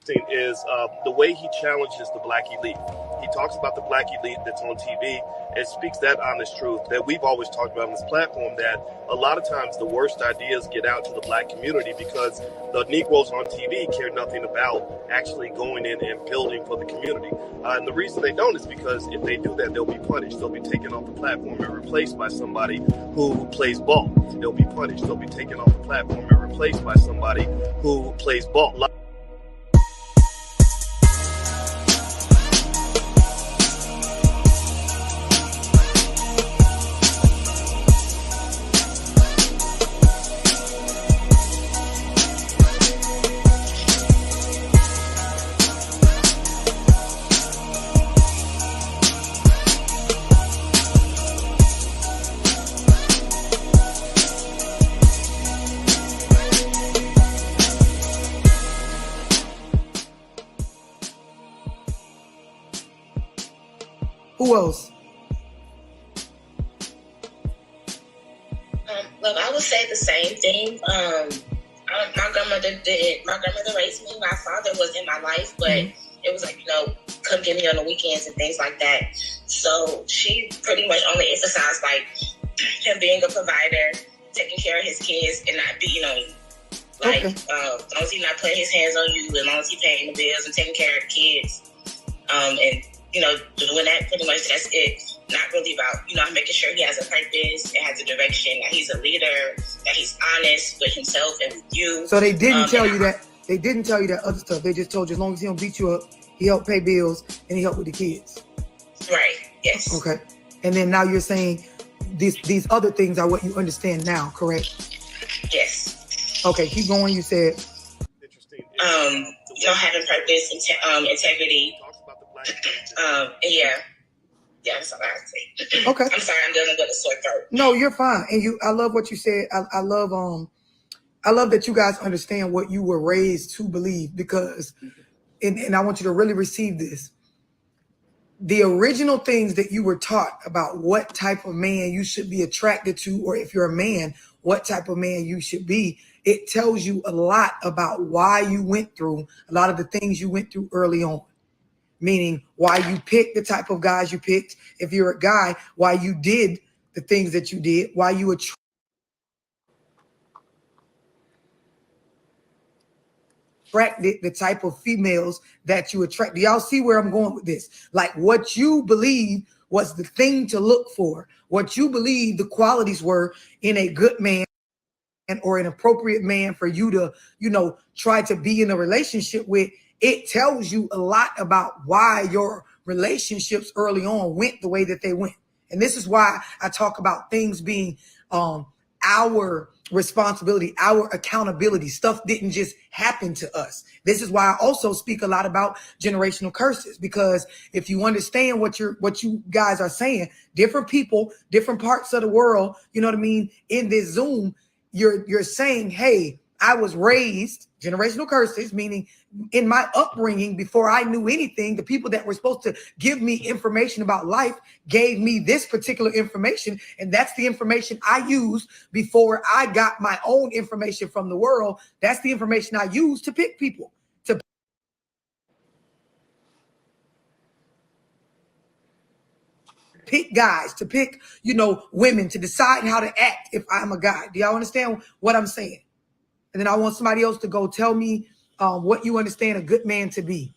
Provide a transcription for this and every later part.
is the way he challenges the black elite. He talks about the black elite that's on TV and speaks that honest truth that we've always talked about on this platform, that a lot of times the worst ideas get out to the black community because the Negroes on TV care nothing about actually going in and building for the community. And the reason they don't is because if they do that, they'll be punished. They'll be taken off the platform and replaced by somebody who plays ball. They'll be punished. They'll be taken off the platform and replaced by somebody who plays ball. Who else? Well, I would say the same thing. My grandmother raised me. My father was in my life, but it was like, come get me on the weekends and things like that. So she pretty much only emphasized like him being a provider, taking care of his kids, and not beating on you. Like, as long as he's not putting his hands on you, as long as he's paying the bills and taking care of the kids, and doing that, pretty much that's it. Not really about, making sure he has a purpose, and has a direction, that he's a leader, that he's honest with himself and with you. So they didn't tell you that. They didn't tell you that other stuff. They just told you as long as he don't beat you up, he helped pay bills and he helped with the kids. Right. Yes. Okay. And then now you're saying these other things are what you understand now, correct? Yes. Okay. Keep going. You said. Interesting. Having purpose, integrity. Yeah, that's all I have to say. Okay. I'm sorry, I'm dealing with a sore throat. No, you're fine. And I love what you said. I love that you guys understand what you were raised to believe, because, and I want you to really receive this. The original things that you were taught about what type of man you should be attracted to, or if you're a man, what type of man you should be, it tells you a lot about why you went through a lot of the things you went through early on. Meaning why you picked the type of guys you picked. If you're a guy, why you did the things that you did, why you attracted the type of females that you attract. Do y'all see where I'm going with this? Like what you believe was the thing to look for, what you believe the qualities were in a good man or an appropriate man for you to, try to be in a relationship with. It tells you a lot about why your relationships early on went the way that they went. And this is why I talk about things being our responsibility, our accountability. Stuff didn't just happen to us. This is why I also speak a lot about generational curses, because if you understand what you guys are saying, different people, different parts of the world, in this Zoom, you're saying, hey, I was raised, generational curses, meaning in my upbringing, before I knew anything, the people that were supposed to give me information about life gave me this particular information. And that's the information I used before I got my own information from the world. That's the information I used to pick people, to pick guys, to pick, women, to decide how to act if I'm a guy. Do y'all understand what I'm saying? And then I want somebody else to go tell me what you understand a good man to be.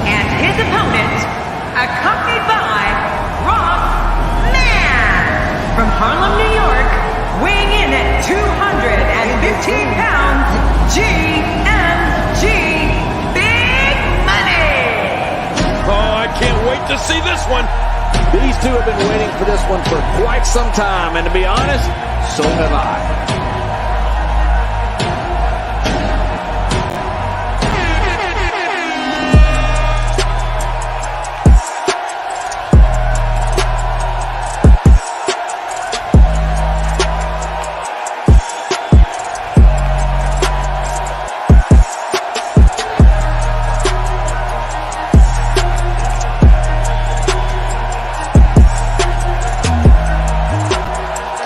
And his opponent, accompanied by Ross Mann from Harlem, New York, weighing in at 215 pounds, GMG Big Money. Oh, I can't wait to see this one. These two have been waiting for this one for quite some time, and to be honest, so have I.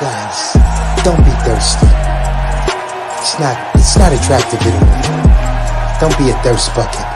Guys, don't be thirsty. It's not attractive anymore. Don't be a thirst bucket.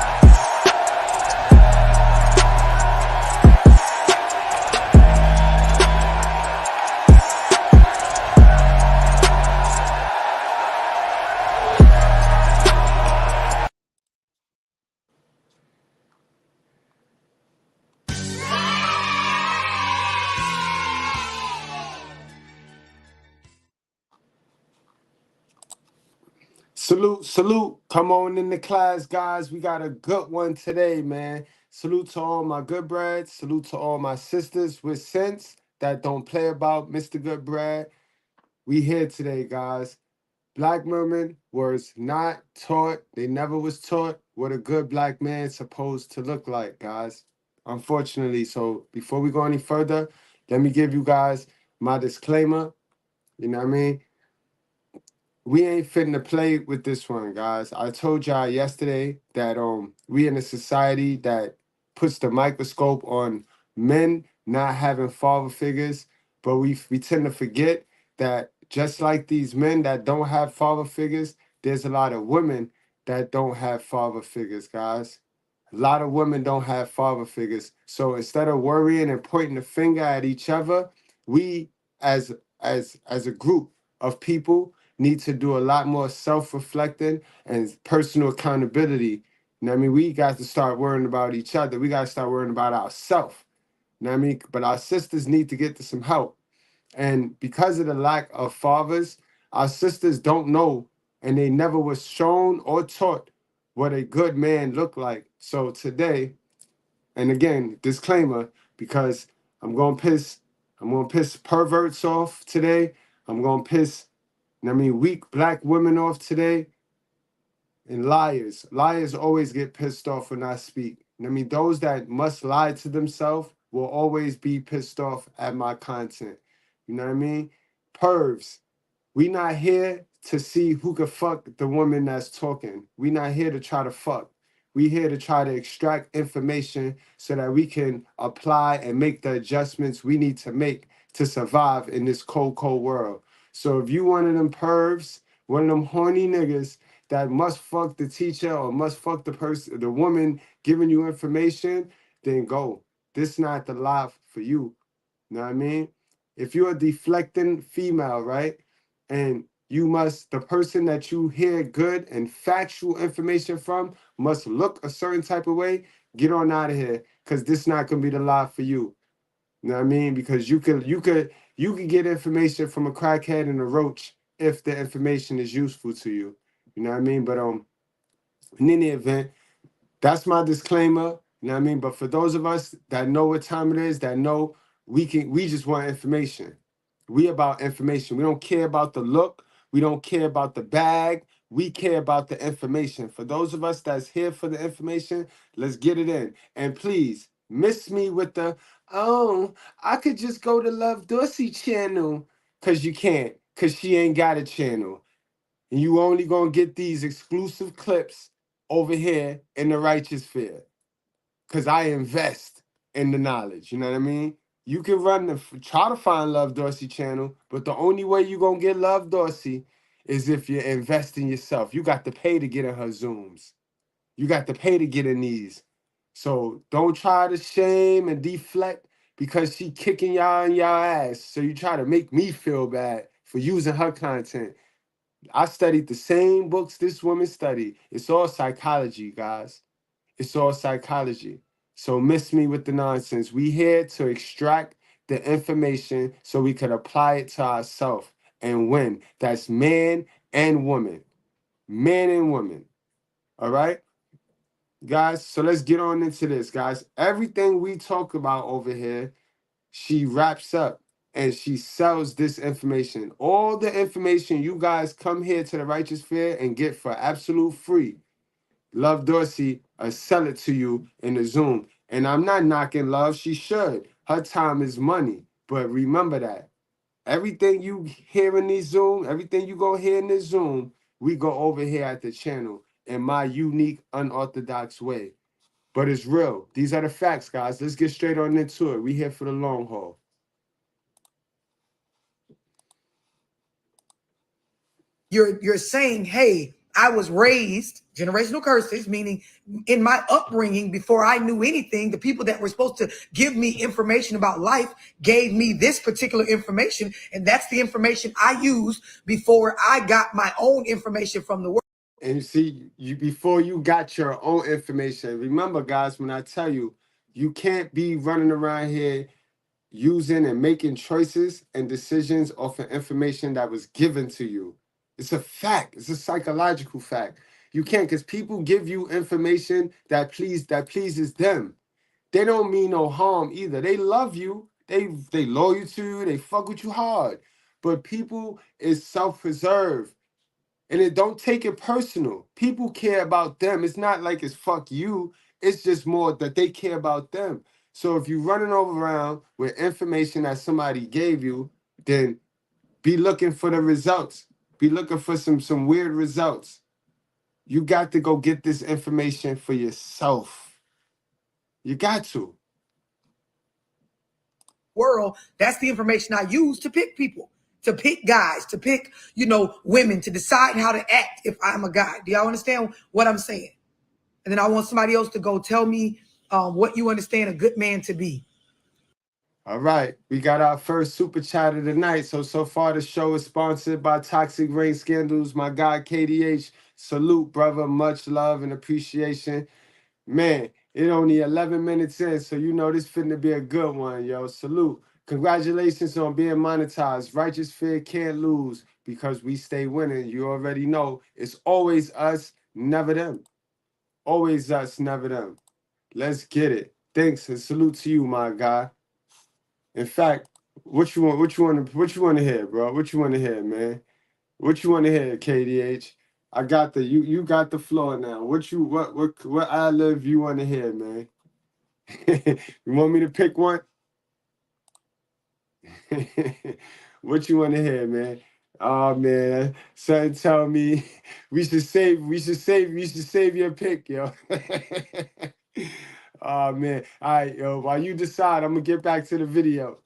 Salute. Come on in the class, guys. We got a good one today, man. Salute to all my good bread. Salute to all my sisters with sense that don't play about Mr. Goodbread. We here today, guys. Black women was not taught, they never was taught what a good black man supposed to look like, guys. Unfortunately, so before we go any further, let me give you guys my disclaimer. You know what I mean? We ain't fitting to play with this one, guys. I told y'all yesterday that we in a society that puts the microscope on men not having father figures, but we tend to forget that just like these men that don't have father figures, there's a lot of women that don't have father figures, guys. A lot of women don't have father figures. So instead of worrying and pointing the finger at each other, we as a group of people need to do a lot more self-reflecting and personal accountability. You know what I mean? We got to start worrying about each other. We got to start worrying about ourselves. You know what I mean? But our sisters need to get to some help. And because of the lack of fathers, our sisters don't know, and they never was shown or taught what a good man looked like. So today, and again, disclaimer, because I'm gonna piss perverts off today. I'm gonna piss weak black women off today, and liars. Liars always get pissed off when I speak. Those that must lie to themselves will always be pissed off at my content. You know what I mean? Pervs. We not here to see who could fuck the woman that's talking. We not here to try to fuck. We here to try to extract information so that we can apply and make the adjustments we need to make to survive in this cold world. So if you one of them pervs, one of them horny niggas that must fuck the teacher or must fuck the woman giving you information, then go. This not the life for you. You know what I mean? If you're a deflecting female, right? And the person that you hear good and factual information from must look a certain type of way, get on out of here. Cause this not gonna be the life for you. You know what I mean? Because you could get information from a crackhead and a roach if the information is useful to you. You know what I mean? But in any event, that's my disclaimer. You know what I mean? But for those of us that know what time it is, that know we just want information. We about information. We don't care about the look. We don't care about the bag. We care about the information. For those of us that's here for the information, let's get it in. And please, miss me with the, oh, I could just go to Love Dorsey channel. Because you can't. Because she ain't got a channel. And you only going to get these exclusive clips over here in the righteous fear. Because I invest in the knowledge. You know what I mean? You can try to find Love Dorsey channel, but the only way you're going to get Love Dorsey is if you invest in yourself. You got to pay to get in her Zooms. You got to pay to get in these. So don't try to shame and deflect because she kicking y'all in y'all ass. So you try to make me feel bad for using her content. I studied the same books this woman studied. It's all psychology, guys. It's all psychology. So miss me with the nonsense. We here to extract the information so we could apply it to ourselves and win. That's man and woman. Man and woman. All right? Guys, so let's get on into this, guys. Everything we talk about over here, she wraps up and she sells this information. All the information you guys come here to the Righteous Fair and get for absolute free. Love Dorsey sell it to you in the Zoom. And I'm not knocking Love. She should. Her time is money. But remember that. Everything you hear in this Zoom, everything you go hear in this Zoom, we go over here at the channel in my unique, unorthodox way. But it's real. These are the facts, guys. Let's get straight on into it. We here for the long haul. You're saying, hey, I was raised, generational curses, meaning in my upbringing, before I knew anything, the people that were supposed to give me information about life gave me this particular information. And that's the information I used before I got my own information from the world. And you see, you before you got your own information, remember, guys, when I tell you, you can't be running around here using and making choices and decisions off of information that was given to you. It's a fact. It's a psychological fact. You can't, because people give you information that pleases them. They don't mean no harm either. They love you. They loyal to you. They fuck with you hard. But people is self-preserved. And it don't take it personal. People care about them. It's not like it's fuck you. It's just more that they care about them. So if you're running over around with information that somebody gave you, then be looking for the results. Be looking for some weird results. You got to go get this information for yourself. You got to. World, that's the information I use to pick people, to pick guys, to pick, women, to decide how to act if I'm a guy. Do y'all understand what I'm saying? And then I want somebody else to go tell me what you understand a good man to be. All right, we got our first super chat of the night. So far the show is sponsored by Toxic Rain Scandals. My guy KDH, salute, brother. Much love and appreciation. Man, it only 11 minutes in, so this finna be a good one, yo. Salute. Congratulations on being monetized. Righteous Fear can't lose because we stay winning. You already know it's always us, never them. Always us, never them. Let's get it. Thanks and salute to you, my guy. In fact, what you want to hear, bro? What you want to hear, man? What you want to hear, KDH? I got you got the floor now. What ad-lib you want to hear, man? You want me to pick one? What you want to hear, man? Oh man, son tell me we should save your pick, yo. Oh man. All right, yo. While you decide, I'm gonna get back to the video.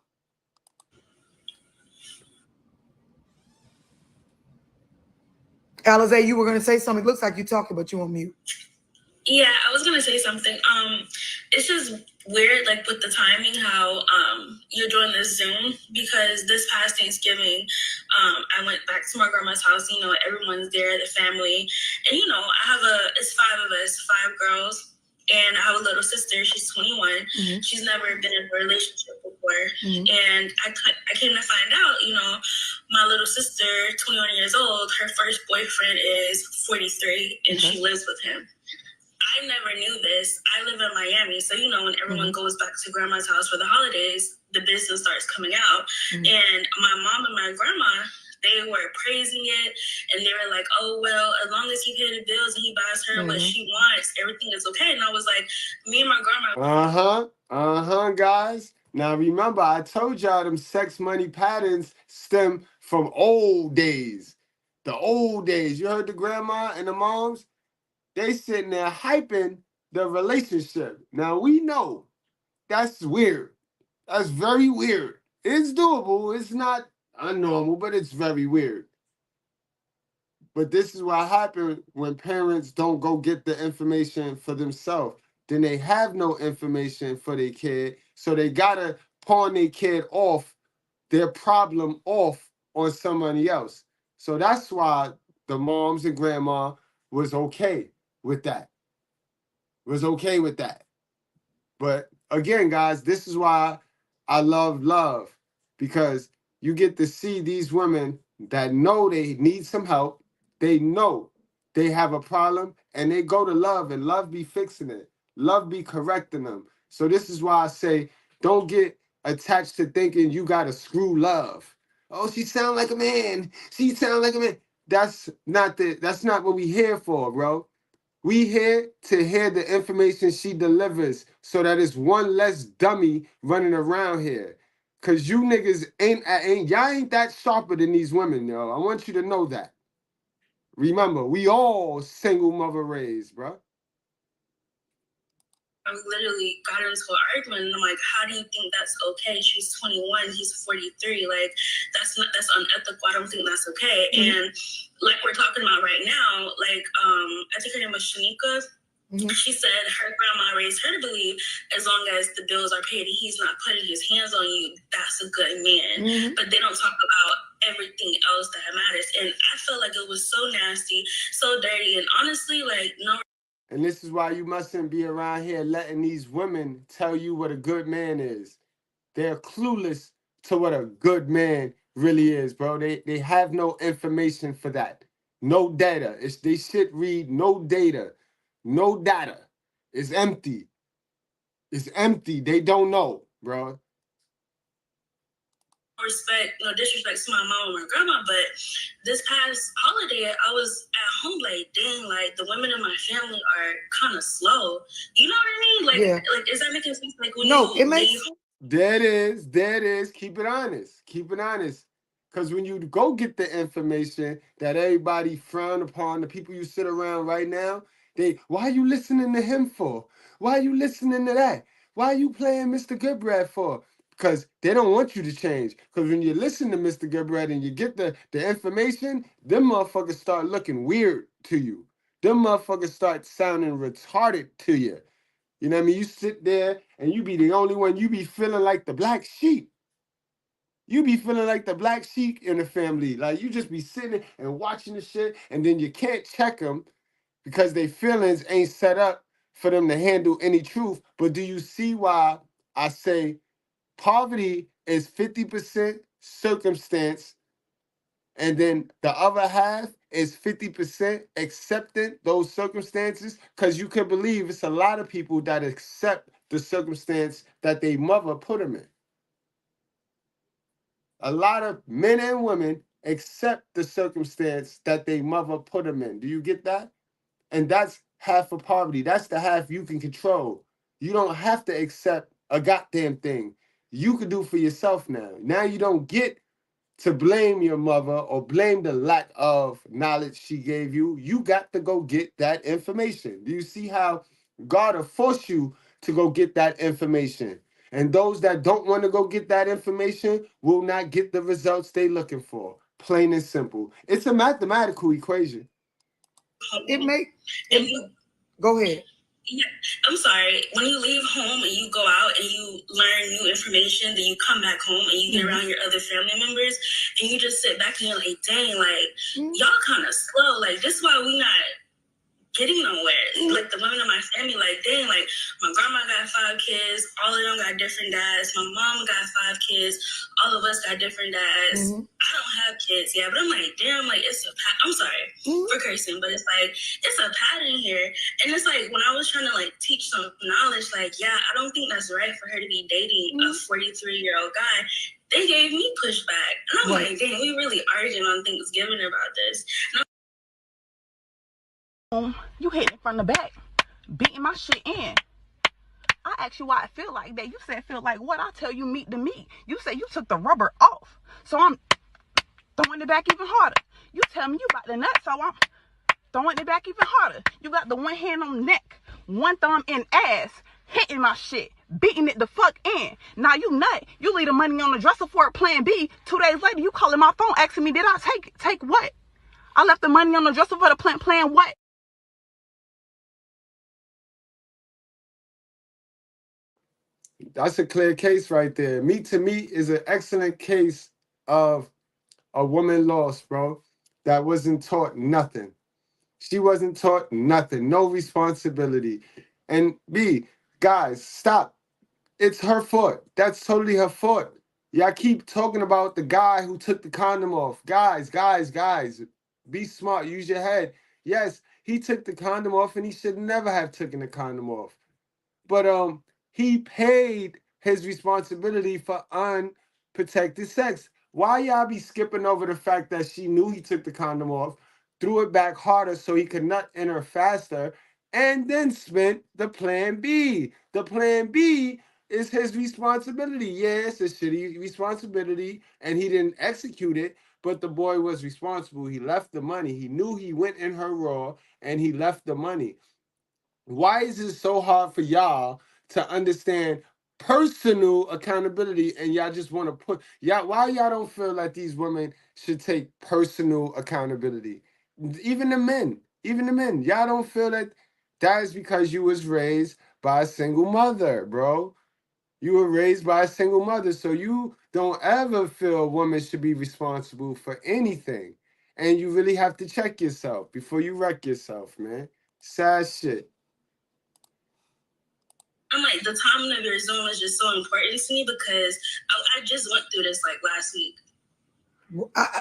Alizé, you were going to say something. It looks like you're talking, but you're on mute. Yeah, I was gonna say something. It's just weird, like with the timing, how you're doing this Zoom, because this past Thanksgiving, I went back to my grandma's house. Everyone's there, the family, and it's 5 of us, 5 girls, and I have a little sister. She's 21. Mm-hmm. She's never been in a relationship before, and I came to find out, my little sister, 21 years old, her first boyfriend is 43, and she lives with him. I never knew this. I live in Miami, so when everyone goes back to grandma's house for the holidays, the business starts coming out. And my mom and my grandma, they were praising it, and they were like, "Oh well, as long as he pays the bills and he buys her what she wants, everything is okay." And I was like, me and my grandma. Guys. Now remember, I told y'all them sex money patterns stem from old days. The old days. You heard the grandma and the moms? They sitting there hyping the relationship. Now we know that's weird. That's very weird. It's doable. It's not unnormal, but it's very weird. But this is what happens when parents don't go get the information for themselves. Then they have no information for their kid. So they gotta pawn their kid off, their problem off on somebody else. So that's why the moms and grandma was okay with that. But again, guys, this is why I love, because you get to see these women that know they need some help. They know they have a problem, and they go to love, and love be fixing it. Love be correcting them. So this is why I say, don't get attached to thinking you got to screw love. Oh, she sound like a man. She sound like a man. That's not what we here for, bro. We here to hear the information she delivers so that it's one less dummy running around here. Cause you niggas y'all ain't that sharper than these women, yo. I want you to know that. Remember, we all single mother raised, bro. We literally got into an argument, and I'm like, how do you think that's okay? She's 21, he's 43. Like, that's unethical. I don't think that's okay. And like we're talking about right now, like, I think her name was Shanika. She said her grandma raised her to believe as long as the bills are paid and he's not putting his hands on you, that's a good man. But they don't talk about everything else that matters. And I felt like it was so nasty, so dirty, and honestly, like, no. And this is why you mustn't be around here letting these women tell you what a good man is. They're clueless to what a good man really is, bro. They have no information for that. No data. They should read no data. No data. It's empty. It's empty. They don't know, bro. Respect, no disrespect to my mom or my grandma, but this past holiday, I was at home like, dang, like the women in my family are kind of slow. You know what I mean? Like, like, is that making sense? Like, when no, you it makes. There it is. There it is. Keep it honest. Keep it honest. Because when you go get the information that everybody frown upon, the people you sit around right now, why are you listening to him for? Why are you listening to that? Why are you playing Mr. Goodbread for? Because they don't want you to change. Because when you listen to Mr. Goodbread and you get the information, them motherfuckers start looking weird to you. Them motherfuckers start sounding retarded to you. You know what I mean? You sit there and you be the only one. You be feeling like the black sheep. You be feeling like the black sheep in the family. Like, you just be sitting and watching the shit, and then you can't check them because their feelings ain't set up for them to handle any truth. But do you see why I say poverty is 50% circumstance, and then the other half is 50% accepting those circumstances? Because you can believe it's a lot of people that accept the circumstance that their mother put them in. A lot of men and women accept the circumstance that their mother put them in. Do you get that? And that's half of poverty. That's the half you can control. You don't have to accept a goddamn thing. You can do for yourself now. Now you don't get to blame your mother or blame the lack of knowledge she gave you. You got to go get that information. Do you see how God will force you to go get that information? And those that don't want to go get that information will not get the results they're looking for. Plain and simple. It's a mathematical equation. Go ahead. Yeah, I'm sorry. When you leave home and you go out and you learn new information, then you come back home and you get around your other family members and you just sit back and you're like, dang, like, y'all kind of slow. Like, this is why we not getting nowhere. Like, the women in my family, like, dang, like, my grandma got 5 kids, all of them got different dads, my mom got 5 kids, all of us got different dads. I don't have kids yet, but I'm like, damn, like, it's a I'm sorry for cursing, but it's like, it's a pattern here. And it's like, when I was trying to, like, teach some knowledge, like, yeah, I don't think that's right for her to be dating a 43-year-old guy. They gave me pushback. And I'm like, dang, we really arguing on Thanksgiving about this. You hitting from the back, beating my shit in. I asked you why I feel like that. You said feel like what? I tell you meat to meat. You said you took the rubber off, so I'm throwing it back even harder. You tell me you got the nut, so I'm throwing it back even harder. You got the one hand on the neck, one thumb in ass, hitting my shit, beating it the fuck in. Now you nut. You leave the money on the dresser for a plan B. 2 days later, you calling my phone asking me, did I take what? I left the money on the dresser for the plan what? That's a clear case right there. Meat to meat is an excellent case of a woman lost, bro, that wasn't taught nothing. She wasn't taught nothing, no responsibility. And B, guys, stop. It's her fault. That's totally her fault. Y'all keep talking about the guy who took the condom off. Guys, be smart. Use your head. Yes, he took the condom off and he should never have taken the condom off. But he paid his responsibility for unprotected sex. Why y'all be skipping over the fact that she knew he took the condom off, threw it back harder so he could nut in her faster, and then spent the plan B? The plan B is his responsibility. Yeah, it's a shitty responsibility, and he didn't execute it, but the boy was responsible. He left the money. He knew he went in her raw, and he left the money. Why is it so hard for y'all to understand personal accountability, and y'all just want to put why y'all don't feel like these women should take personal accountability? Even the men, y'all don't feel that is because you was raised by a single mother, bro. You were raised by a single mother, so you don't ever feel a woman should be responsible for anything. And you really have to check yourself before you wreck yourself, man. Sad shit. I'm like, the time of your zone is just so important to me because I just went through this like last week.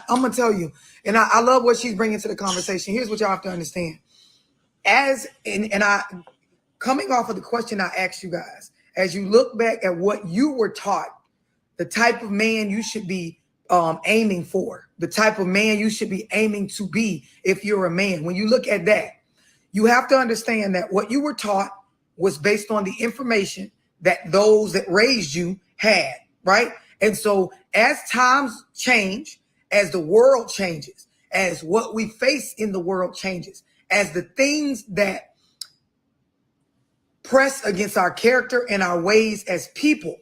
I'm gonna tell you, and I love what she's bringing to the conversation. Here's what y'all have to understand. Coming off of the question I asked you guys, as you look back at what you were taught, the type of man you should be aiming for, the type of man you should be aiming to be if you're a man. When you look at that, you have to understand that what you were taught was based on the information that those that raised you had, right? And so as times change, as the world changes, as what we face in the world changes, as the things that press against our character and our ways as people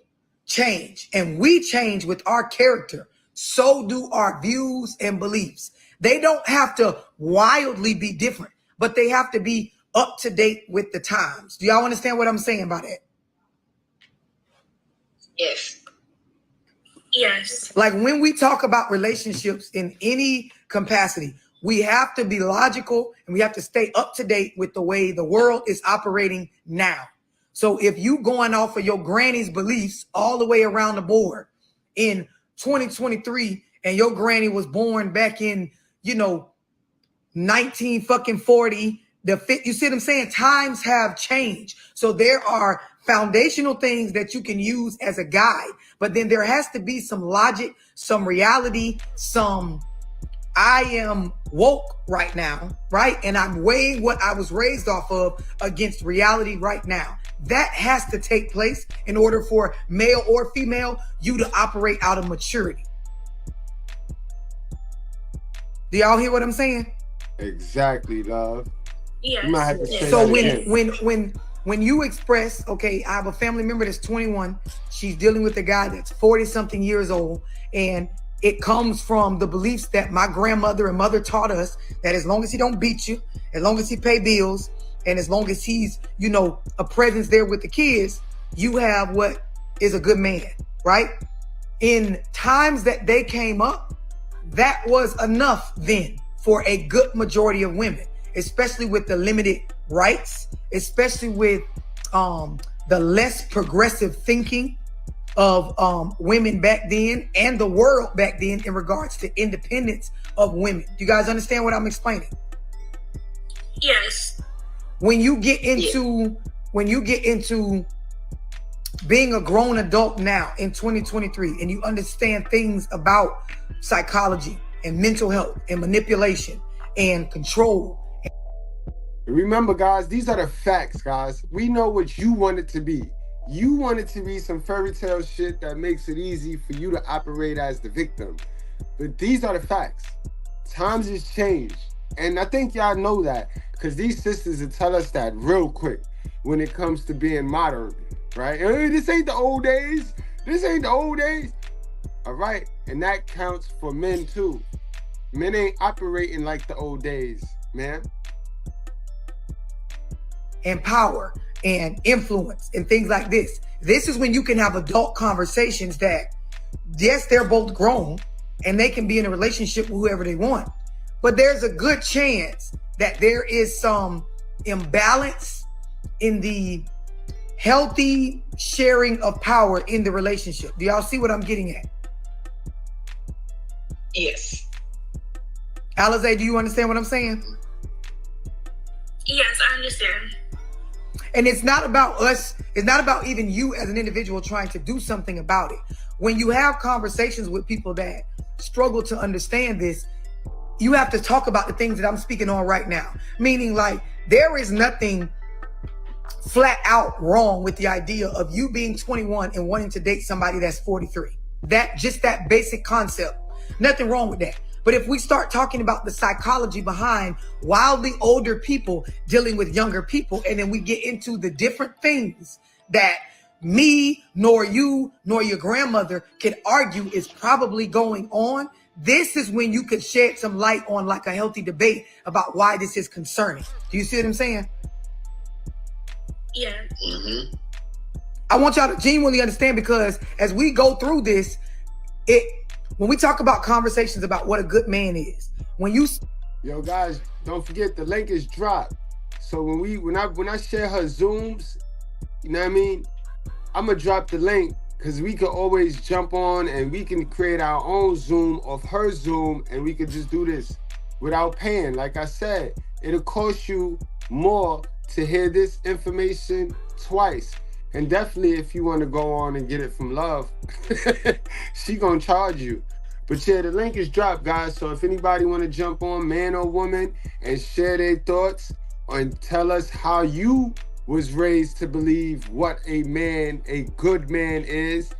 change, and we change with our character, so do our views and beliefs. They don't have to wildly be different, but they have to be up to date with the times. Do y'all understand what I'm saying by that? Yes. Yes. Like when we talk about relationships in any capacity, we have to be logical and we have to stay up to date with the way the world is operating now. So if you going off of your granny's beliefs all the way around the board in 2023, and your granny was born back in, 1940, you see what I'm saying? Times have changed. So there are foundational things that you can use as a guide, but then there has to be some logic, some reality, some I am woke right now, right? And I'm weighing what I was raised off of against reality right now. That has to take place in order for male or female, you to operate out of maturity. Do y'all hear what I'm saying? Exactly, love. Yes. You might have to say So that when you express, okay, I have a family member that's 21, she's dealing with a guy that's 40 something years old, and it comes from the beliefs that my grandmother and mother taught us that as long as he don't beat you, as long as he pay bills, and as long as he's, a presence there with the kids, you have what is a good man, right? In times that they came up, that was enough then for a good majority of women, especially with the limited rights, especially with the less progressive thinking of women back then and the world back then in regards to independence of women. Do you guys understand what I'm explaining? Yes. When you get into being a grown adult now in 2023 and you understand things about psychology and mental health and manipulation and control. Remember, guys, these are the facts, guys. We know what you want it to be. You want it to be some fairy tale shit that makes it easy for you to operate as the victim. But these are the facts. Times has changed. And I think y'all know that because these sisters will tell us that real quick when it comes to being modern, right? Hey, this ain't the old days. This ain't the old days. All right. And that counts for men too. Men ain't operating like the old days, man. And power and influence and things like this. This is when you can have adult conversations that, yes, they're both grown and they can be in a relationship with whoever they want. But there's a good chance that there is some imbalance in the healthy sharing of power in the relationship. Do y'all see what I'm getting at? Yes. Alize, do you understand what I'm saying? Yes, I understand. And it's not about us. It's not about even you as an individual trying to do something about it. When you have conversations with people that struggle to understand this, you have to talk about the things that I'm speaking on right now. Meaning, like, there is nothing flat out wrong with the idea of you being 21 and wanting to date somebody that's 43. That basic concept, nothing wrong with that. But if we start talking about the psychology behind wildly older people dealing with younger people, and then we get into the different things that me, nor you, nor your grandmother could argue is probably going on, this is when you could shed some light on like a healthy debate about why this is concerning. Do you see what I'm saying? Yeah. Mm-hmm. I want y'all to genuinely understand, because as we go through this, when we talk about conversations about what a good man is, Yo, guys, don't forget the link is dropped. So when I share her Zooms, you know what I mean, I'm gonna drop the link, because we could always jump on and we can create our own Zoom of her Zoom, and we could just do this without paying. Like I said, it'll cost you more to hear this information twice. And definitely if you want to go on and get it from Love, she gonna charge you. But yeah, the link is dropped, guys. So if anybody want to jump on, man or woman, and share their thoughts and tell us how you was raised to believe what a good man is,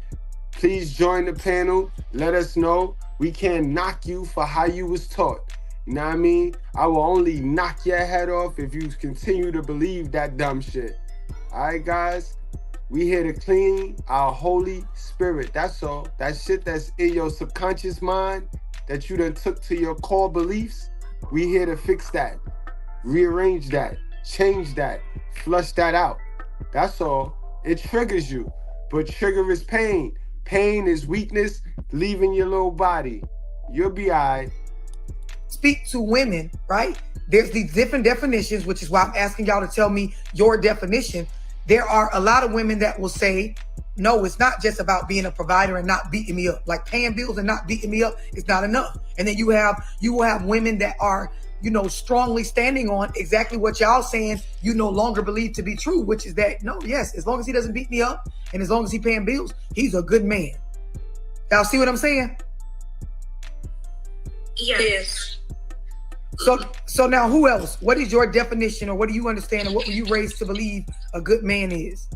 please join the panel. Let us know. We can't knock you for how you was taught. You know what I mean? I will only knock your head off if you continue to believe that dumb shit. All right, guys? We here to clean our Holy Spirit. That's all. That shit that's in your subconscious mind that you done took to your core beliefs, we here to fix that, rearrange that, change that, flush that out. That's all. It triggers you, but trigger is pain. Pain is weakness leaving your little body. You'll be all right. Speak to women, right? There's these different definitions, which is why I'm asking y'all to tell me your definition. There are a lot of women that will say, no, it's not just about being a provider and not beating me up. Like paying bills and not beating me up is not enough. And then you will have women that are, strongly standing on exactly what y'all saying you no longer believe to be true, which is that, no, yes, as long as he doesn't beat me up and as long as he paying bills, he's a good man. Y'all see what I'm saying? Yes. So now who else? What is your definition, or what do you understand, and what were you raised to believe a good man is?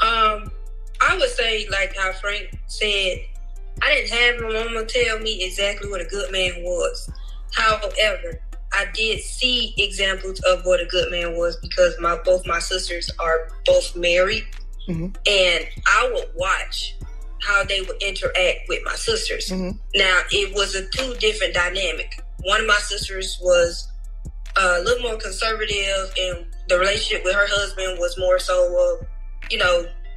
I would say, like how Frank said, I didn't have my mama tell me exactly what a good man was. However, I did see examples of what a good man was, because both my sisters are both married, and I would watch how they would interact with my sisters. Now, it was a two different dynamic. One of my sisters was a little more conservative, and the relationship with her husband was more so,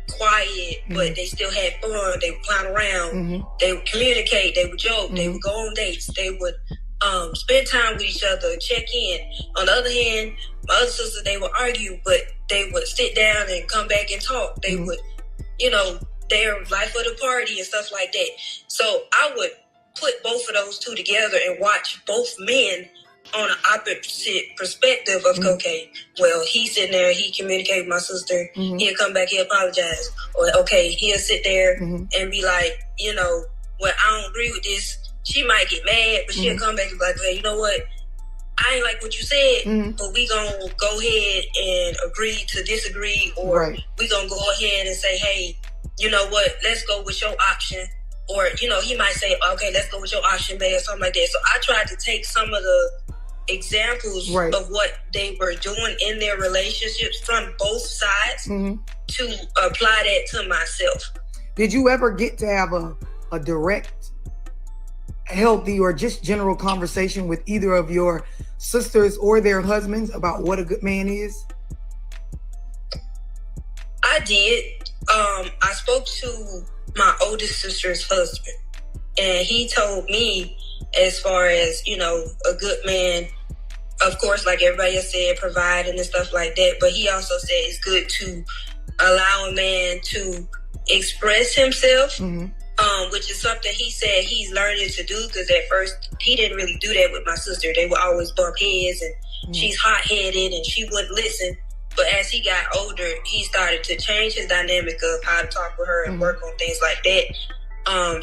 quiet, but they still had fun. They would clown around. They would communicate. They would joke. They would go on dates. They would spend time with each other, check in. On the other hand, my other sister, they would argue, but they would sit down and come back and talk. They would, their life of the party and stuff like that. So I would put both of those two together and watch both men on an opposite perspective of, okay, well, he's sitting there, he communicate with my sister, he'll come back, he'll apologize. Or, okay, he'll sit there and be like, well, I don't agree with this. She might get mad, but she'll come back and be like, hey, you know what? I ain't like what you said, but we gonna go ahead and agree to disagree, or we gonna go ahead and say, hey, you know what? Let's go with your option. Or, he might say, okay, let's go with your option, babe, or something like that. So I tried to take some of the examples of what they were doing in their relationships from both sides to apply that to myself. Did you ever get to have a direct, healthy, or just general conversation with either of your sisters or their husbands about what a good man is? I did. I spoke to my oldest sister's husband, and he told me, as far as, a good man, of course, like everybody else said, providing and stuff like that, but he also said it's good to allow a man to express himself, which is something he said he's learning to do, because at first he didn't really do that with my sister. They would always bump heads, and she's hot-headed and she wouldn't listen. But as he got older, he started to change his dynamic of how to talk with her and work on things like that.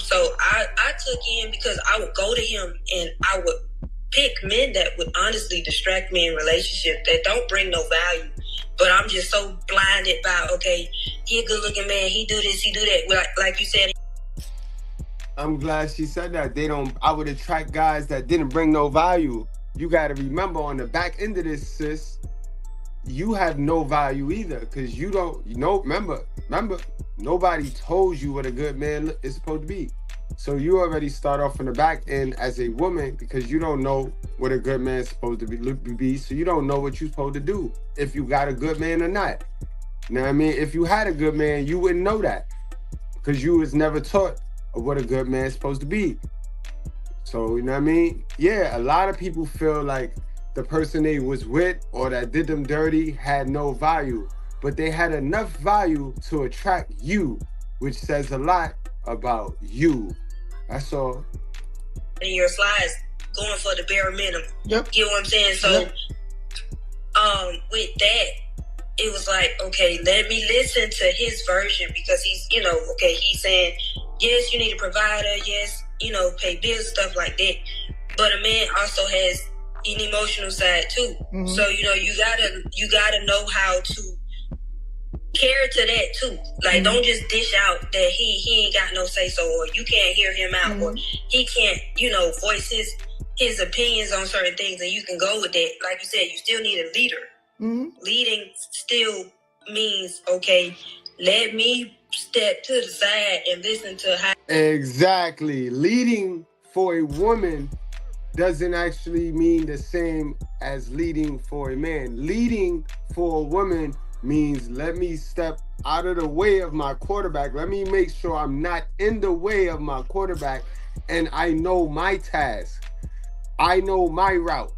So I took in, because I would go to him and I would pick men that would honestly distract me in relationships that don't bring no value. But I'm just so blinded by, okay, he a good looking man, he do this, he do that. Like you said. I'm glad she said that. I would attract guys that didn't bring no value. You got to remember, on the back end of this, sis, you have no value either, because you don't, remember, nobody told you what a good man is supposed to be. So you already start off on the back end as a woman, because you don't know what a good man is supposed to be. So you don't know what you're supposed to do, if you got a good man or not. You know what I mean? If you had a good man, you wouldn't know that, because you was never taught of what a good man is supposed to be. So, you know what I mean? Yeah, a lot of people feel like the person they was with or that did them dirty had no value, but they had enough value to attract you, which says a lot about you. That's all. In your slides, going for the bare minimum. Yep. Get what I'm saying? So, with that, it was like, okay, let me listen to his version, because he's, he's saying, yes, you need a provider, yes, pay bills, stuff like that. But a man also has an emotional side too. Mm-hmm. So, you gotta know how to care to that too. Like, don't just dish out that he ain't got no say so, or you can't hear him out, or he can't, voice his opinions on certain things, and you can go with that. Like you said, you still need a leader. Leading still means, okay, let me step to the side and listen to how. Exactly. Leading for a woman doesn't actually mean the same as leading for a man. Leading for a woman means, let me step out of the way of my quarterback. Let me make sure I'm not in the way of my quarterback, and I know my task. I know my route.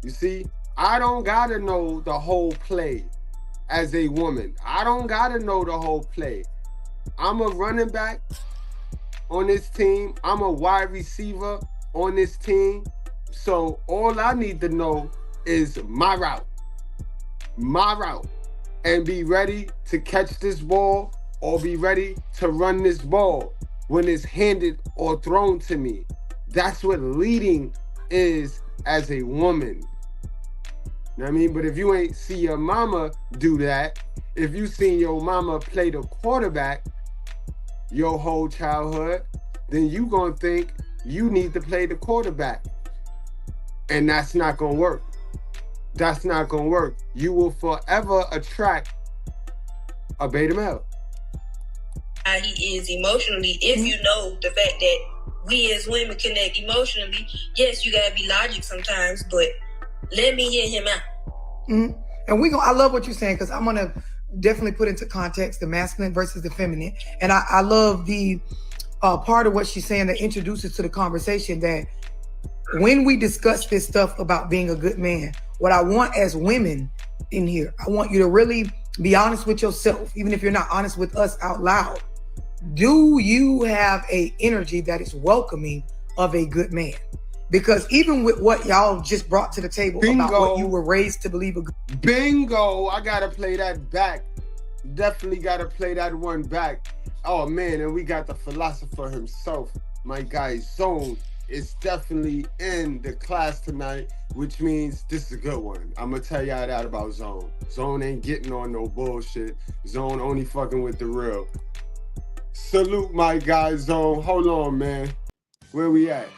You see? I don't gotta know the whole play as a woman. I don't gotta know the whole play. I'm a running back on this team. I'm a wide receiver on this team. So all I need to know is my route. And be ready to catch this ball, or be ready to run this ball when it's handed or thrown to me. That's what leading is as a woman. You know what I mean? But if you ain't see your mama do that, if you seen your mama play the quarterback your whole childhood, then you gonna think you need to play the quarterback. And that's not gonna work. That's not gonna work. You will forever attract a beta male. How he is emotionally, if you know the fact that we as women connect emotionally. Yes, you gotta be logic sometimes, but let me hear him out. And I love what you're saying, because I'm gonna definitely put into context the masculine versus the feminine. And I love the part of what she's saying that introduces to the conversation, that when we discuss this stuff about being a good man, what I want as women in here, I want you to really be honest with yourself, even if you're not honest with us out loud. Do you have a energy that is welcoming of a good man? Because even with what y'all just brought to the table, Bingo. About what you were raised to believe. Bingo! I gotta play that back. Definitely gotta play that one back. Oh man, and we got the philosopher himself, my guy Zone, is definitely in the class tonight, which means this is a good one. I'm gonna tell y'all that about Zone. Zone ain't getting on no bullshit. Zone only fucking with the real. Salute my guy Zone. Hold on, man. Where we at?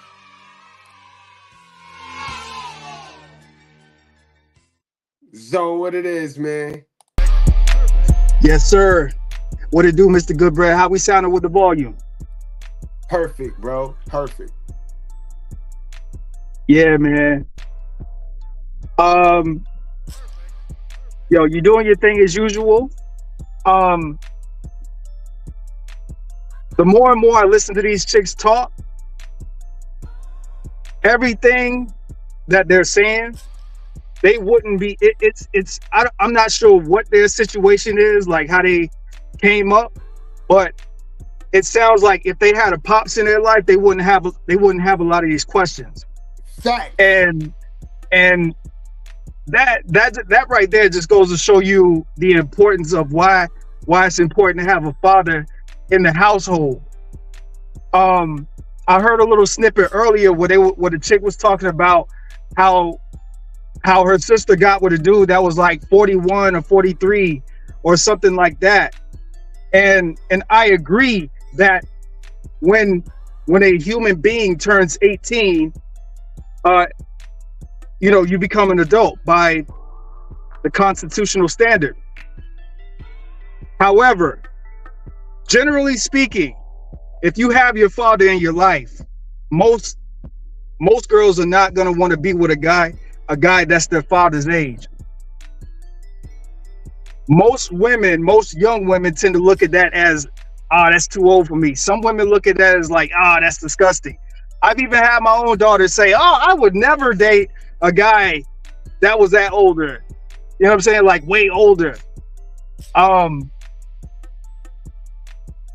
Zone, what it is, man? Yes, sir. What it do, Mr. Goodbread? How we sounding with the volume? Perfect, bro. Perfect. Yeah, man. Yo, you doing your thing as usual. The more and more I listen to these chicks talk, everything that they're saying, they wouldn't be. I'm not sure what their situation is, like how they came up, but it sounds like if they had a pops in their life, they wouldn't have a lot of these questions. Fact. And that right there just goes to show you the importance of why it's important to have a father in the household. I heard a little snippet earlier where the chick was talking about how her sister got with a dude that was like 41 or 43 or something like that. And I agree that when when a human being turns 18, you become an adult by the constitutional standard. However, generally speaking, if you have your father in your life, most girls are not going to want to be with a guy that's their father's age. Most young women tend to look at that as, that's too old for me. Some women look at that as like, that's disgusting. I've even had my own daughter say, I would never date a guy that was that older. You know what I'm saying? Like way older.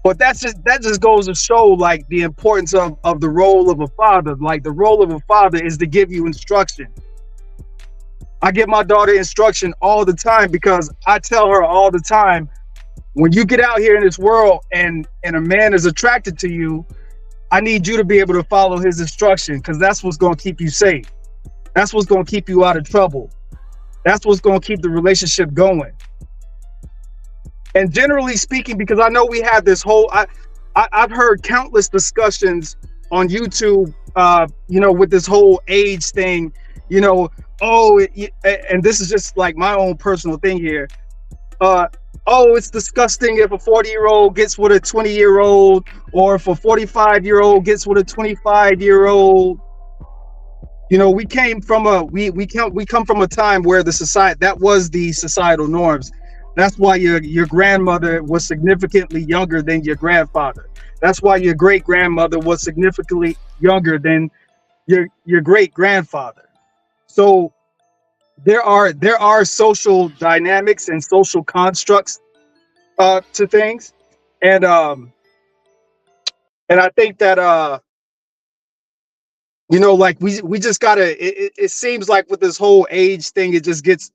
But that just goes to show like the importance of the role of a father. Like the role of a father is to give you instruction. I give my daughter instruction all the time because I tell her all the time, when you get out here in this world and a man is attracted to you, I need you to be able to follow his instruction, because that's what's going to keep you safe. That's what's going to keep you out of trouble. That's what's going to keep the relationship going. And generally speaking, because I know we have this whole, I've heard countless discussions on YouTube, with this whole age thing, and this is just like my own personal thing here. It's disgusting if a 40-year-old gets with a 20-year-old, or if a 45-year-old gets with a 25-year-old. We come from a time where that was the societal norms. That's why your grandmother was significantly younger than your grandfather. That's why your great grandmother was significantly younger than your great grandfather. So there are social dynamics and social constructs to things, and I think that like we just gotta. It seems like with this whole age thing, it just gets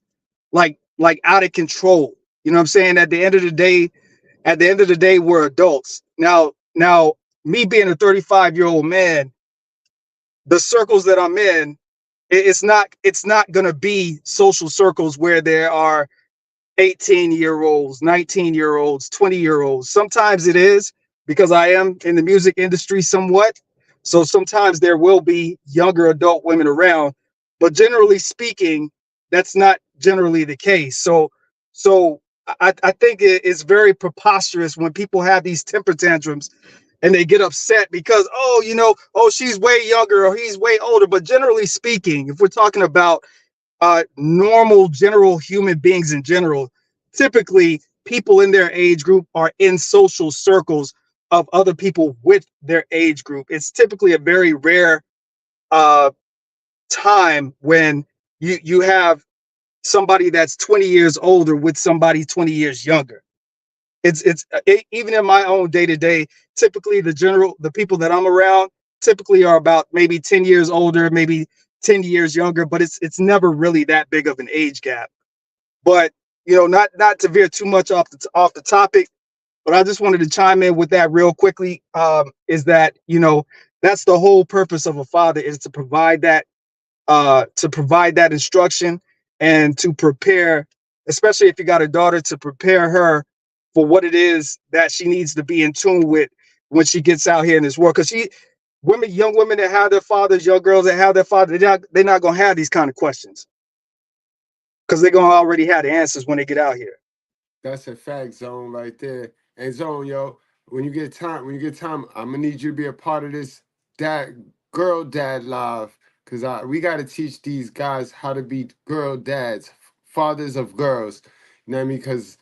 like out of control. You know what I'm saying? At the end of the day, we're adults. Now, me being a 35-year-old man, the circles that I'm in, it's not going to be social circles where there are 18-year-olds, 19-year-olds, 20-year-olds. Sometimes it is, because I am in the music industry somewhat. So sometimes there will be younger adult women around, but generally speaking, that's not generally the case. So I think it's very preposterous when people have these temper tantrums and they get upset because, she's way younger or he's way older. But generally speaking, if we're talking about normal general human beings in general, typically people in their age group are in social circles of other people with their age group. It's typically a very rare time when you have somebody that's 20 years older with somebody 20 years younger. Even in my own day-to-day, typically the people that I'm around typically are about maybe 10 years older, maybe 10 years younger, but it's never really that big of an age gap. But not to veer too much off the topic, but I just wanted to chime in with that real quickly. Is that that's the whole purpose of a father, is to provide that instruction and to prepare, especially if you got a daughter, to prepare her for what it is that she needs to be in tune with when she gets out here in this world. Because young women that have their fathers, young girls that have their father, they're not gonna have these kind of questions, because they're gonna already have the answers when they get out here. That's a fact, Zone, right there. And Zone, yo, when you get time, I'm gonna need you to be a part of this girl dad live, because we gotta teach these guys how to be girl dads, fathers of girls. You know what I mean? Because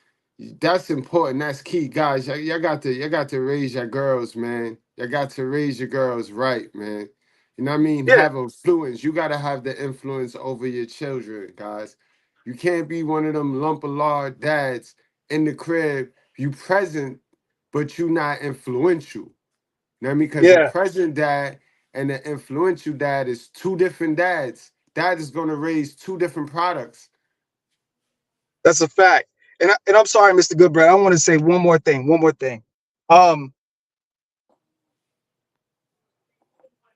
that's important. That's key, guys. Y'all got to raise your girls, man. Y'all got to raise your girls right, man. You know what I mean? Yeah. Have influence. You gotta have the influence over your children, guys. You can't be one of them lump of lard dads in the crib. You present, but you not influential. You know what I mean? Because the present dad and the influential dad is two different dads. Dad is gonna raise two different products. That's a fact. And I'm sorry, Mr. Goodbread, I want to say one more thing.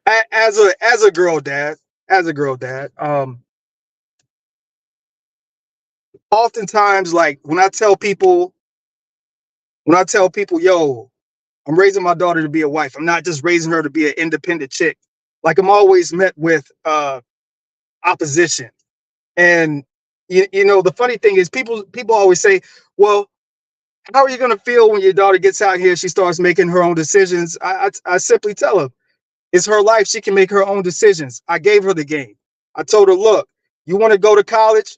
As a girl dad, oftentimes, like when I tell people, yo, I'm raising my daughter to be a wife. I'm not just raising her to be an independent chick. Like, I'm always met with opposition. And you know, the funny thing is people always say, well, how are you going to feel when your daughter gets out here, she starts making her own decisions? I simply tell her, it's her life. She can make her own decisions. I gave her the game. I told her, look, you want to go to college?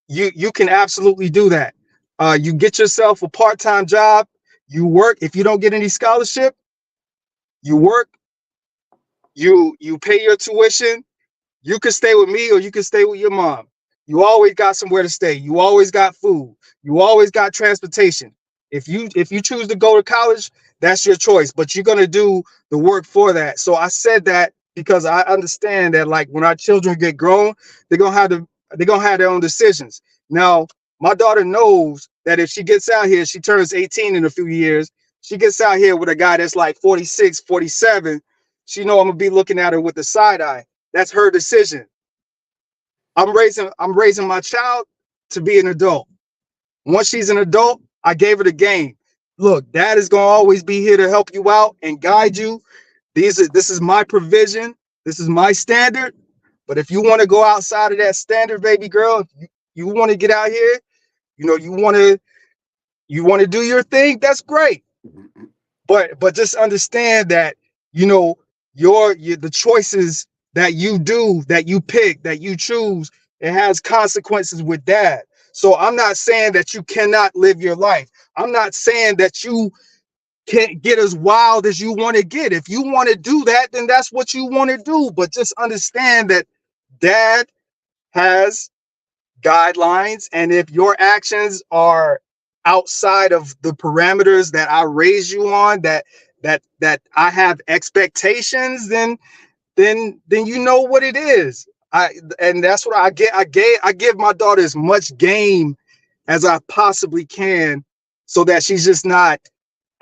You can absolutely do that. You get yourself a part-time job. You work. If you don't get any scholarship, you work. You pay your tuition. You can stay with me or you can stay with your mom. You always got somewhere to stay. You always got food. You always got transportation. If you choose to go to college, that's your choice, but you're going to do the work for that. So I said that because I understand that, like, when our children get grown, they're going to have their own decisions. Now, my daughter knows that if she gets out here, she turns 18 in a few years, she gets out here with a guy that's like 46, 47, she know I'm going to be looking at her with a side eye. That's her decision. I'm raising my child to be an adult. Once she's an adult, I gave her the game. Look, dad is gonna always be here to help you out and guide you. This is my provision. This is my standard. But if you want to go outside of that standard, baby girl, if you want to get out here, you know, you want to do your thing, that's great. But just understand that, you know, the choices that you do, that you pick, that you choose, it has consequences with dad. So I'm not saying that you cannot live your life. I'm not saying that you can't get as wild as you want to get. If you want to do that, then that's what you want to do. But just understand that dad has guidelines, and if your actions are outside of the parameters that I raise you on, that I have expectations, then you know what it is. And that's what I get. I give my daughter as much game as I possibly can, so that she's just not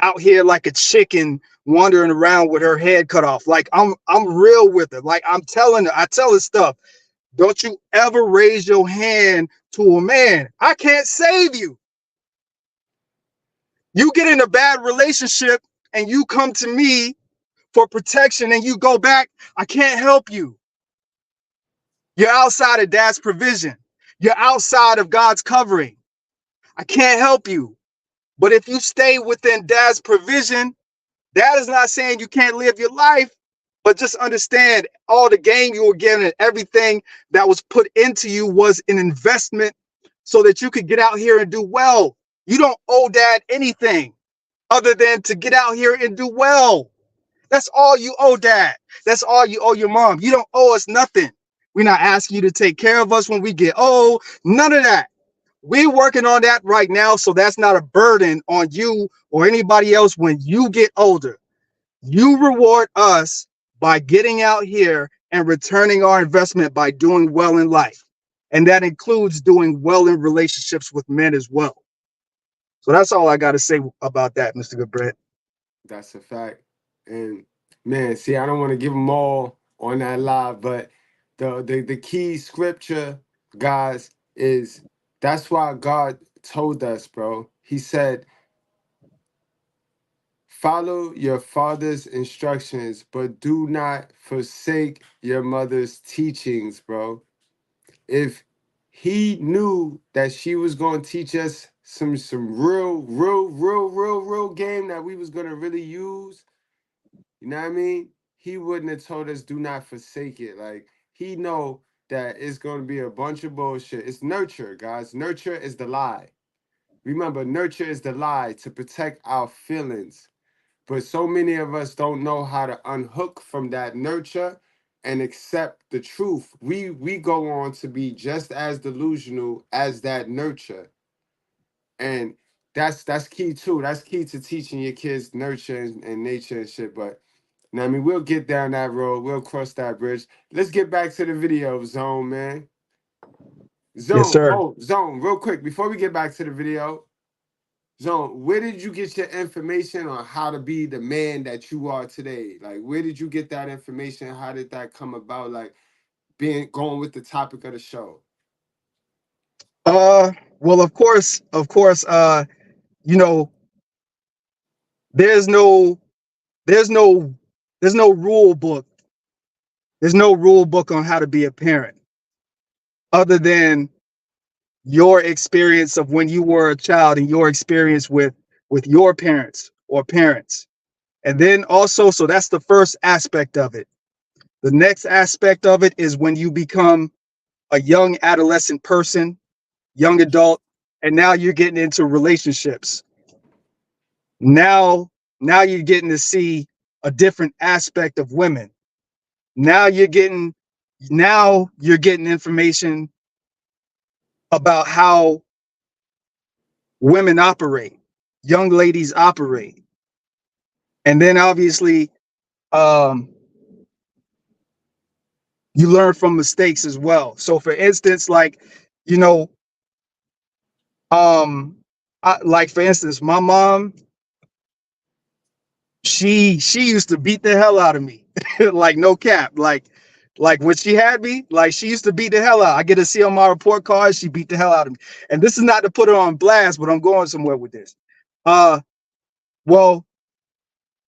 out here like a chicken wandering around with her head cut off. Like, I'm real with her. Like, I tell her stuff. Don't you ever raise your hand to a man. I can't save you. You get in a bad relationship and you come to me for protection and you go back, I can't help you. You're outside of dad's provision. You're outside of God's covering. I can't help you. But if you stay within dad's provision, that is not saying you can't live your life, but just understand all the game you were getting and everything that was put into you was an investment so that you could get out here and do well. You don't owe dad anything other than to get out here and do well. That's all you owe dad. That's all you owe your mom. You don't owe us nothing. We're not asking you to take care of us when we get old. None of that. We're working on that right now, so that's not a burden on you or anybody else when you get older. You reward us by getting out here and returning our investment by doing well in life. And that includes doing well in relationships with men as well. So that's all I got to say about that, Mr. Goodbread. That's a fact. And man, see, I don't want to give them all on that live, but the key scripture, guys, is that's why God told us, bro. He said, follow your father's instructions, but do not forsake your mother's teachings, bro. If he knew that she was going to teach us some real game that we was going to really use, you know what I mean? He wouldn't have told us do not forsake it. Like, he know that it's going to be a bunch of bullshit. It's nurture, guys. Nurture is the lie. Remember, nurture is the lie to protect our feelings. But so many of us don't know how to unhook from that nurture and accept the truth. We go on to be just as delusional as that nurture. And that's key too. That's key to teaching your kids nurture and nature and shit. But now, I mean, we'll get down that road. We'll cross that bridge. Let's get back to the video, Zone, man. Yes, sir. Zone, real quick, before we get back to the video, Zone, where did you get your information on how to be the man that you are today? Like, where did you get that information? How did that come about? Like, going with the topic of the show. Well, of course, you know, there's no there's no there's no rule book. There's no rule book on how to be a parent other than your experience of when you were a child and your experience with your parents or parents. And then also, so that's the first aspect of it. The next aspect of it is when you become a young adolescent person, young adult, and now you're getting into relationships. Now you're getting to see a different aspect of women. Now you're getting information about how women operate, young ladies operate. And then obviously you learn from mistakes as well. So for instance, like, you know, like for instance, my mom, she used to beat the hell out of me. Like no cap. Like when she had me, like she used to beat the hell out. I get to see on my report card, she beat the hell out of me. And this is not to put her on blast, but I'm going somewhere with this. Well,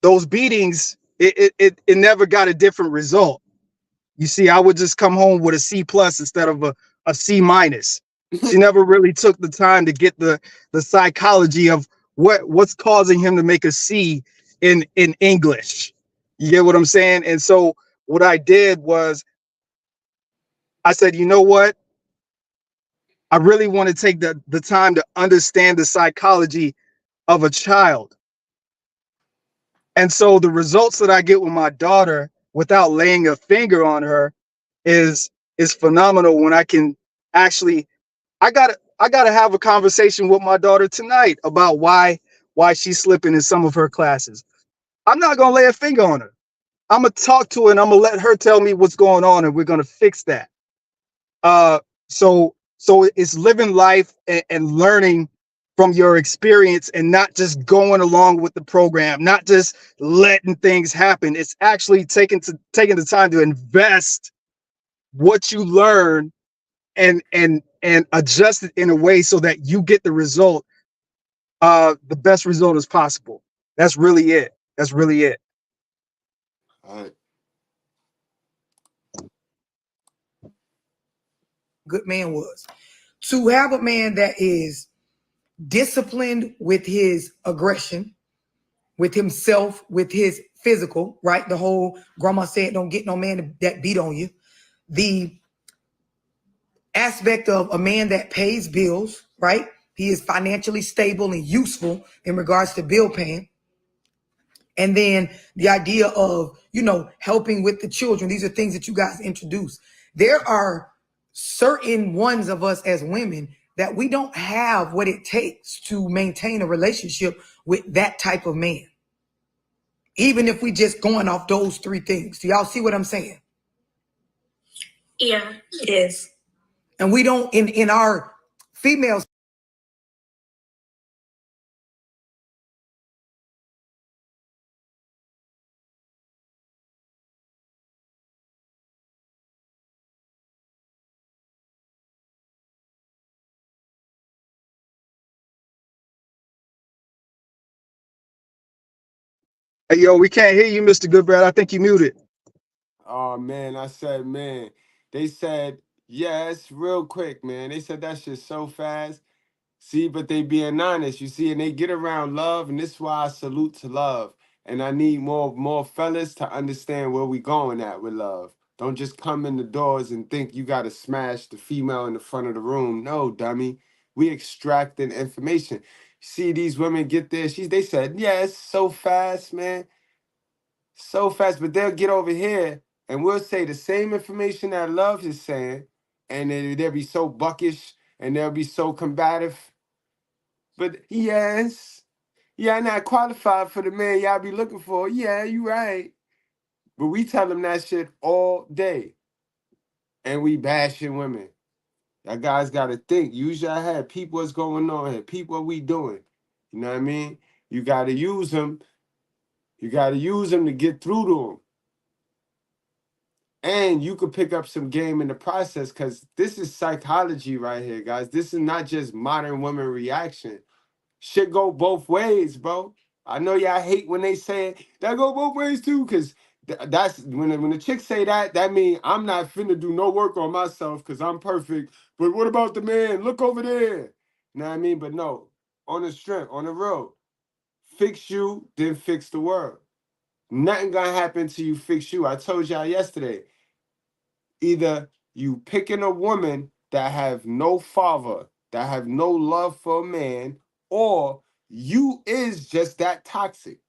those beatings, it never got a different result. You see, I would just come home with a C plus instead of a C minus. She never really took the time to get the psychology of what's causing him to make a C in English. You get what I'm saying? And so what I did was I said, you know what? I really want to take the time to understand the psychology of a child. And so the results that I get with my daughter without laying a finger on her is phenomenal. When I can actually, I gotta have a conversation with my daughter tonight about why she's slipping in some of her classes. I'm not gonna lay a finger on her. I'm gonna talk to her and I'm gonna let her tell me what's going on, and we're gonna fix that. So it's living life and learning from your experience and not just going along with the program, not just letting things happen. It's actually taking the time to invest what you learn and adjust it in a way so that you get the result, the best result as possible. That's really it. That's really it. All right. Good man was to have a man that is disciplined with his aggression, with himself, with his physical, right? The whole grandma said, don't get no man that beat on you. The aspect of a man that pays bills, right? He is financially stable and useful in regards to bill paying. And then the idea of, helping with the children. These are things that you guys introduce. There are certain ones of us as women that we don't have what it takes to maintain a relationship with that type of man. Even if we just going off those three things. Do y'all see what I'm saying? Yeah. Yes. And we don't, in our females. Hey, yo, we can't hear you, Mr. Goodbread. I think you muted. Oh man, I said, man. They said yes, real quick, man. They said that shit so fast. See, but they being honest, you see, and they get around love, and this is why I salute to love. And I need more fellas to understand where we going at with love. Don't just come in the doors and think you gotta smash the female in the front of the room. No, dummy. We extracting information. See, these women get there. They said, yes, so fast, man. So fast, but they'll get over here and we'll say the same information that love is saying, and they'll be so buckish and they'll be so combative. But yes, yeah, I'm not qualified for the man y'all be looking for. Yeah, you right. But we tell them that shit all day. And we bashing women. Y'all guys got to think. Use your head. Peep what's going on here. Peep what we doing. You know what I mean? You got to use them. You got to use them to get through to them. And you could pick up some game in the process, because this is psychology right here, guys. This is not just modern women reaction. Shit go both ways, bro. I know y'all hate when they say it. That go both ways too, because that's when the chicks say that, that means I'm not finna do no work on myself because I'm perfect. But what about the man? Look over there. You know what I mean? But no, on the strength, on the road, fix you, then fix the world. Nothing gonna happen till you fix you. I told y'all yesterday, either you picking a woman that have no father, that have no love for a man, or you is just that toxic.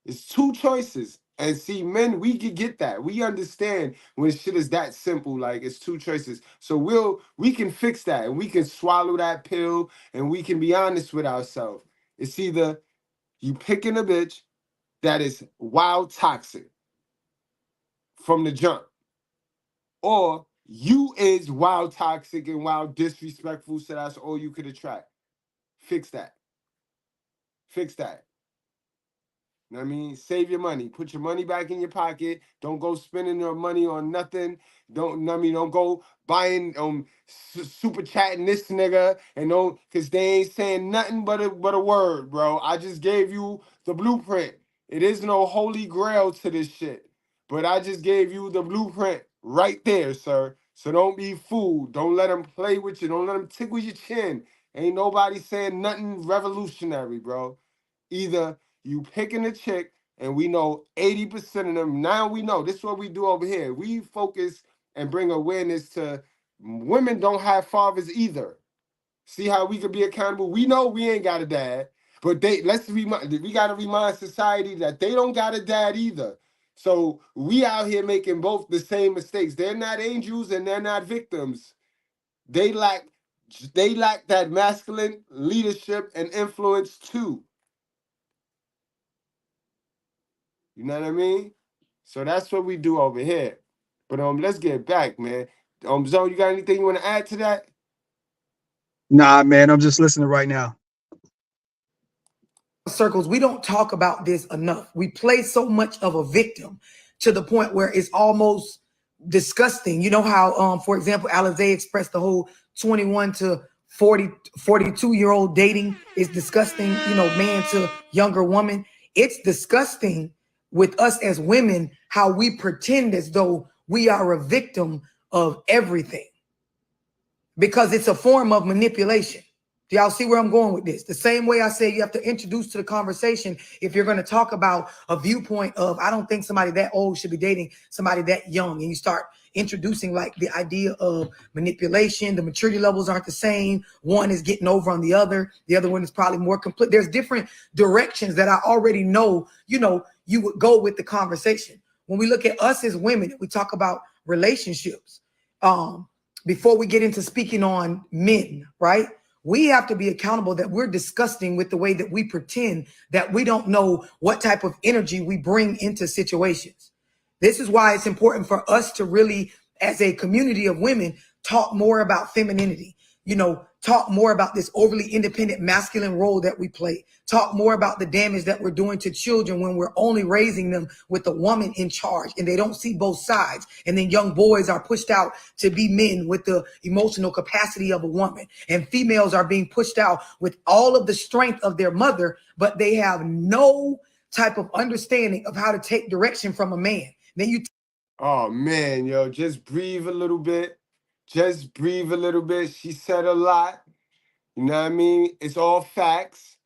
It's two choices. And see, men, we can get that. We understand when shit is that simple, like it's two choices. So we can fix that and we can swallow that pill and we can be honest with ourselves. It's either you picking a bitch that is wild toxic from the jump, or you is wild toxic and wild disrespectful, so that's all you could attract. Fix that. Fix that. You know what I mean? Save your money. Put your money back in your pocket. Don't go spending your money on nothing. Don't go buying super chatting this nigga and don't, cause they ain't saying nothing but a word, bro. I just gave you the blueprint. It is no holy grail to this shit. But I just gave you the blueprint right there, sir. So don't be fooled. Don't let them play with you. Don't let them tickle your chin. Ain't nobody saying nothing revolutionary, bro. Either you picking a chick, and we know 80% of them. Now we know. This is what we do over here. We focus and bring awareness to women don't have fathers either. See how we could be accountable? We know we ain't got a dad, but we got to remind society that they don't got a dad either. So we out here making both the same mistakes. They're not angels and they're not victims. They lack that masculine leadership and influence too. You know what I mean? So that's what we do over here. But let's get back, man. Zone, you got anything you want to add to that? Nah, man, I'm just listening right now. Circles, we don't talk about this enough. We play so much of a victim to the point where it's almost disgusting. You know how, for example, Alizé expressed the whole 21 to 42-year-old dating is disgusting, you know, man to younger woman. It's disgusting with us as women, how we pretend as though we are a victim of everything because it's a form of manipulation. Do y'all see where I'm going with this? The same way I say you have to introduce to the conversation if you're going to talk about a viewpoint of, I don't think somebody that old should be dating somebody that young. And you start introducing like the idea of manipulation. The maturity levels aren't the same. One is getting over on the other. The other one is probably more complete. There's different directions that I already know, you know, you would go with the conversation. When we look at us as women, we talk about relationships. Before we get into speaking on men, right? We have to be accountable that we're disgusting with the way that we pretend that we don't know what type of energy we bring into situations. This is why it's important for us to really, as a community of women, talk more about femininity, you know, talk more about this overly independent masculine role that we play, talk more about the damage that we're doing to children when we're only raising them with a woman in charge and they don't see both sides. And then young boys are pushed out to be men with the emotional capacity of a woman, and females are being pushed out with all of the strength of their mother, but they have no type of understanding of how to take direction from a man. Then oh man, yo, just breathe a little bit. Just breathe a little bit. She said a lot. You know what I mean? It's all facts.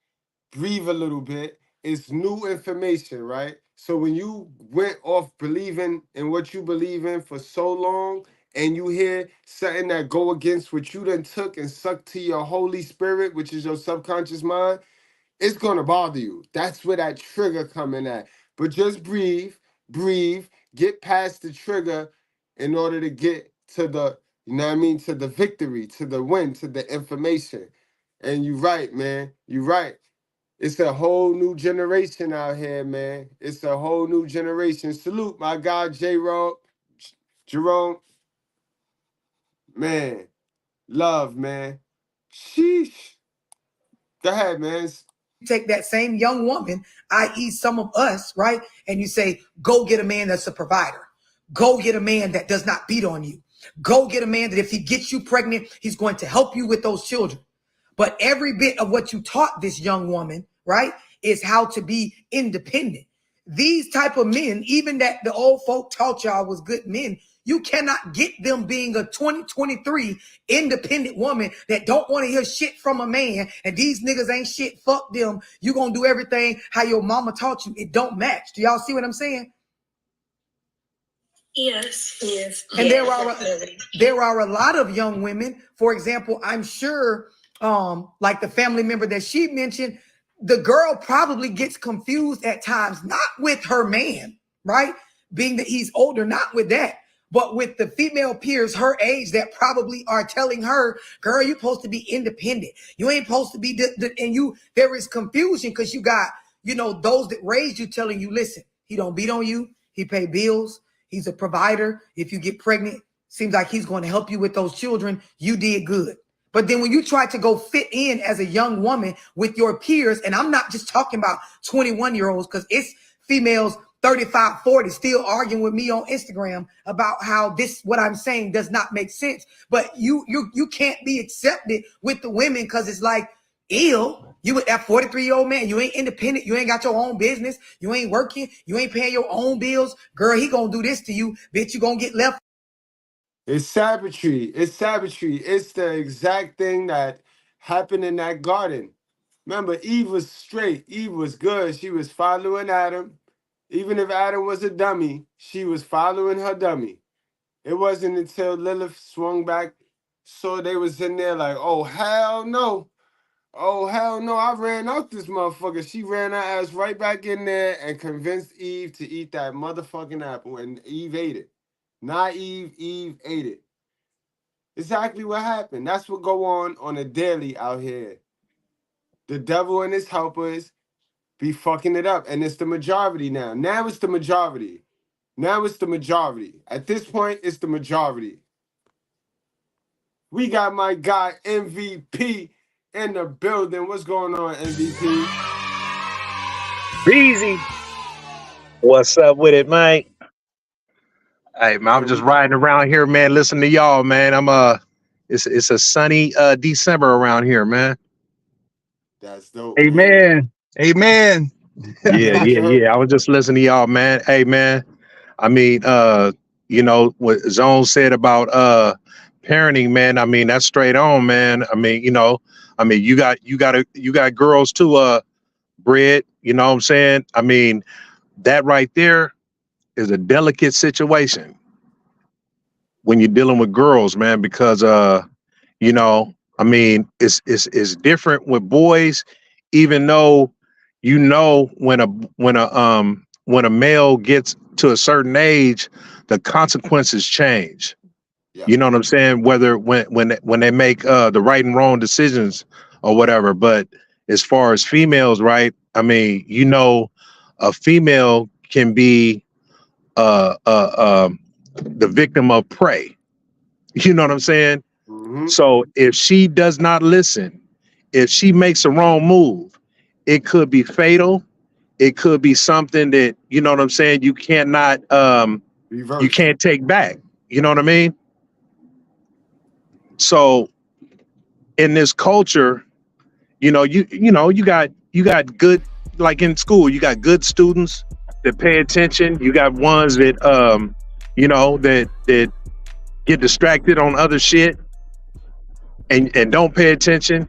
Breathe a little bit. It's new information, right? So when you went off believing in what you believe in for so long, and you hear something that go against what you done took and sucked to your Holy Spirit, which is your subconscious mind, it's gonna bother you. That's where that trigger coming at. But just breathe, get past the trigger in order to get to the, you know what I mean, to the victory, to the win, to the information. And you're right, man. You're right. It's a whole new generation out here, man. It's a whole new generation. Salute, my guy, Jerome. Man, love, man. Sheesh. Go ahead, man. take that same young woman, i.e. some of us, right? And you say, go get a man that's a provider. Go get a man that does not beat on you. Go get a man that if he gets you pregnant, he's going to help you with those children. But every bit of what you taught this young woman, right, is how to be independent. These type of men, even that the old folk taught y'all was good men, you cannot get them being a 2023 independent woman that don't want to hear shit from a man, and these niggas ain't shit, fuck them. You gonna do everything how your mama taught you. It don't match. Do y'all see what I'm saying? Yes. And there are a lot of young women, for example, I'm sure like the family member that she mentioned, the girl probably gets confused at times, not with her man, right? Being that he's older, not with that, but with the female peers her age that probably are telling her, girl, you're supposed to be independent. You ain't supposed to be, there is confusion because you got, those that raised you telling you, listen, he don't beat on you. He pay bills. He's a provider. If you get pregnant, seems like he's going to help you with those children. You did good. But then when you try to go fit in as a young woman with your peers, and I'm not just talking about 21-year-olds, because it's females 35, 40 still arguing with me on Instagram about how what I'm saying does not make sense. But you can't be accepted with the women because it's like, ew, you with that 43-year-old man, you ain't independent, you ain't got your own business, you ain't working, you ain't paying your own bills. Girl, he gonna do this to you, bitch, you gonna get left. It's savagery. It's savagery. It's the exact thing that happened in that garden. Remember, Eve was straight. Eve was good. She was following Adam. Even if Adam was a dummy, she was following her dummy. It wasn't until Lilith swung back, so they was in there like, oh, hell no. Oh, hell no, I ran out this motherfucker. She ran her ass right back in there and convinced Eve to eat that motherfucking apple, and Eve ate it. Not Eve, Eve ate it. Exactly what happened. That's what go on a daily out here. The devil and his helpers be fucking it up, and it's the majority now. Now it's the majority. Now it's the majority. At this point, it's the majority. We got my guy MVP in the building. What's going on, MVP? Easy. What's up with it, man? Hey, man, I'm just riding around here, man. Listen to y'all, man. It's a sunny December around here, man. That's dope. Amen. Amen. Yeah. I was just listening to y'all, man. Hey, man. I mean, what Zone said about parenting, man. I mean, that's straight on, man. I mean, you got girls too, Bread. You know what I'm saying? I mean, that right there is a delicate situation when you're dealing with girls, man, because I mean, it's different with boys, even though when a male gets to a certain age, the consequences change. Yeah. You know what I'm saying? Whether when they make the right and wrong decisions or whatever. But as far as females, right? I mean, a female can be the victim of prey. You know what I'm saying? Mm-hmm. So if she does not listen, if she makes a wrong move, it could be fatal. It could be something that, you know what I'm saying, you cannot you can't take back. You know what I mean? So in this culture, you got good, like in school, you got good students that pay attention. You got ones that that get distracted on other shit and don't pay attention.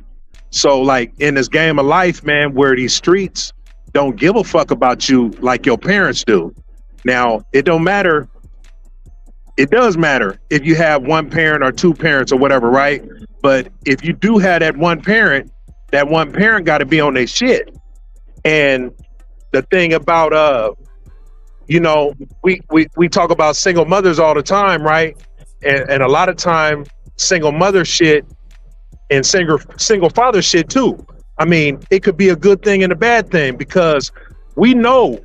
So like in this game of life, man, where these streets don't give a fuck about you like your parents do. Now, it don't matter. It does matter if you have one parent or two parents or whatever, right? But if you do have that one parent got to be on their shit. And the thing about, we talk about single mothers all the time, right? And a lot of time single mother shit and single father shit too. I mean, it could be a good thing and a bad thing because I know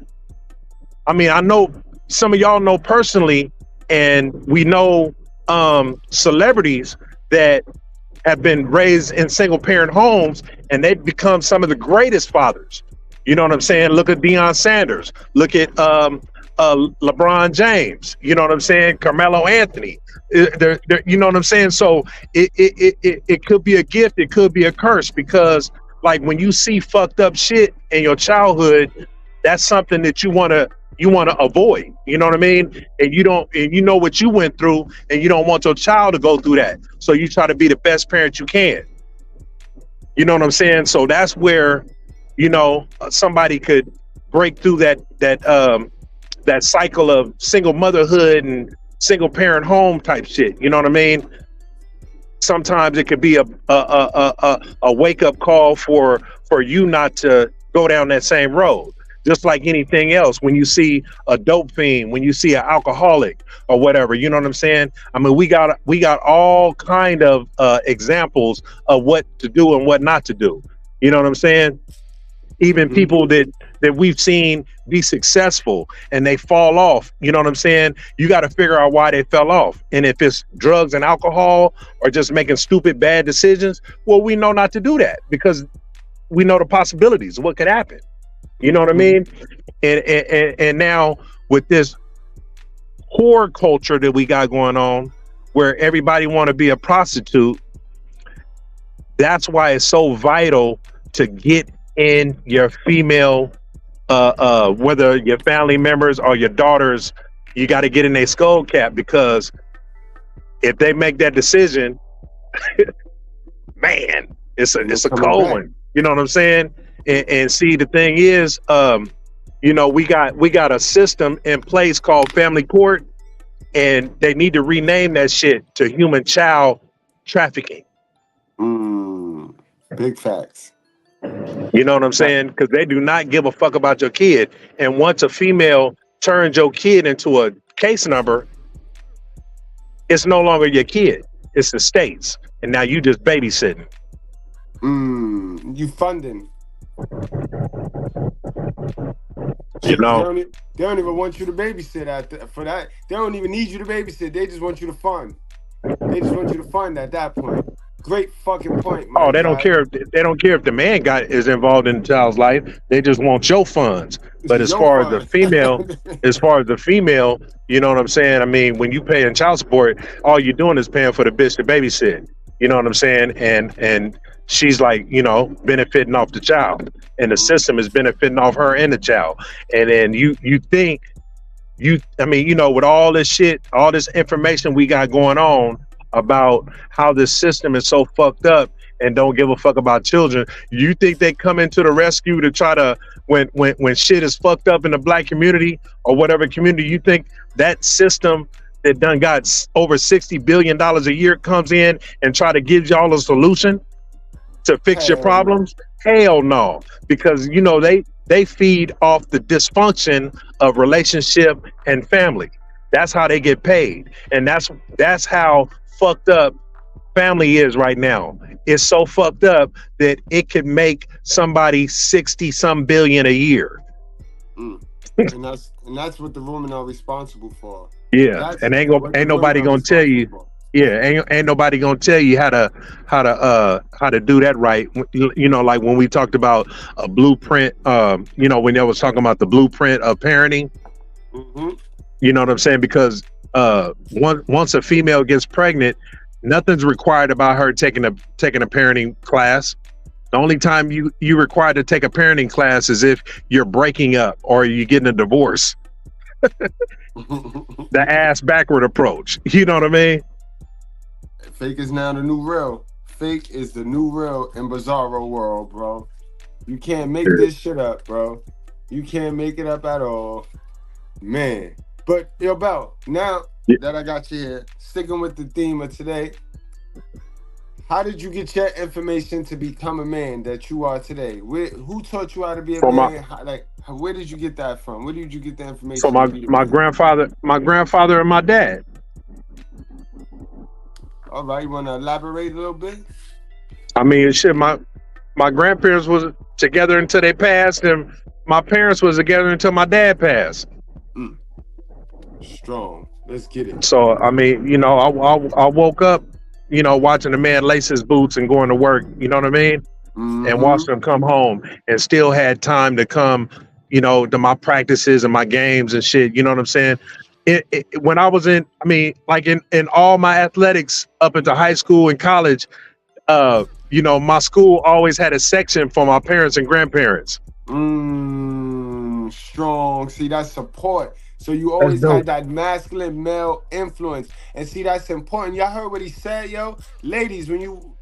some of y'all know personally, and we know celebrities that have been raised in single parent homes and they've become some of the greatest fathers. You know what I'm saying? Look at Deion Sanders. Look at LeBron James. You know what I'm saying? Carmelo Anthony. You know what I'm saying? So it could be a gift. It could be a curse because like when you see fucked up shit in your childhood, that's something that you want to avoid. You know what I mean? And you know what you went through, and you don't want your child to go through that. So you try to be the best parent you can. You know what I'm saying? So that's where, you know, somebody could break through that cycle of single motherhood and single parent home type shit. You know what I mean? Sometimes it could be a wake up call for you not to go down that same road. Just like anything else, when you see a dope fiend, when you see an alcoholic or whatever, you know what I'm saying? I mean, we got all kind of examples of what to do and what not to do. You know what I'm saying? Even people that we've seen be successful and they fall off, you know what I'm saying? You got to figure out why they fell off. And if it's drugs and alcohol or just making stupid, bad decisions, well, we know not to do that because we know the possibilities of what could happen. You know what I mean? And now with this whore culture that we got going on, where everybody want to be a prostitute, that's why it's so vital to get in your female, whether your family members or your daughters, you got to get in their skull cap, because if they make that decision, man, it's a cold one. You know what I'm saying? And see, the thing is, you know, we got a system in place called family court, and they need to rename that shit to human child trafficking. Big facts. You know what I'm saying? Because they do not give a fuck about your kid. And once a female turns your kid into a case number, it's no longer your kid. It's the state's. And now you just babysitting. You funding. You know, they don't even want you to babysit for that. They don't even need you to babysit. They just want you to fund. They just want you to fund at that point. Great fucking point. Oh, they don't care. They don't care if the man is involved in the child's life. They just want your funds. But as far as the female, you know what I'm saying? I mean, when you paying child support, all you're doing is paying for the bitch to babysit. You know what I'm saying? And she's like, you know, benefiting off the child, and the system is benefiting off her and the child. And then you think, I mean, you know, with all this shit, all this information we got going on about how this system is so fucked up and don't give a fuck about children, you think they come into the rescue to try to, when shit is fucked up in the black community or whatever community, you think that system that done got over $60 billion a year comes in and try to give y'all a solution to fix your problems? Hell no. Because, you know, they feed off the dysfunction of relationship and family. That's how they get paid. And that's how fucked up family is right now. It's so fucked up that it could make somebody 60-some billion a year. And that's what the women are responsible for. Yeah, and ain't nobody gonna tell you. Yeah, ain't nobody gonna tell you how to do that right. You know, like when we talked about a blueprint. You know, when they was talking about the blueprint of parenting. You know what I'm saying? Because once a female gets pregnant, nothing's required about her taking a parenting class. The only time you required to take a parenting class is if you're breaking up or you're getting a divorce. The ass backward approach. You know what I mean? Fake is now the new real. Fake is the new real in bizarro world, bro. You can't make this shit up, bro. You can't make it up at all, man. But yo, Bell, now that I got you here, sticking with the theme of today, how did you get your information to become a man that you are today? Who taught you how to be a man? Where did you get that from? Where did you get the information? So my grandfather and my dad. All right, you want to elaborate a little bit? I mean, shit, my grandparents was together until they passed, and my parents was together until my dad passed. Strong. Let's get it. So, I mean, you know, I woke up, you know, watching a man lace his boots and going to work, you know what I mean? And watching him come home, and still had time to come, you know, to my practices and my games and shit, you know what I'm saying? When I was in all my athletics up into high school and college, you know, my school always had a section for my parents and grandparents. Strong. See, that's support. So you That's always dope. had that masculine male influence. And see, that's important. Y'all heard what he said, yo? Ladies,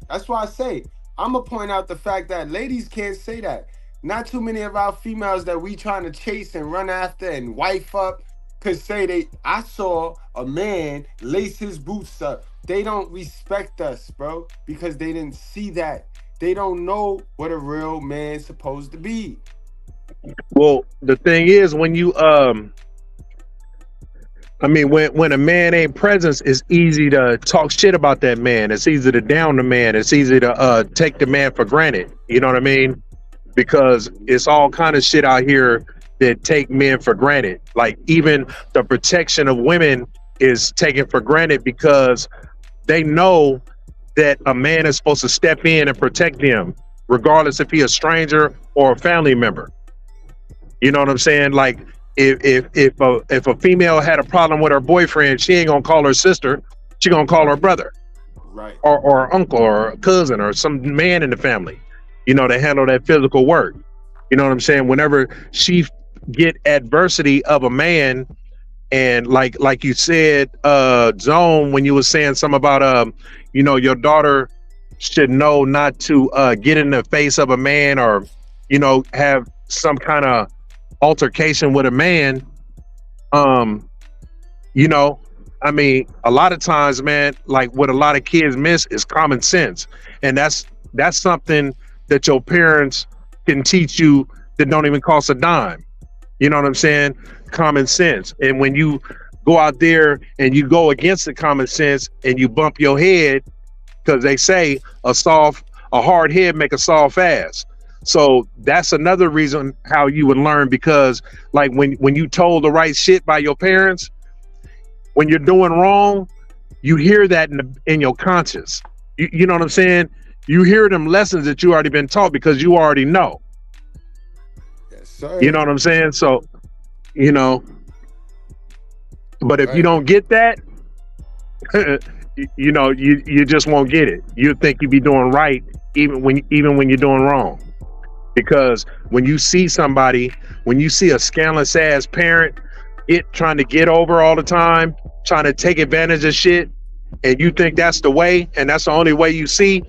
that's why I say, I'm going to point out the fact that ladies can't say that. Not too many of our females that we trying to chase and run after and wife up could say I saw a man lace his boots up. They don't respect us, bro, because they didn't see that. They don't know what a real man's supposed to be. Well, the thing is, when you when a man ain't present, it's easy to talk shit about that man. It's easy to down the man. It's easy to take the man for granted. You know what I mean? Because it's all kind of shit out here that take men for granted. Like even the protection of women is taken for granted because they know that a man is supposed to step in and protect them, regardless if he a stranger or a family member. You know what I'm saying? Like if a female had a problem with her boyfriend, she ain't gonna call her sister. She gonna call her brother, right? Or uncle or cousin or some man in the family. You know, to handle that physical work. You know what I'm saying? Whenever she get adversity of a man, and like you said, Zone, when you was saying something about you know, your daughter should know not to get in the face of a man or, you know, have some kind of altercation with a man. You know, I mean, a lot of times, man, like what a lot of kids miss is common sense, and that's something that your parents can teach you that don't even cost a dime. You know what I'm saying? Common sense. And when you go out there and you go against the common sense and you bump your head, because they say a hard head make a soft ass. So that's another reason how you would learn, because like when you told the right shit by your parents, when you're doing wrong, you hear that in your conscious. You know what I'm saying? You hear them lessons that you already been taught because you already know. Yes, sir. You know what I'm saying? So, you know, but if you don't get that, you know, you just won't get it. You think you be doing right even when you're doing wrong. Because when you see a scandalous ass parent trying to get over all the time, trying to take advantage of shit, and you think that's the way, and that's the only way you see,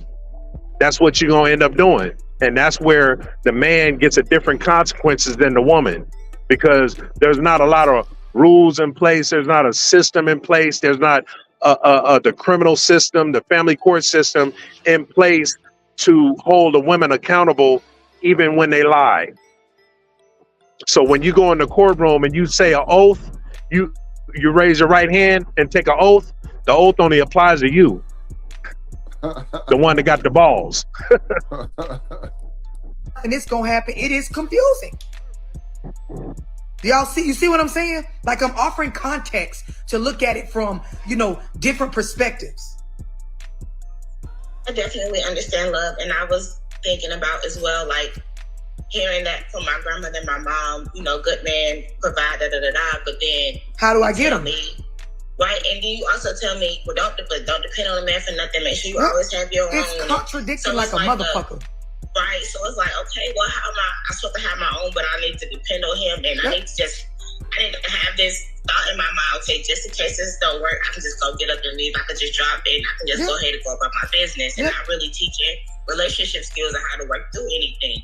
that's what you're gonna end up doing. And that's where the man gets a different consequences than the woman, because there's not a lot of rules in place. There's not a system in place. There's not the criminal system, the family court system in place to hold the women accountable even when they lie. So when you go in the courtroom and you say an oath, you raise your right hand and take an oath, the oath only applies to you, the one that got the balls. And it's gonna happen. It is confusing. Y'all see? You see what I'm saying? Like, I'm offering context to look at it from, you know, different perspectives. I definitely understand, love, and I was thinking about as well, like hearing that from my grandmother and my mom. You know, good man, provide, but then how do I get them? Right, and then you also tell me, well, don't depend on a man for nothing. Make sure you always have your own. It's contradicting like a motherfucker. Right, so it's like, okay, well, how am I'm supposed to have my own, but I need to depend on him, and I need to have this thought in my mind, okay, just in case this don't work, I can just go get up and leave. I can just drop it, and I can just go ahead and go about my business, and not really teaching relationship skills and how to work through anything.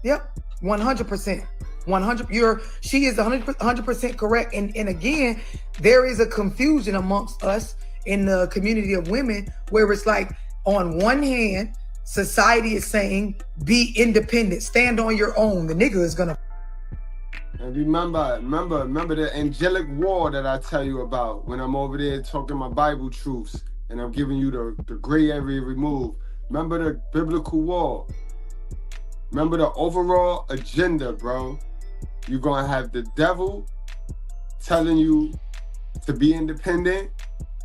Yep, 100%. 100. She is 100% correct. And again, there is a confusion amongst us in the community of women where it's like, on one hand, society is saying, be independent, stand on your own. The nigga is gonna. And remember the angelic war that I tell you about when I'm over there talking my Bible truths and I'm giving you the gray area removed. Remember the biblical war. Remember the overall agenda, bro. You're gonna have the devil telling you to be independent,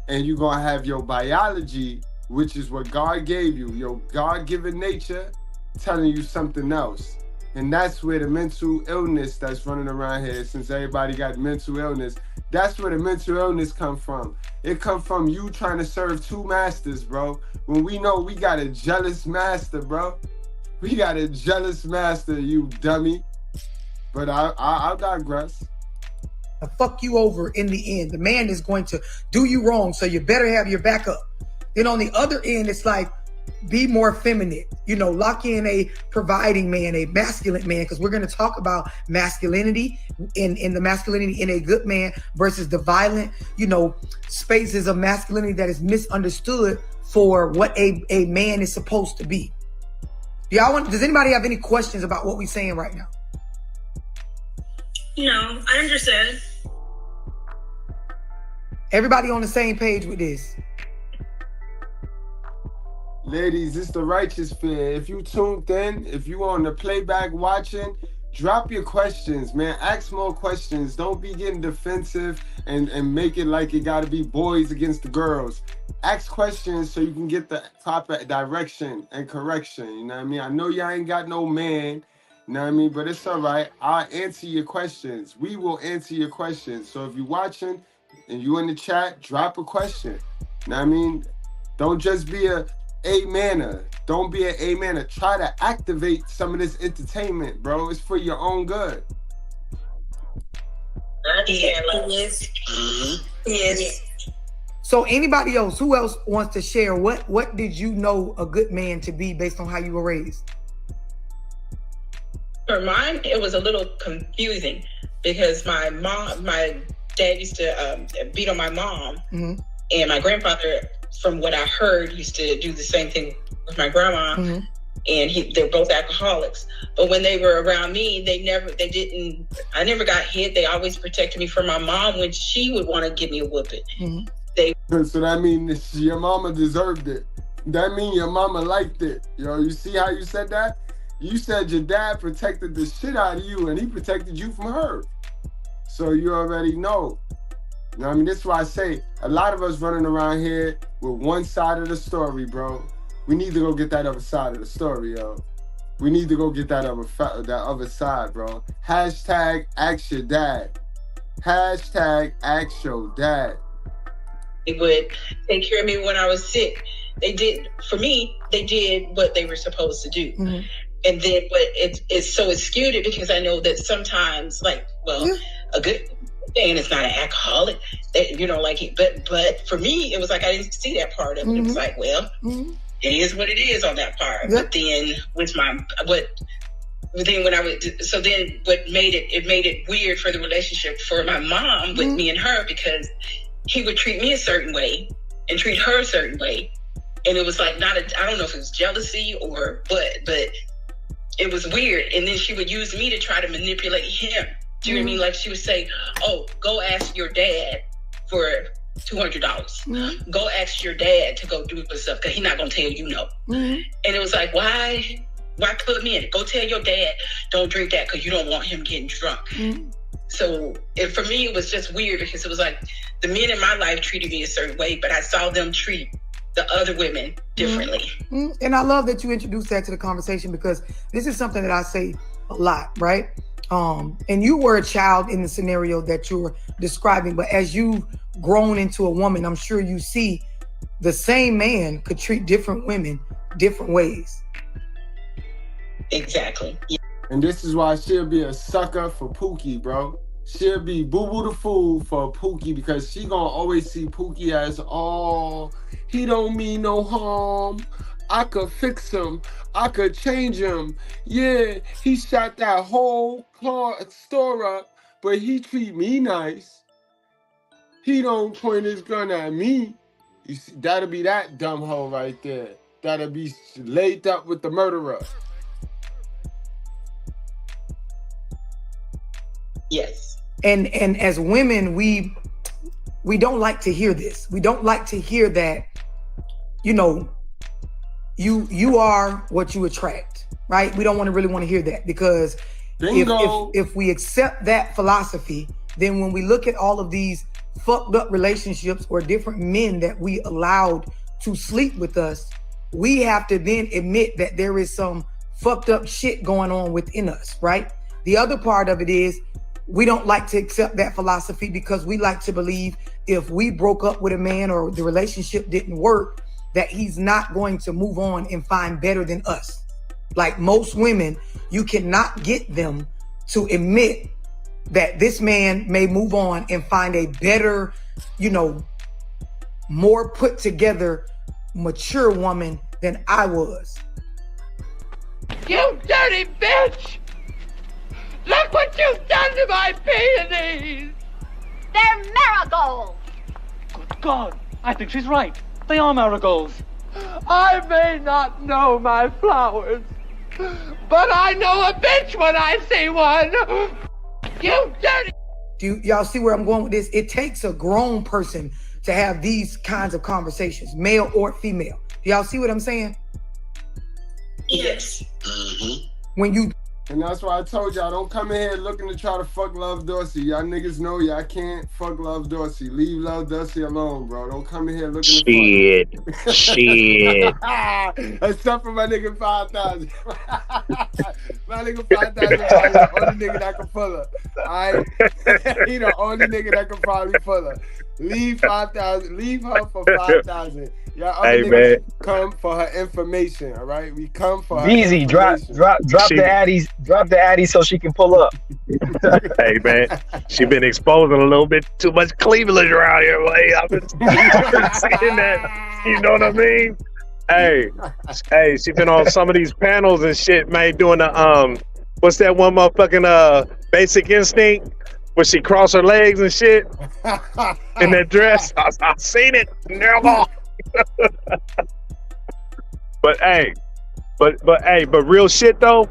and you're gonna have your biology, which is what God gave you, your God-given nature, telling you something else. And that's where the mental illness that's running around here, since everybody got mental illness, that's where the mental illness comes from. It come from you trying to serve two masters, bro. When we know we got a jealous master, bro. We got a jealous master, you dummy. But I'll digress. Fuck you over in the end. The man is going to do you wrong, so you better have your back up. Then on the other end, it's like, be more feminine. You know, lock in a providing man, a masculine man, because we're going to talk about masculinity in the masculinity in a good man versus the violent, you know, spaces of masculinity that is misunderstood for what a man is supposed to be. Does anybody have any questions about what we're saying right now? No, I understand. Everybody on the same page with this? Ladies, it's the righteous fear. If you tuned in, if you on the playback watching, drop your questions, man. Ask more questions. Don't be getting defensive and make it like it got to be boys against the girls. Ask questions so you can get the proper direction and correction. You know what I mean? I know y'all ain't got no man. You know what I mean? But it's all right. I'll answer your questions. We will answer your questions. So if you're watching and you in the chat, drop a question. You know what I mean? Don't just be a A-manner. Don't be an A-manner. Try to activate some of this entertainment, bro. It's for your own good. Yes. Yes. So anybody else, who else wants to share? What did you know a good man to be based on how you were raised? For mine, it was a little confusing because my dad used to beat on my mom, and my grandfather, from what I heard, used to do the same thing with my grandma, and they're both alcoholics. But when they were around me, I never got hit. They always protected me from my mom when she would want to give me a whooping. So that means your mama deserved it. That means your mama liked it. Yo, you see how you said that? You said your dad protected the shit out of you and he protected you from her. So you already know. You know what I mean? This is why I say a lot of us running around here with one side of the story, bro. We need to go get that other side of the story, yo. We need to go get that other side, bro. Hashtag ask your dad. Hashtag ask your dad. They would take care of me when I was sick. They did what they were supposed to do. And then, but it's skewed it because I know that sometimes, like, a good man is not an alcoholic, you know, like, but for me, it was like I didn't see that part of it. It was like, well, it is what it is on that part. But then with what made it weird for the relationship for my mom with me and her, because he would treat me a certain way and treat her a certain way, and it was like I don't know if it was jealousy or but it was weird. And then she would use me to try to manipulate him. Do you know what I mean? Like she would say, "Oh, go ask your dad for $200. Go ask your dad to go do this stuff because he's not gonna tell you no." And it was like, why put me in it? Go tell your dad don't drink that because you don't want him getting drunk. So for me, it was just weird because it was like the men in my life treated me a certain way, but I saw them treat the other women differently. And I love that you introduced that to the conversation because this is something that I say a lot, right? And you were a child in the scenario that you were describing, but as you've grown into a woman, I'm sure you see the same man could treat different women different ways. Exactly. Yeah. And this is why she'll be a sucker for Pookie, bro. She'll be boo-boo the fool for Pookie because she gonna always see Pookie as, oh, he don't mean no harm. I could fix him. I could change him. Yeah, he shot that whole store up, but he treat me nice. He don't point his gun at me. You see, that'll be that dumb hoe right there. That'll be laid up with the murderer. Yes. And as women, we don't like to hear this. We don't like to hear that, you know, you are what you attract, right? We don't really want to hear that because if we accept that philosophy, then when we look at all of these fucked up relationships or different men that we allowed to sleep with us, we have to then admit that there is some fucked up shit going on within us, right? The other part of it is we don't like to accept that philosophy because we like to believe if we broke up with a man or the relationship didn't work, that he's not going to move on and find better than us. Like most women, you cannot get them to admit that this man may move on and find a better, more put together, mature woman than I was. You dirty bitch! Look what you've done to my peonies! They're marigolds! Good God, I think she's right. They are marigolds. I may not know my flowers, but I know a bitch when I see one! You dirty... Do y'all see where I'm going with this? It takes a grown person to have these kinds of conversations, male or female. Do y'all see what I'm saying? Yes. And that's why I told y'all, don't come in here looking to try to fuck Love Dorsey. Y'all niggas know y'all can't fuck Love Dorsey. Leave Love Dorsey alone, bro. Don't come in here looking to fuck. Shit. Except for my nigga 5,000. My nigga 5,000 the only nigga that can pull her. Alright? He the only nigga that can probably pull her. Leave 5,000. Leave her for 5,000. Y'all other niggas come for her information, all right? We come for her Easy, drop the addy so she can pull up. Hey man, she been exposing a little bit too much cleavage around here. Like, I've been seeing that. You know what I mean? Hey, she been on some of these panels and shit, man, doing the what's that one motherfucking Basic Instinct where she cross her legs and shit in that dress. I've seen it. Never. But real shit though.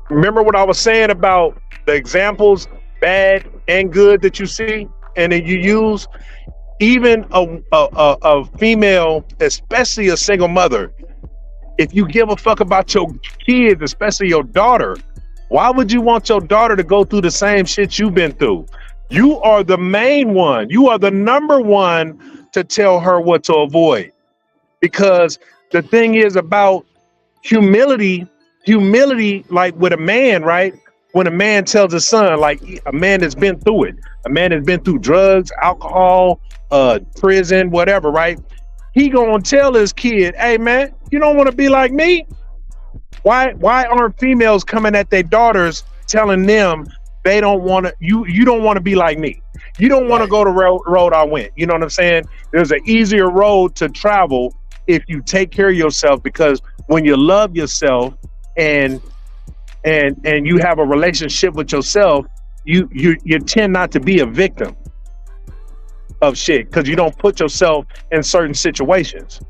Remember what I was saying about the examples, bad and good, that you see and that you use. Even a female, especially a single mother, if you give a fuck about your kids, especially your daughter, why would you want your daughter to go through the same shit you've been through? You are the main one. You are the number one to tell her what to avoid. Because the thing is about humility, like with a man, right? When a man tells his son, like a man that's been through it, a man that's been through drugs, alcohol, prison, whatever, right? He gonna tell his kid, hey man, you don't want to be like me? Why aren't females coming at their daughters telling them they don't want to, you don't want to be like me. You don't want to go the road I went. You know what I'm saying? There's an easier road to travel if you take care of yourself, because when you love yourself and you have a relationship with yourself, you tend not to be a victim of shit, because you don't put yourself in certain situations.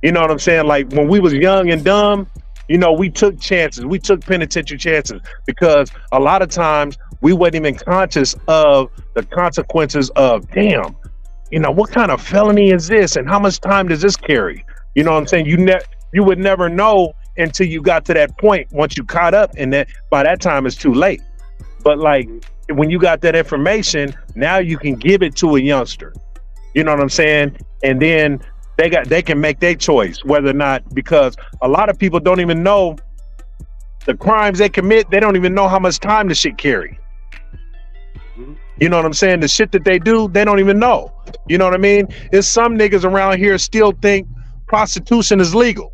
You know what I'm saying? Like when we was young and dumb, we took chances. We took penitentiary chances because a lot of times we wasn't even conscious of the consequences of, damn, what kind of felony is this? And how much time does this carry? You know what I'm saying? You would never know until you got to that point. Once you caught up, and that by that time it's too late. But like when you got that information, now you can give it to a youngster. You know what I'm saying? And then they can make their choice whether or not, because a lot of people don't even know the crimes they commit. They don't even know how much time the shit carry. You know what I'm saying? The shit that they do, they don't even know. You know what I mean? There's some niggas around here still think prostitution is legal.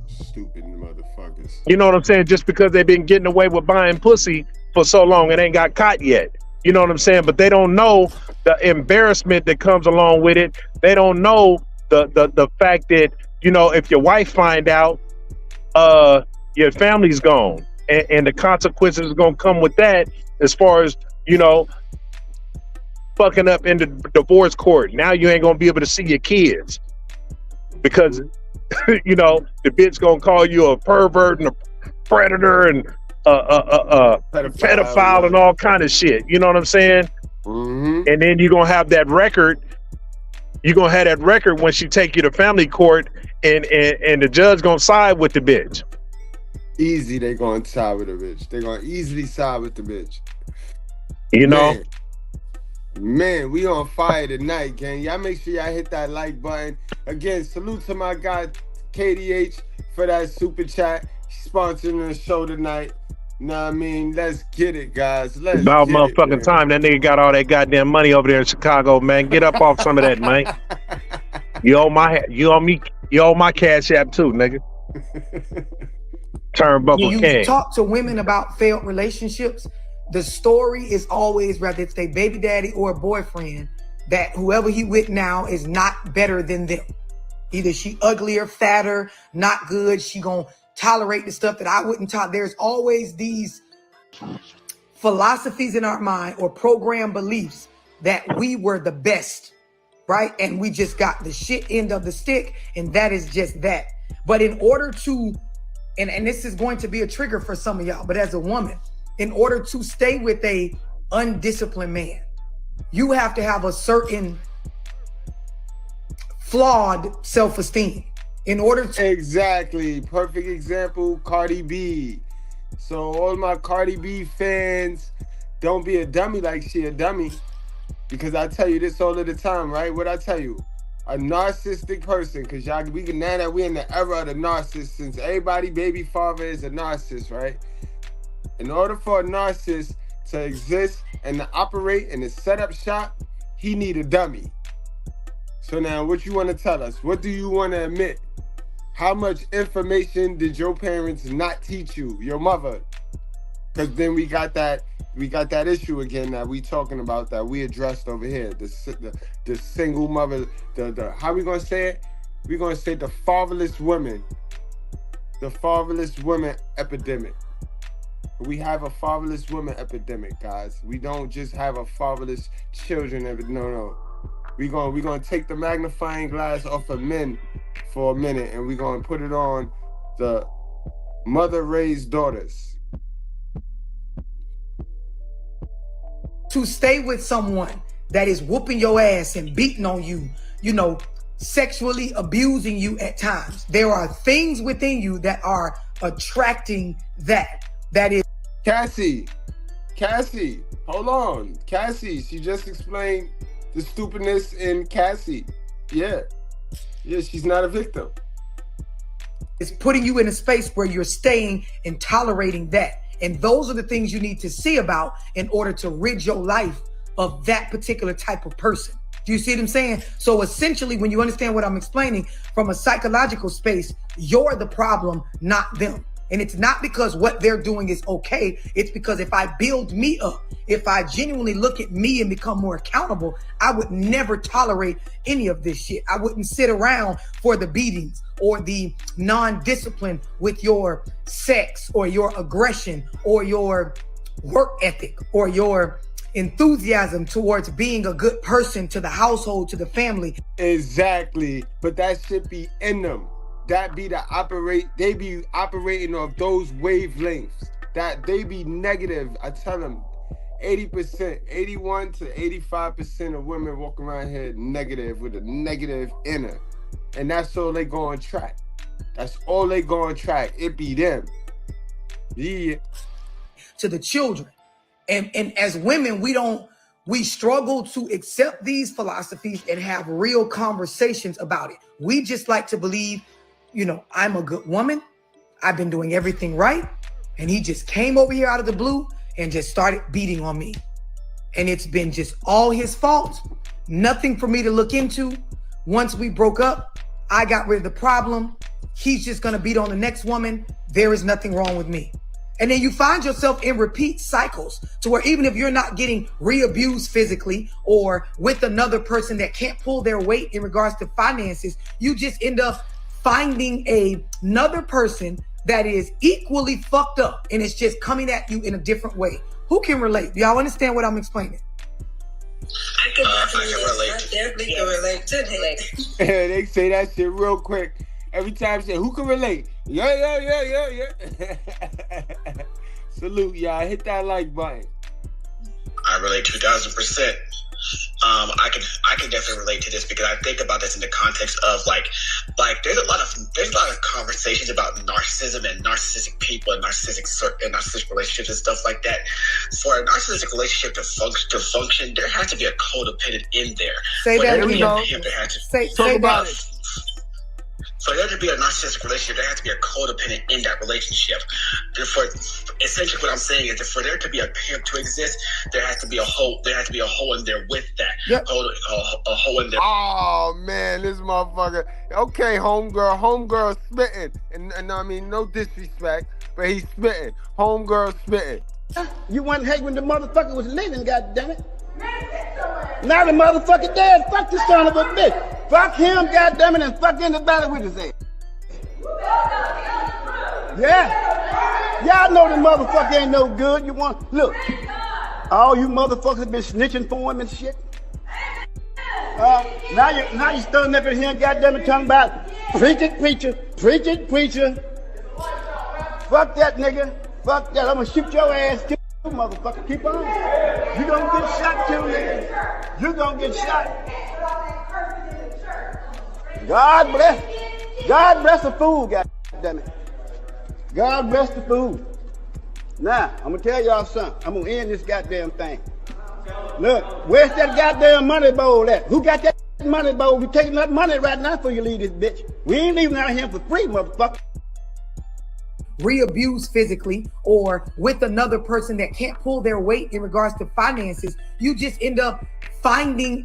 Stupid motherfuckers. You know what I'm saying? Just because they've been getting away with buying pussy for so long and ain't got caught yet. You know what I'm saying? But they don't know the embarrassment that comes along with it. They don't know the fact that, if your wife find out, your family's gone, and the consequences is gonna come with that, as far as, fucking up in the divorce court. Now you ain't gonna be able to see your kids because the bitch gonna call you a pervert and a predator and a pedophile and all kind of shit. You know what I'm saying? Mm-hmm. And then you're gonna have that record. You're gonna have that record when she take you to family court, and the judge gonna side with the bitch. Easy, they gonna side with the bitch. They gonna easily side with the bitch. Man, we on fire tonight, gang. Y'all make sure y'all hit that like button. Again, salute to my guy KDH for that super chat. He's sponsoring the show tonight. Nah, I mean, let's get it, guys. Let's About get it, motherfucking man. time that nigga got all that goddamn money over there in Chicago, man. Get up off some of that, man. You owe my cash app too, nigga. Turnbuckle When you King. talk to women about failed relationships, the story is always, whether it's their baby daddy or a boyfriend, that whoever he with now is not better than them. Either she uglier, fatter, not good. She gonna tolerate the stuff that I wouldn't tolerate. There's always these philosophies in our mind or program beliefs that we were the best, right? And we just got the shit end of the stick, and that is just that. But in order to, and this is going to be a trigger for some of y'all, but as a woman, in order to stay with a undisciplined man, you have to have a certain flawed self-esteem in order to... Exactly. Perfect example, Cardi B. So all my Cardi B fans, don't be a dummy like she a dummy. Because I tell you this all of the time, right? What I tell you? A narcissistic person, because y'all, we can, now that we're in the era of the narcissist, since everybody baby father is a narcissist, right? In order for a narcissist to exist and to operate and to set up shop, he need a dummy. So now what you want to tell us? What do you want to admit? How much information did your parents not teach you, your mother? Because then we got that issue again that we talking about, that we addressed over here. The single mother, the how we gonna say it? We're gonna say the fatherless women. The fatherless women epidemic. We have a fatherless woman epidemic, guys. We don't just have a fatherless children epidemic. No. We're gonna take the magnifying glass off of men for a minute, and we're gonna put it on the mother-raised daughters. To stay with someone that is whooping your ass and beating on you, you know, sexually abusing you at times, there are things within you that are attracting that. That is... Cassie, hold on. Cassie, she just explained the stupidness in Cassie. Yeah, she's not a victim. It's putting you in a space where you're staying and tolerating that. And those are the things you need to see about in order to rid your life of that particular type of person. Do you see what I'm saying? So essentially, when you understand what I'm explaining from a psychological space, you're the problem, not them. And it's not because what they're doing is okay. It's because if I build me up, if I genuinely look at me and become more accountable, I would never tolerate any of this shit. I wouldn't sit around for the beatings or the non-discipline with your sex or your aggression or your work ethic or your enthusiasm towards being a good person to the household, to the family. Exactly. But that should be in them. That be they be operating off those wavelengths. That they be negative. I tell them 80%, 81 to 85% of women walk around here negative with a negative inner. And that's all they go on track. That's all they go on track. It be them. Yeah. To the children. And as women, we struggle to accept these philosophies and have real conversations about it. We just like to believe, you know, I'm a good woman. I've been doing everything right. And he just came over here out of the blue and just started beating on me. And it's been just all his fault. Nothing for me to look into. Once we broke up, I got rid of the problem. He's just going to beat on the next woman. There is nothing wrong with me. And then you find yourself in repeat cycles to where even if you're not getting re-abused physically or with another person that can't pull their weight in regards to finances, you just end up finding another person that is equally fucked up and it's just coming at you in a different way. Who can relate? Do y'all understand what I'm explaining? I can definitely can relate to that. They say that shit real quick. Every time they say, who can relate? Yeah. Salute, y'all. Hit that like button. I relate 2,000%. I can definitely relate to this because I think about this in the context of like there's a lot of conversations about narcissism and narcissistic people and narcissistic relationships and stuff like that. For a narcissistic relationship to function, there has to be a codependent in there. Say that again. There has to Say about it. For there to be a narcissistic relationship, there has to be a codependent in that relationship. Therefore, essentially, what I'm saying is that for there to be a pimp to exist, there has to be a hole. There has to be a hole in there with that. Yep. A hole in there. Oh man, this motherfucker. Okay, homegirl spitting, and I mean no disrespect, but he's spitting. Homegirl spitting. You wasn't hate when the motherfucker was living, goddammit. Now the motherfucker dead. Fuck this son of a bitch. Fuck him, goddammit, and fuck anybody with his ass. Yeah. Y'all know the motherfucker ain't no good. You want look. All you motherfuckers been snitching for him and shit. Now you standing up in here, goddammit, talking about preach it, preacher. Fuck that nigga. Fuck that. I'm gonna shoot your ass too, motherfucker. Keep on. You gonna get shot too, nigga. You gonna get shot. God bless the fool, goddammit. God bless the fool. Now, I'm gonna tell y'all something. I'm gonna end this goddamn thing. Look, where's that goddamn money bowl at? Who got that money bowl? We taking that money right now before you leave this bitch. We ain't leaving out here for free, motherfucker. Re-abuse physically or with another person that can't pull their weight in regards to finances, you just end up finding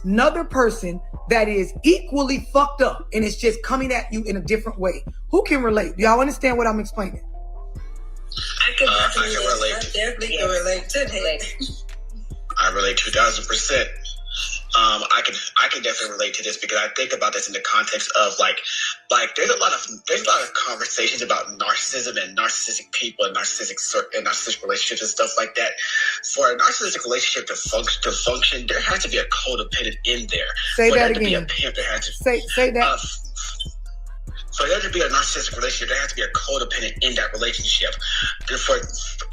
another person that is equally fucked up and it's just coming at you in a different way. Who can relate? Do y'all understand what I'm explaining? I can definitely relate to that. I relate 2,000%. I can definitely relate to this because I think about this in the context of like there's a lot of conversations about narcissism and narcissistic people and narcissistic relationships and stuff like that. For a narcissistic relationship to function, there has to be a codependent in there. Say that again. To be a pimp, there has to say that. For there to be a narcissistic relationship, there has to be a codependent in that relationship. Therefore,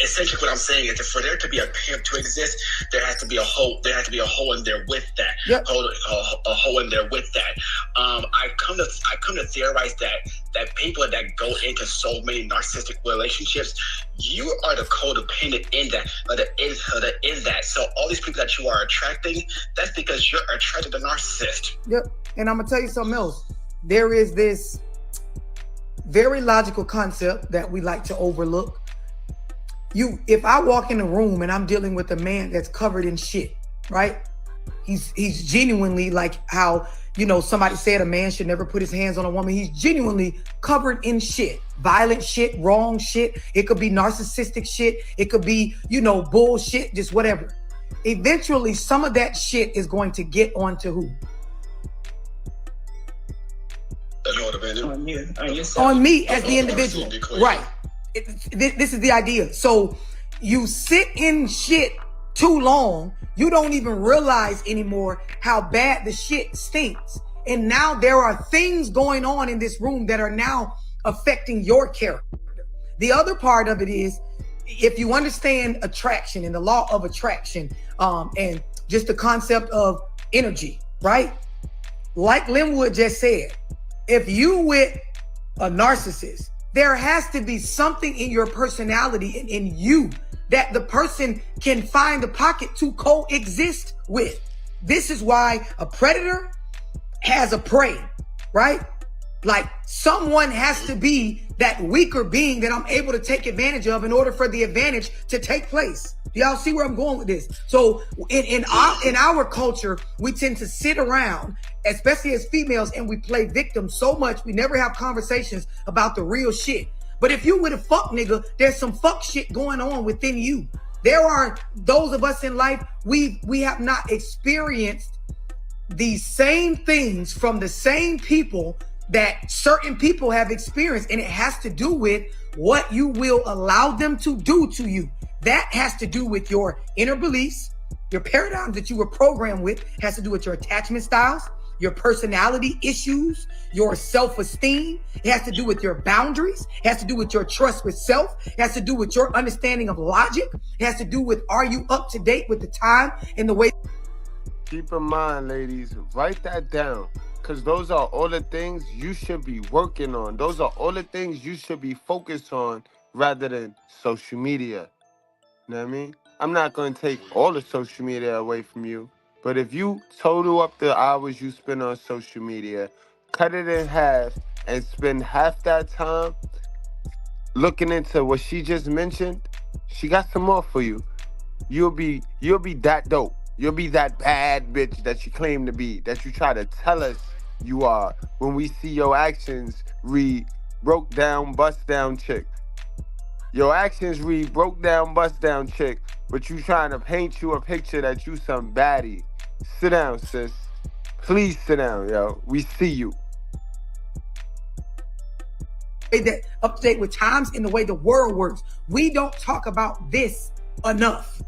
essentially, what I'm saying is that for there to be a pimp to exist, there has to be a hole. There has to be a hole in there with that. Yep. A hole in there with that. I come to theorize that people that go into so many narcissistic relationships, you are the codependent in that, in that. So all these people that you are attracting, that's because you're attracted to narcissist. Yep. And I'm gonna tell you something else. There is this very logical concept that we like to overlook. If I walk in a room and I'm dealing with a man that's covered in shit, right? He's genuinely like how, somebody said a man should never put his hands on a woman. He's genuinely covered in shit, violent shit, wrong shit. It could be narcissistic shit. It could be, bullshit, just whatever. Eventually, some of that shit is going to get onto who? On me as the individual, right? This is the idea. So you sit in shit too long, you don't even realize anymore how bad the shit stinks. And now there are things going on in this room that are now affecting your character. The other part of it is, if you understand attraction and the law of attraction, and just the concept of energy, right? Like Linwood just said, if you with a narcissist, there has to be something in your personality and in you that the person can find the pocket to coexist with. This is why a predator has a prey, right? Like someone has to be that weaker being that I'm able to take advantage of in order for the advantage to take place. Do y'all see where I'm going with this? So in our culture, we tend to sit around, especially as females, and we play victim so much, we never have conversations about the real shit. But if you with a fuck nigga, there's some fuck shit going on within you. There are those of us in life, we have not experienced these same things from the same people that certain people have experienced, and it has to do with what you will allow them to do to you. That has to do with your inner beliefs, your paradigms that you were programmed with, has to do with your attachment styles, your personality issues, your self-esteem. It has to do with your boundaries. It has to do with your trust with self. It has to do with your understanding of logic. It has to do with, are you up to date with the time and the way? Keep in mind, ladies, write that down, because those are all the things you should be working on. Those are all the things you should be focused on rather than social media. You know what I mean? I'm not going to take all the social media away from you, but if you total up the hours you spend on social media, cut it in half, and spend half that time looking into what she just mentioned, she got some more for you. You'll be that dope. You'll be that bad bitch that you claim to be, that you try to tell us you are when we see your actions read broke down, bust down chick. Your actions read broke down, bust down chick, but you trying to paint you a picture that you some baddie. Sit down, sis. Please sit down, yo. We see you. That up to date with times in the way the world works. We don't talk about this enough.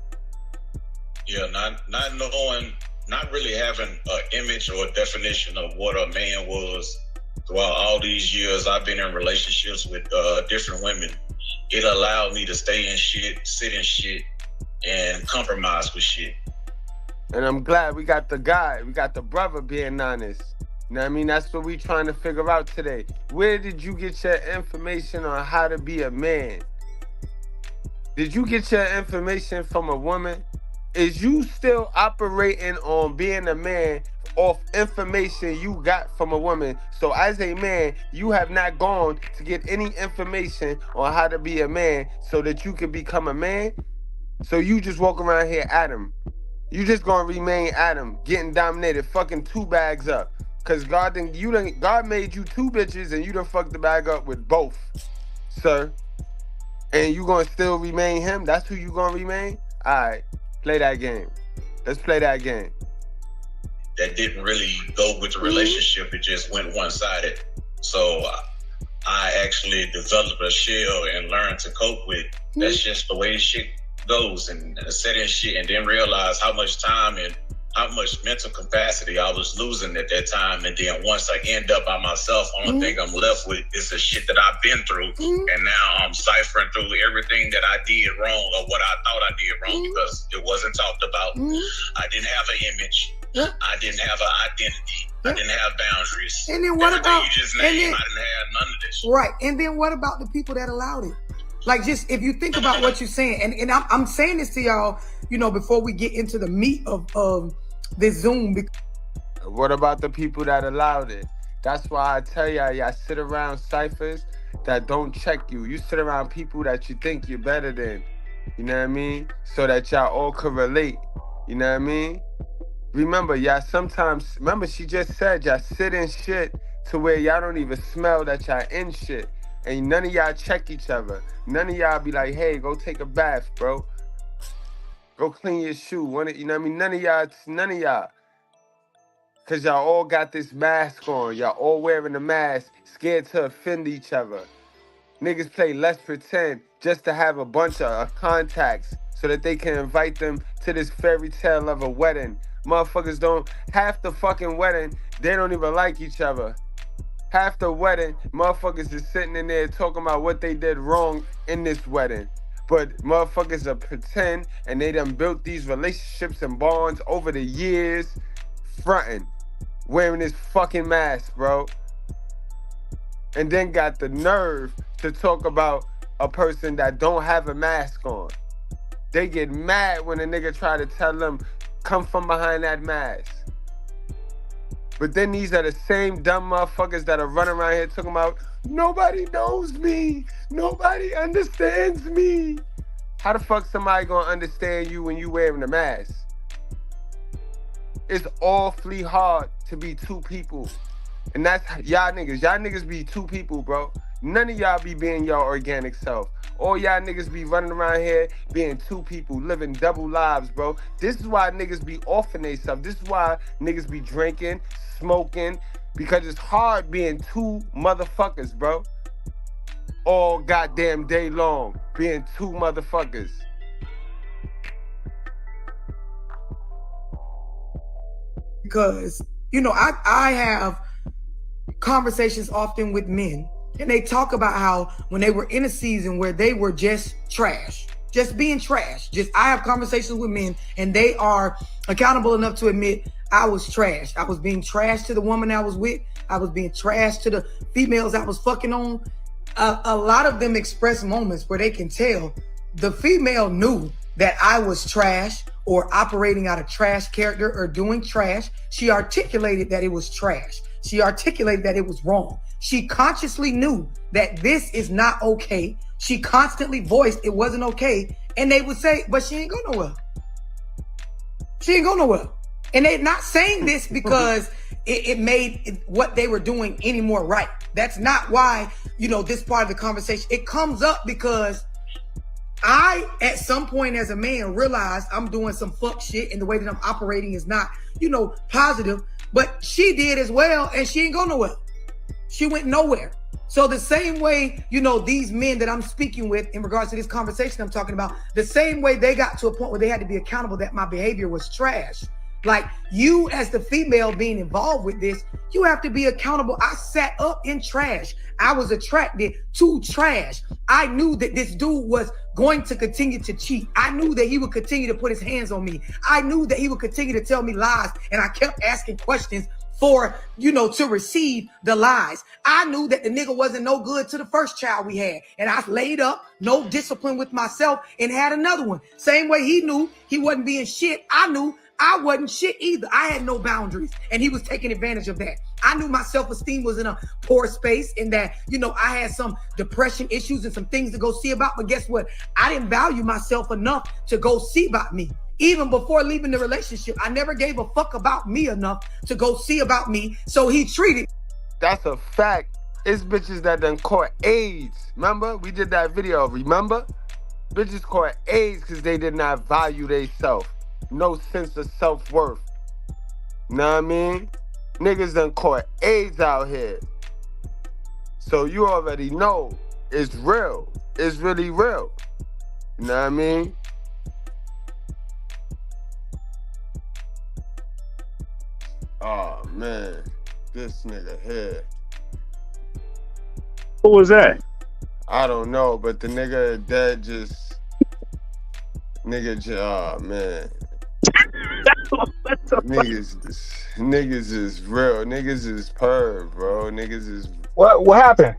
Yeah, not knowing, not really having an image or a definition of what a man was. Throughout all these years, I've been in relationships with different women. It allowed me to stay in shit, sit in shit, and compromise with shit. And I'm glad we got the guy, we got the brother being honest. You know what I mean? That's what we trying to figure out today. Where did you get your information on how to be a man? Did you get your information from a woman? Is you still operating on being a man off information you got from a woman? So as a man, you have not gone to get any information on how to be a man so that you can become a man? So you just walk around here Adam. You just gonna remain Adam, getting dominated, fucking 2 bags up. Cause God made you 2 bitches and you done fucked the bag up with both, sir. And you gonna still remain him? That's who you gonna remain? Alright, play that game. Let's play that game. That didn't really go with the relationship. It just went one-sided. So I actually developed a shell and learned to cope with. That's just the way shit goes, and set in shit, and then realize how much time and how much mental capacity I was losing at that time. And then once I end up by myself, only thing I'm left with is the shit that I've been through. And now I'm ciphering through everything that I did wrong or what I thought I did wrong because it wasn't talked about. I didn't have an image. I didn't have an identity. I didn't have boundaries. And then what everything about you just named? I didn't have none of this. Right. And then what about the people that allowed it? Like, just if you think about what you're saying, and I'm saying this to y'all, you know, before we get into the meat of this Zoom. What about the people that allowed it? That's why I tell y'all sit around ciphers that don't check you. You sit around people that you think you're better than. You know what I mean? So that y'all all could relate. You know what I mean? Remember, y'all sometimes, she just said y'all sit in shit to where y'all don't even smell that y'all in shit. And none of y'all check each other. None of y'all be like, hey, go take a bath, bro. Go clean your shoe. You know what I mean? None of y'all. Because y'all all got this mask on. Y'all all wearing a mask, scared to offend each other. Niggas play Let's Pretend just to have a bunch of contacts so that they can invite them to this fairy tale of a wedding. Motherfuckers don't, half the fucking wedding, they don't even like each other. Half the wedding, motherfuckers is sitting in there talking about what they did wrong in this wedding. But motherfuckers are pretend, and they done built these relationships and bonds over the years, fronting, wearing this fucking mask, bro. And then got the nerve to talk about a person that don't have a mask on. They get mad when a nigga try to tell them, come from behind that mask. But then these are the same dumb motherfuckers that are running around here talking about, nobody knows me. Nobody understands me. How the fuck somebody gonna understand you when you wearing a mask? It's awfully hard to be 2 people. And that's y'all niggas. Y'all niggas be 2 people, bro. None of y'all be being your organic self. All y'all niggas be running around here being 2 people, living double lives, bro. This is why niggas be offing they stuff. This is why niggas be drinking, smoking, because it's hard being 2 motherfuckers, bro. All goddamn day long, being 2 motherfuckers. Because, you know, I have conversations often with men, and they talk about how when they were in a season where they were just trash, just being trash. I have conversations with men, and they are accountable enough to admit, I was trash. I was being trash to the woman I was with. I was being trash to the females I was fucking on. A lot of them express moments where they can tell the female knew that I was trash or operating out of trash character or doing trash. She articulated that it was trash. She articulated that it was wrong. She consciously knew that this is not okay. She constantly voiced it wasn't okay. And they would say, but she ain't go nowhere. She ain't go nowhere. And they're not saying this because it made what they were doing any more right. That's not why, this part of the conversation, it comes up because I, at some point as a man, realized I'm doing some fuck shit and the way that I'm operating is not, positive. But she did as well, and she ain't go nowhere. She went nowhere. So the same way, these men that I'm speaking with in regards to this conversation I'm talking about, the same way they got to a point where they had to be accountable that my behavior was trash. Like, you as the female being involved with this, you have to be accountable. I sat up in trash. I was attracted to trash. I knew that this dude was going to continue to cheat. I knew that he would continue to put his hands on me. I knew that he would continue to tell me lies. And I kept asking questions for, to receive the lies. I knew that the nigga wasn't no good to the first child we had. And I laid up, no discipline with myself, and had another one. Same way he knew he wasn't being shit. I knew I wasn't shit either. I had no boundaries, and he was taking advantage of that. I knew my self-esteem was in a poor space, and that, I had some depression issues and some things to go see about. But guess what? I didn't value myself enough to go see about me. Even before leaving the relationship, I never gave a fuck about me enough to go see about me. So he treated. That's a fact. It's bitches that done caught AIDS. Remember? We did that video, remember? Bitches caught AIDS because they did not value themselves. No sense of self-worth. Know what I mean? Niggas done caught AIDS out here. So you already know it's real. It's really real. You know what I mean? Oh man, this nigga here. Who was that? I don't know, but the nigga that just oh man. Niggas is real. Niggas is perv, bro. Niggas is what happened?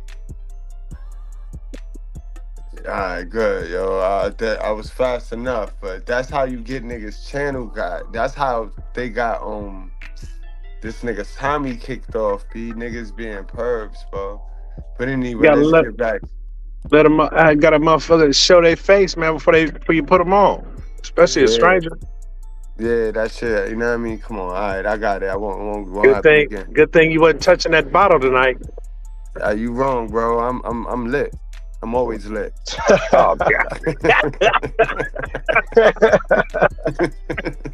Alright, good, yo. I was fast enough, but that's how you get niggas channel got. That's how they got this nigga Tommy kicked off. B niggas being pervs, bro. But anyway, let's get back. Let them. I got a motherfucker show their face, man, before you put them on, especially a stranger. Yeah, that shit. You know what I mean? Come on, all right, I got it. I won't Good thing you wasn't touching that bottle tonight. You wrong, bro. I'm lit. I'm always lit. Oh God.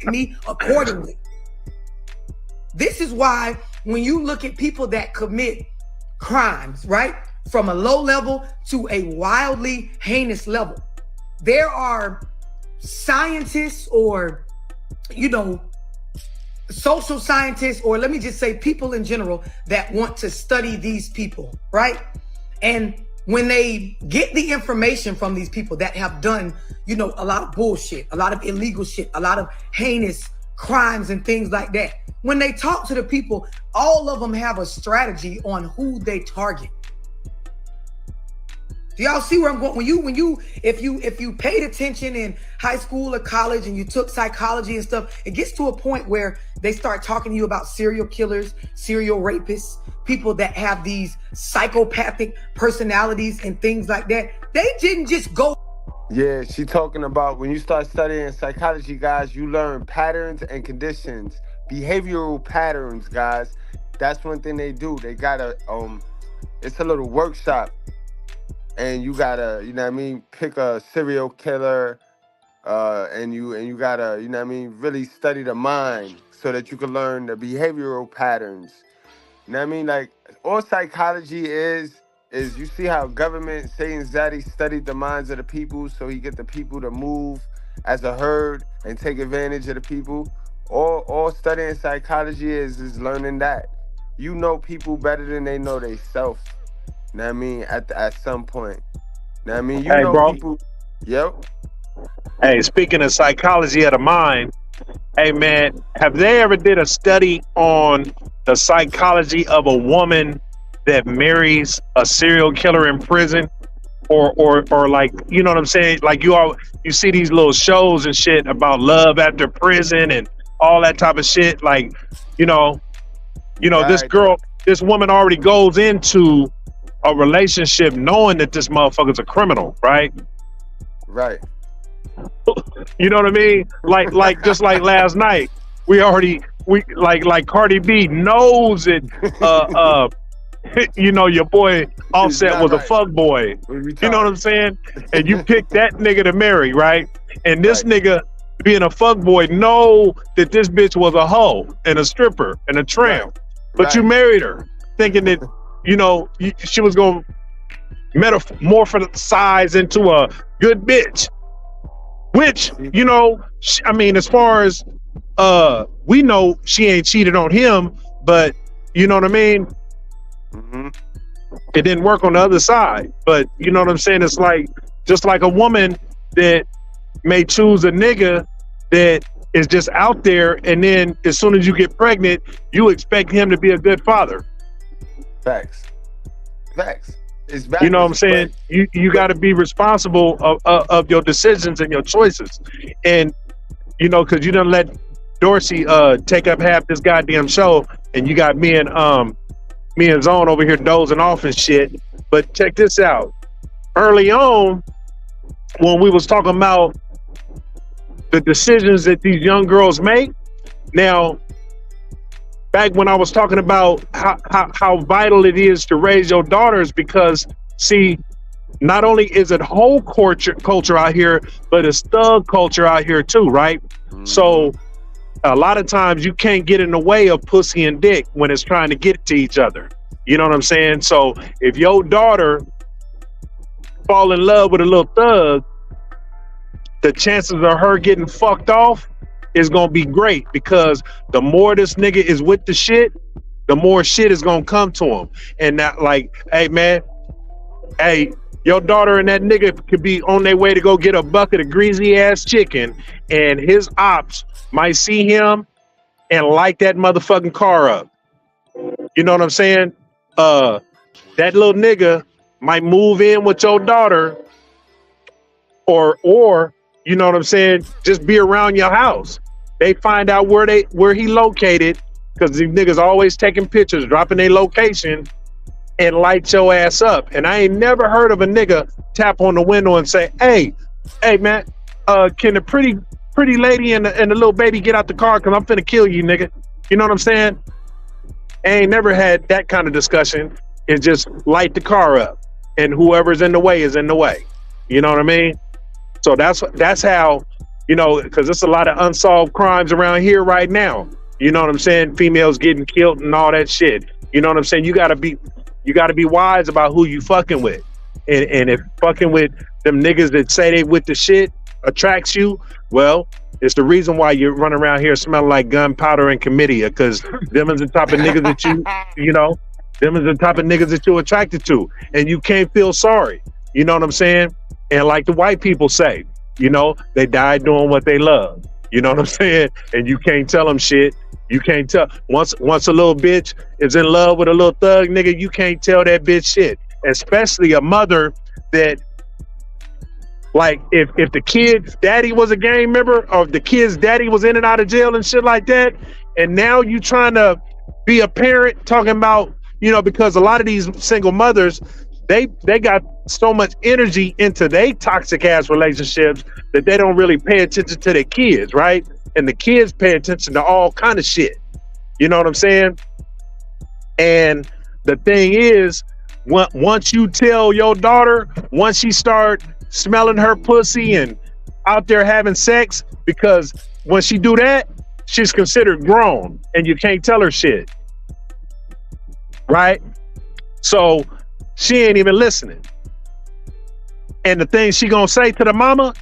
Me accordingly. This is why when you look at people that commit crimes, right, from a low level to a wildly heinous level, there are scientists or social scientists, or let me just say people in general that want to study these people, right? And when they get the information from these people that have done, a lot of bullshit, a lot of illegal shit, a lot of heinous crimes and things like that, when they talk to the people, all of them have a strategy on who they target. Do y'all see where I'm going? If you paid attention in high school or college and you took psychology and stuff, it gets to a point where they start talking to you about serial killers, serial rapists, people that have these psychopathic personalities and things like that. They didn't just go. Yeah, she talking about when you start studying psychology, guys, you learn patterns and conditions, behavioral patterns, guys. That's one thing they do. They got it's a little workshop. And you gotta, pick a serial killer, and you gotta, really study the mind so that you can learn the behavioral patterns. You know what I mean? Like, all psychology is you see how government Satan Zaddy studied the minds of the people so he get the people to move as a herd and take advantage of the people. All studying psychology is learning that. You know people better than they know they self. Know what I mean? At some point. Know what I mean? You know bro. People. Yep. Hey, speaking of psychology of the mind, hey man, have they ever did a study on the psychology of a woman that marries a serial killer in prison? Or like, you know what I'm saying? Like you see these little shows and shit about love after prison and all that type of shit. Like, this girl. this woman already goes into a relationship knowing that this motherfucker's a criminal, right? Right. You know what I mean? Like just like last night, we like Cardi B knows it. You know, your boy Offset was a fuck boy. You know what I'm saying? And you picked that nigga to marry, right? And this nigga, being a fuck boy, know that this bitch was a hoe and a stripper and a tramp. But you married her thinking that, you know, she was going to metamorphosize into a good bitch. Which, you know, I mean, as far as we know, she ain't cheated on him, but you know what I mean? It didn't work on the other side. But you know what I'm saying? It's like, just like a woman that may choose a nigga that is just out there, and then as soon as you get pregnant, you expect him to be a good father. Facts. It's you know what I'm saying? You got to be responsible of your decisions and your choices. And, you know, because you done let Dorsey take up half this goddamn show, and you got me and Zone over here dozing off and shit. But check this out. Early on, when we was talking about the decisions that these young girls make, now, back when I was talking about how vital it is to raise your daughters, because see, not only is it whole culture out here, but it's thug culture out here too, right? So a lot of times you can't get in the way of pussy and dick when it's trying to get to each other. You know what I'm saying? So if your daughter fall in love with a little thug, the chances of her getting fucked off is gonna be great, because the more this nigga is with the shit, the more shit is gonna come to him. And not like, hey man, hey, your daughter and that nigga could be on their way to go get a bucket of greasy ass chicken, and his ops might see him and light that motherfucking car up. You know what I'm saying? That little nigga might move in with your daughter, or you know what I'm saying, just be around your house. They find out where he located, because these niggas always taking pictures, dropping their location, and light your ass up. And I ain't never heard of a nigga tap on the window and say, hey man, can the pretty lady and the little baby get out the car, because I'm finna kill you, nigga. You know what I'm saying? I ain't never had that kind of discussion. It's just light the car up, and whoever's in the way is in the way. You know what I mean? So that's how, you know, because there's a lot of unsolved crimes around here right now. You know what I'm saying? Females getting killed and all that shit. You know what I'm saying? You gotta be wise about who you fucking with. And if fucking with them niggas that say they with the shit attracts you, well, it's the reason why you're running around here smelling like gunpowder and chlamydia, because them is the type of niggas that you know, them is the type of niggas that you're attracted to, and you can't feel sorry. You know what I'm saying? And like the white people say, you know, they died doing what they love. You know what I'm saying? And you can't tell them shit. You can't tell. Once a little bitch is in love with a little thug nigga, you can't tell that bitch shit. Especially a mother that, like, if the kid's daddy was a gang member, or if the kid's daddy was in and out of jail and shit like that, and now you trying to be a parent talking about, you know, because a lot of these single mothers, they got so much energy into their toxic ass relationships that they don't really pay attention to their kids, right? And the kids pay attention to all kind of shit. You know what I'm saying? And the thing is, once you tell your daughter, once she start smelling her pussy and out there having sex, because when she do that, she's considered grown and you can't tell her shit, right? So she ain't even listening. And the thing she gonna say to the mama,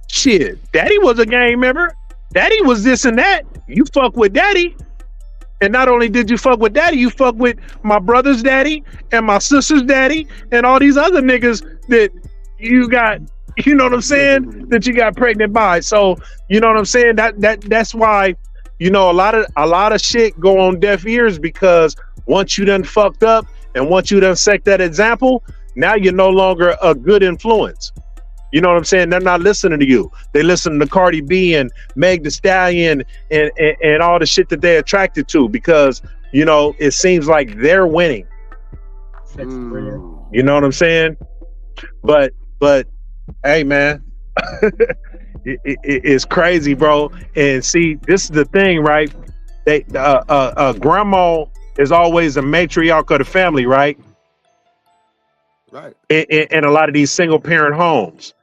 shit, daddy was a gang member. Daddy was this and that. You fuck with daddy. And not only did you fuck with daddy, you fuck with my brother's daddy and my sister's daddy and all these other niggas that you got, you know what I'm saying, that you got pregnant by. So, you know what I'm saying? That's why, you know, a lot of shit go on deaf ears, because once you done fucked up and once you done set that example, now you're no longer a good influence. You know what I'm saying? They're not listening to you. They listen to Cardi B and Meg Thee Stallion and all the shit that they're attracted to, because you know, it seems like they're winning. You know what I'm saying? But hey, man, it's crazy, bro. And see, this is the thing, right? They grandma is always a matriarch of the family, right? Right. In a lot of these single parent homes,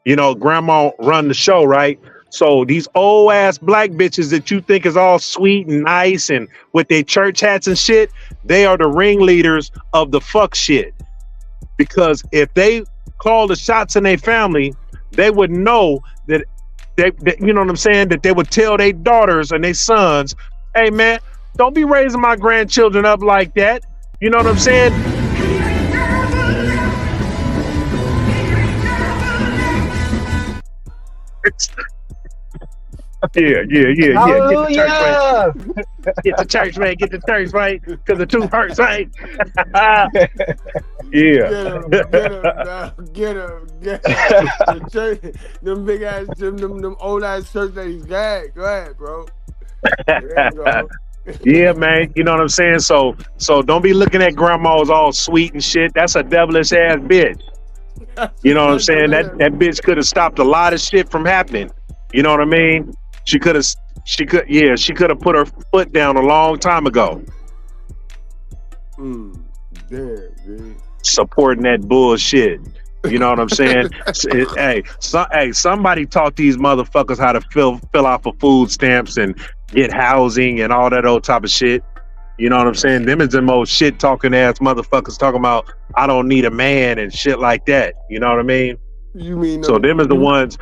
you know, grandma run the show, right? So these old ass black bitches that you think is all sweet and nice and with their church hats and shit, they are the ringleaders of the fuck shit. Because if they call the shots in their family, they would know that you know what I'm saying, that they would tell their daughters and their sons, hey man, don't be raising my grandchildren up like that. You know what I'm saying? Yeah. Hallelujah. Get the church, man. Get the church, right? Because the truth hurts, right? Yeah. Get him. The church, them big ass, them old ass church ladies. Go ahead, bro. There you go. Yeah, man. You know what I'm saying? So don't be looking at grandmas all sweet and shit. That's a devilish ass bitch. You know what I'm saying? That bitch could have stopped a lot of shit from happening. You know what I mean? She could have put her foot down a long time ago. Damn, man. Supporting that bullshit. You know what I'm saying? Somebody taught these motherfuckers how to fill out for food stamps and get housing and all that old type of shit. You know what I'm saying? Them is the most shit talking ass motherfuckers talking about I don't need a man and shit like that. You know what I mean? You mean so them is the ones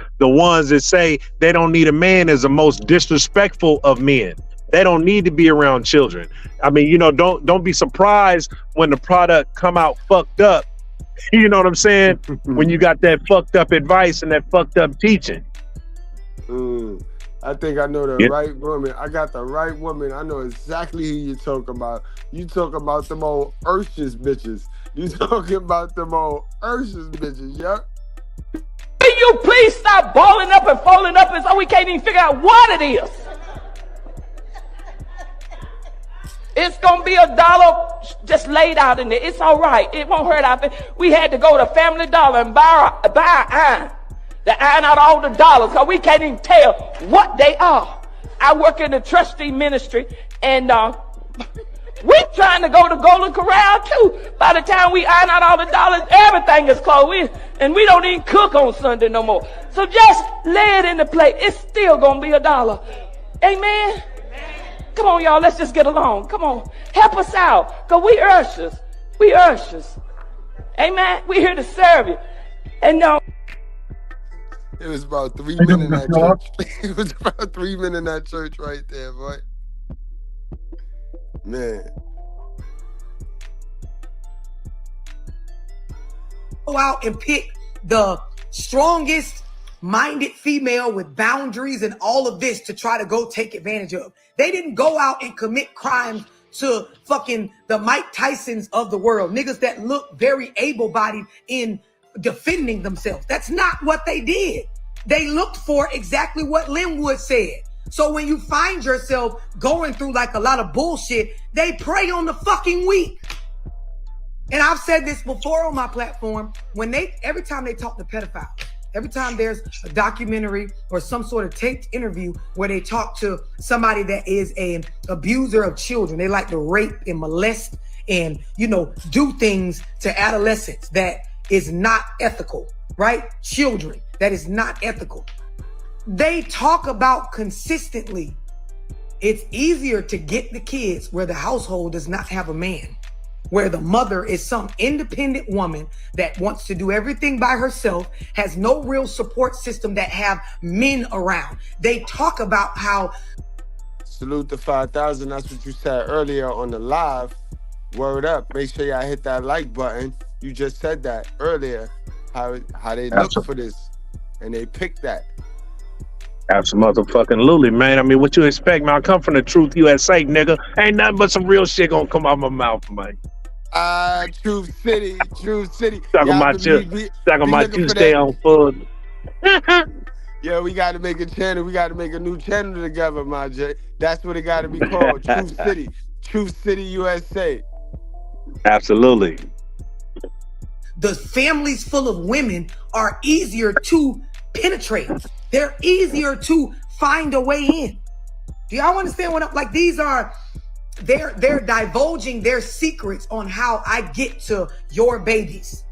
that say they don't need a man is the most disrespectful of men. They don't need to be around children. I mean, you know, don't be surprised when the product come out fucked up. You know what I'm saying? When you got that fucked up advice and that fucked up teaching. I think I know the right woman. I got the right woman. I know exactly who you're talking about. You talking about them old Ursh's bitches. You talking about them old Ursh's bitches, yeah? Will you please stop balling up and folding up and so we can't even figure out what it is? It's going to be $1 just laid out in there. It's all right. It won't hurt our feelings. We had to go to Family Dollar and buy iron. To iron out all the dollars because we can't even tell what they are. I work in the trustee ministry and we're trying to go to Golden Corral too. By the time we iron out all the dollars, everything is closed. And we don't even cook on Sunday no more. So just lay it in the plate. It's still going to be $1. Amen. Come on, y'all. Let's just get along. Come on. Help us out. Because we ushers. We ushers. Amen. We're here to serve you. And it was about 3 men in that church. It was about 3 men in that church right there, boy. Man. Go out and pick the strongest minded female with boundaries and all of this to try to go take advantage of. They didn't go out and commit crimes to fucking the Mike Tysons of the world. Niggas that look very able-bodied in defending themselves. That's not what they did. They looked for exactly what Linwood said. So when you find yourself going through like a lot of bullshit, they prey on the fucking weak. And I've said this before on my platform, every time they talk to pedophiles, every time there's a documentary or some sort of taped interview where they talk to somebody that is an abuser of children, they like to rape and molest and, you know, do things to adolescents that is not ethical, right? Children, that is not ethical. They talk about consistently, it's easier to get the kids where the household does not have a man, where the mother is some independent woman that wants to do everything by herself, has no real support system that have men around. They talk about how... Salute to 5,000. That's what you said earlier on the live. Word up. Make sure y'all hit that like button. You just said that earlier, how they look for this, and they pick that. Absolutely, man. I mean, what you expect, man? I come from the Truth USA, nigga. Ain't nothing but some real shit gonna come out my mouth, man. Truth City. Talking about you stay on foot. Yeah, we got to make a channel. We got to make a new channel together, my J. That's what it got to be called. Truth City, USA. Absolutely. The families full of women are easier to penetrate. They're easier to find a way in. Do y'all understand what I'm like? These are they're divulging their secrets on how I get to your babies.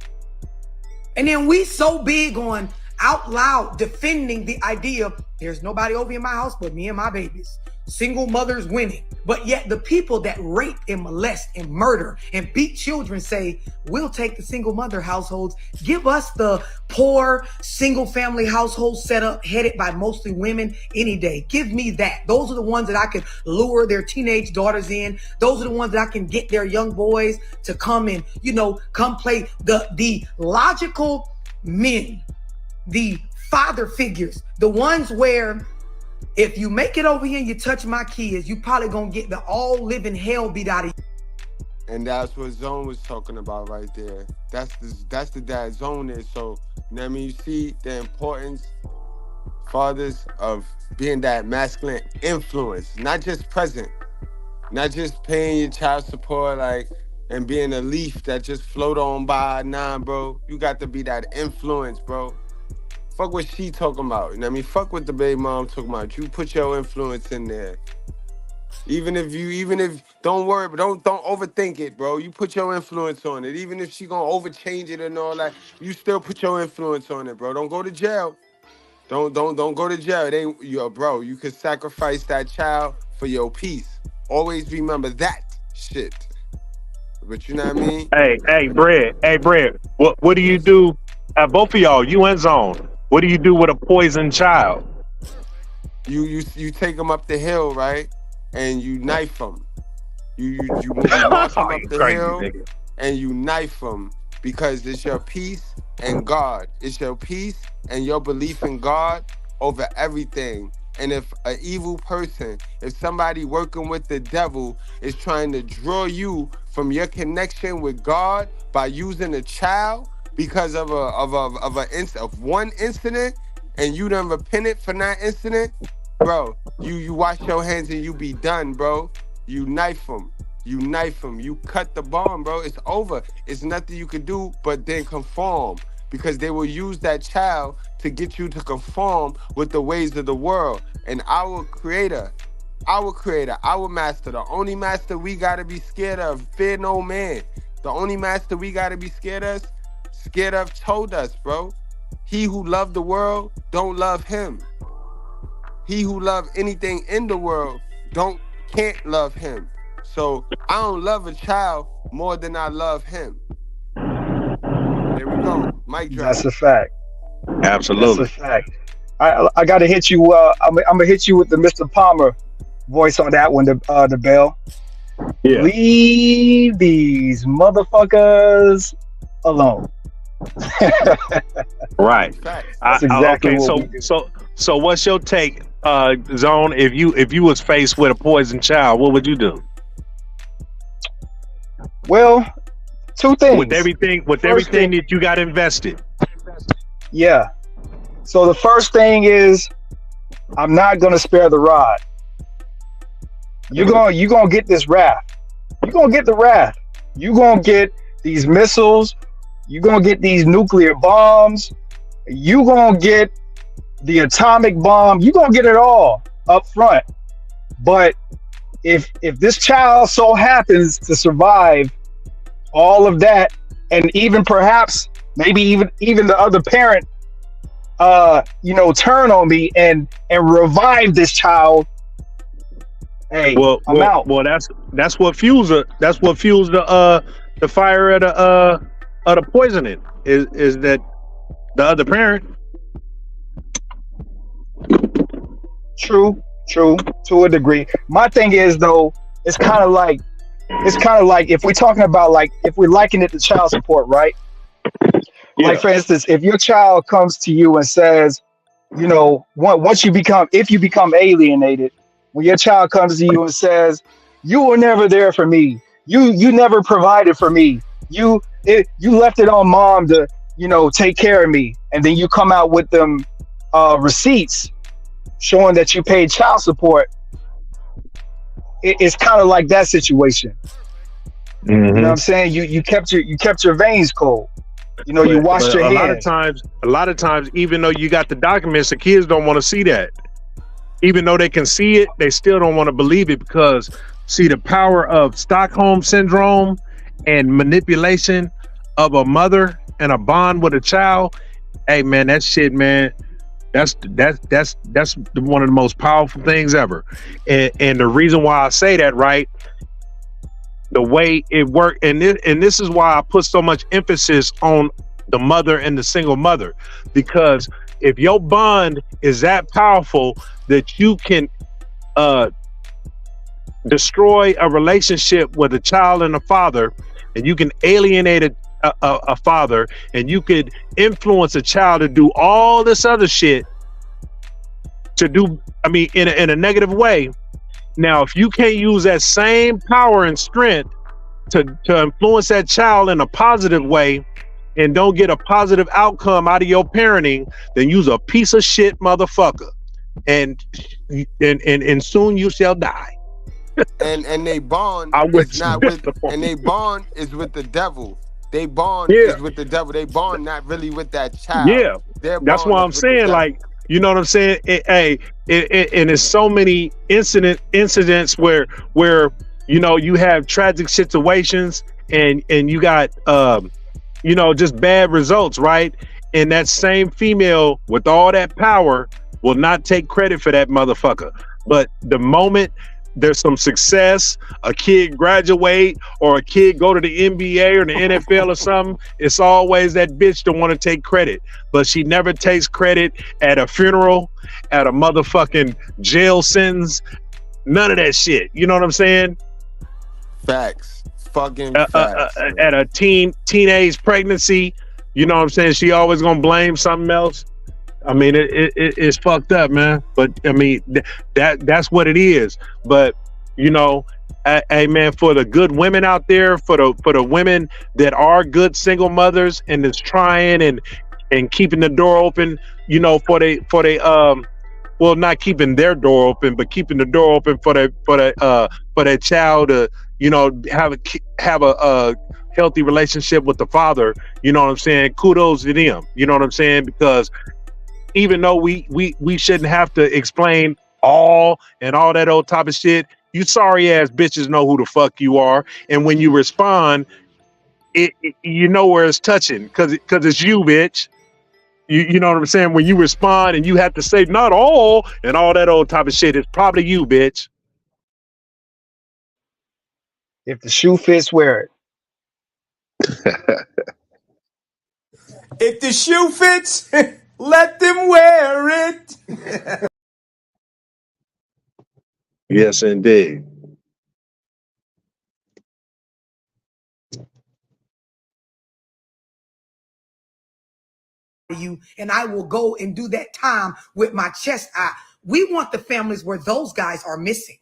And then we so big on out loud defending the idea there's nobody over in my house but me and my babies. Single mothers winning. But yet the people that rape and molest and murder and beat children say, we'll take the single mother households. Give us the poor single family household setup headed by mostly women any day. Give me that. Those are the ones that I can lure their teenage daughters in. Those are the ones that I can get their young boys to come and, come play the logical men, the father figures, the ones where if you make it over here and you touch my kids, you probably gonna get the all living hell beat out of you. And that's what Zone was talking about right there. That's the dad Zone is. So, you see the importance, fathers, of being that masculine influence, not just present, not just paying your child support, and being a leaf that just float on by. Nah, bro, you got to be that influence, bro. Fuck what she talking about. Fuck what the baby mom talking about. You put your influence in there. Even if don't worry, but don't overthink it, bro. You put your influence on it. Even if she gonna overchange it and all that, you still put your influence on it, bro. Don't go to jail. Don't go to jail. It ain't bro. You could sacrifice that child for your peace. Always remember that shit. But you know what I mean? Hey, Bread. What do you do? Both of y'all, you and Zone. What do you do with a poisoned child? You take them up the hill, right? And you knife them. You march them up the hill and you knife them because it's your peace and God. It's your peace and your belief in God over everything. And if an evil person, if somebody working with the devil is trying to draw you from your connection with God by using a child, because of one incident, and you done repented for that incident, bro, you wash your hands and you be done, bro. You knife them. You cut the bomb, bro. It's over. It's nothing you could do but then conform, because they will use that child to get you to conform with the ways of the world. And our creator, our master, the only master we gotta be scared of, fear no man. The only master we gotta be scared of told us, bro. He who loved the world don't love him. He who loved anything in the world can't love him. So I don't love a child more than I love him. There we go. Mic drop. That's a fact. Absolutely. That's a fact. I got to hit you. I'm gonna hit you with the Mr. Palmer voice on that one. The bell. Yeah. Leave these motherfuckers alone. Right. That's exactly what we do. So what's your take, Zone? If you was faced with a poisoned child, what would you do? Well, two things. With everything that you got invested. Yeah. So the first thing is, I'm not gonna spare the rod. You're gonna get this wrath. You're gonna get the wrath. You're gonna get these missiles. You're going to get these nuclear bombs. You're going to get the atomic bomb. You're going to get it all up front. But if this child so happens to survive all of that, and even perhaps maybe even the other parent turn on me and revive this child, hey, I'm out. Well, that's what fuels it. That's what fuels the fire of the poisoning is that the other parent. True, to a degree. My thing is though, it's kind of like if we're talking about if we're liking it to child support, right? Yeah. Like for instance, if your child comes to you and says, if you become alienated, when your child comes to you and says, you were never there for me, you never provided for me, you left it on mom to take care of me, and then you come out with them receipts showing that you paid child support, it's kind of like that situation. You know what I'm saying? You kept your veins cold. You know, you washed your a hands. A lot of times, even though you got the documents, the kids don't want to see that. Even though they can see it, they still don't want to believe it because, see, the power of Stockholm syndrome and manipulation of a mother and a bond with a child. Hey, man, that shit, man. That's one of the most powerful things ever. And the reason why I say that, right? The way it worked, and this is why I put so much emphasis on the mother and the single mother, because if your bond is that powerful that you can destroy a relationship with a child and a father, and you can alienate a father, and you could influence a child to do all this other shit, in a negative way. Now, if you can't use that same power and strength to influence that child in a positive way and don't get a positive outcome out of your parenting, then you's a piece of shit motherfucker. And soon you shall die. And they bond is not with, and they bond is with the devil. They bond is with the devil. They bond not really with that child. Yeah, that's why I'm saying, like, you know what I'm saying? And it's so many incidents where you know you have tragic situations and you got just bad results, right? And that same female with all that power will not take credit for that motherfucker. But the moment there's some success, a kid graduate or a kid go to the NBA or the NFL or something, it's always that bitch that want to take credit. But she never takes credit at a funeral, at a motherfucking jail sentence, none of that shit. You know what I'm saying? Facts. Fucking facts. At a teenage pregnancy, you know what I'm saying? She always gonna blame something else. I mean, it's fucked up, man. But I mean, that's what it is. But you know, hey, man, for the good women out there, for the women that are good single mothers and is trying and keeping the door open, you know, for they well, not keeping their door open, but keeping the door open for that child to, you know, have a healthy relationship with the father. You know what I'm saying? Kudos to them. You know what I'm saying? Because even though we shouldn't have to explain all that old type of shit, you sorry ass bitches know who the fuck you are, and when you respond, you know where it's touching, because it's you, bitch. You know what I'm saying? When you respond and you have to say not all and all that old type of shit, it's probably you, bitch. If the shoe fits, wear it. If the shoe fits, let them wear it. Yes, indeed. You and I will go and do that time with my chest out. We want the families where those guys are missing.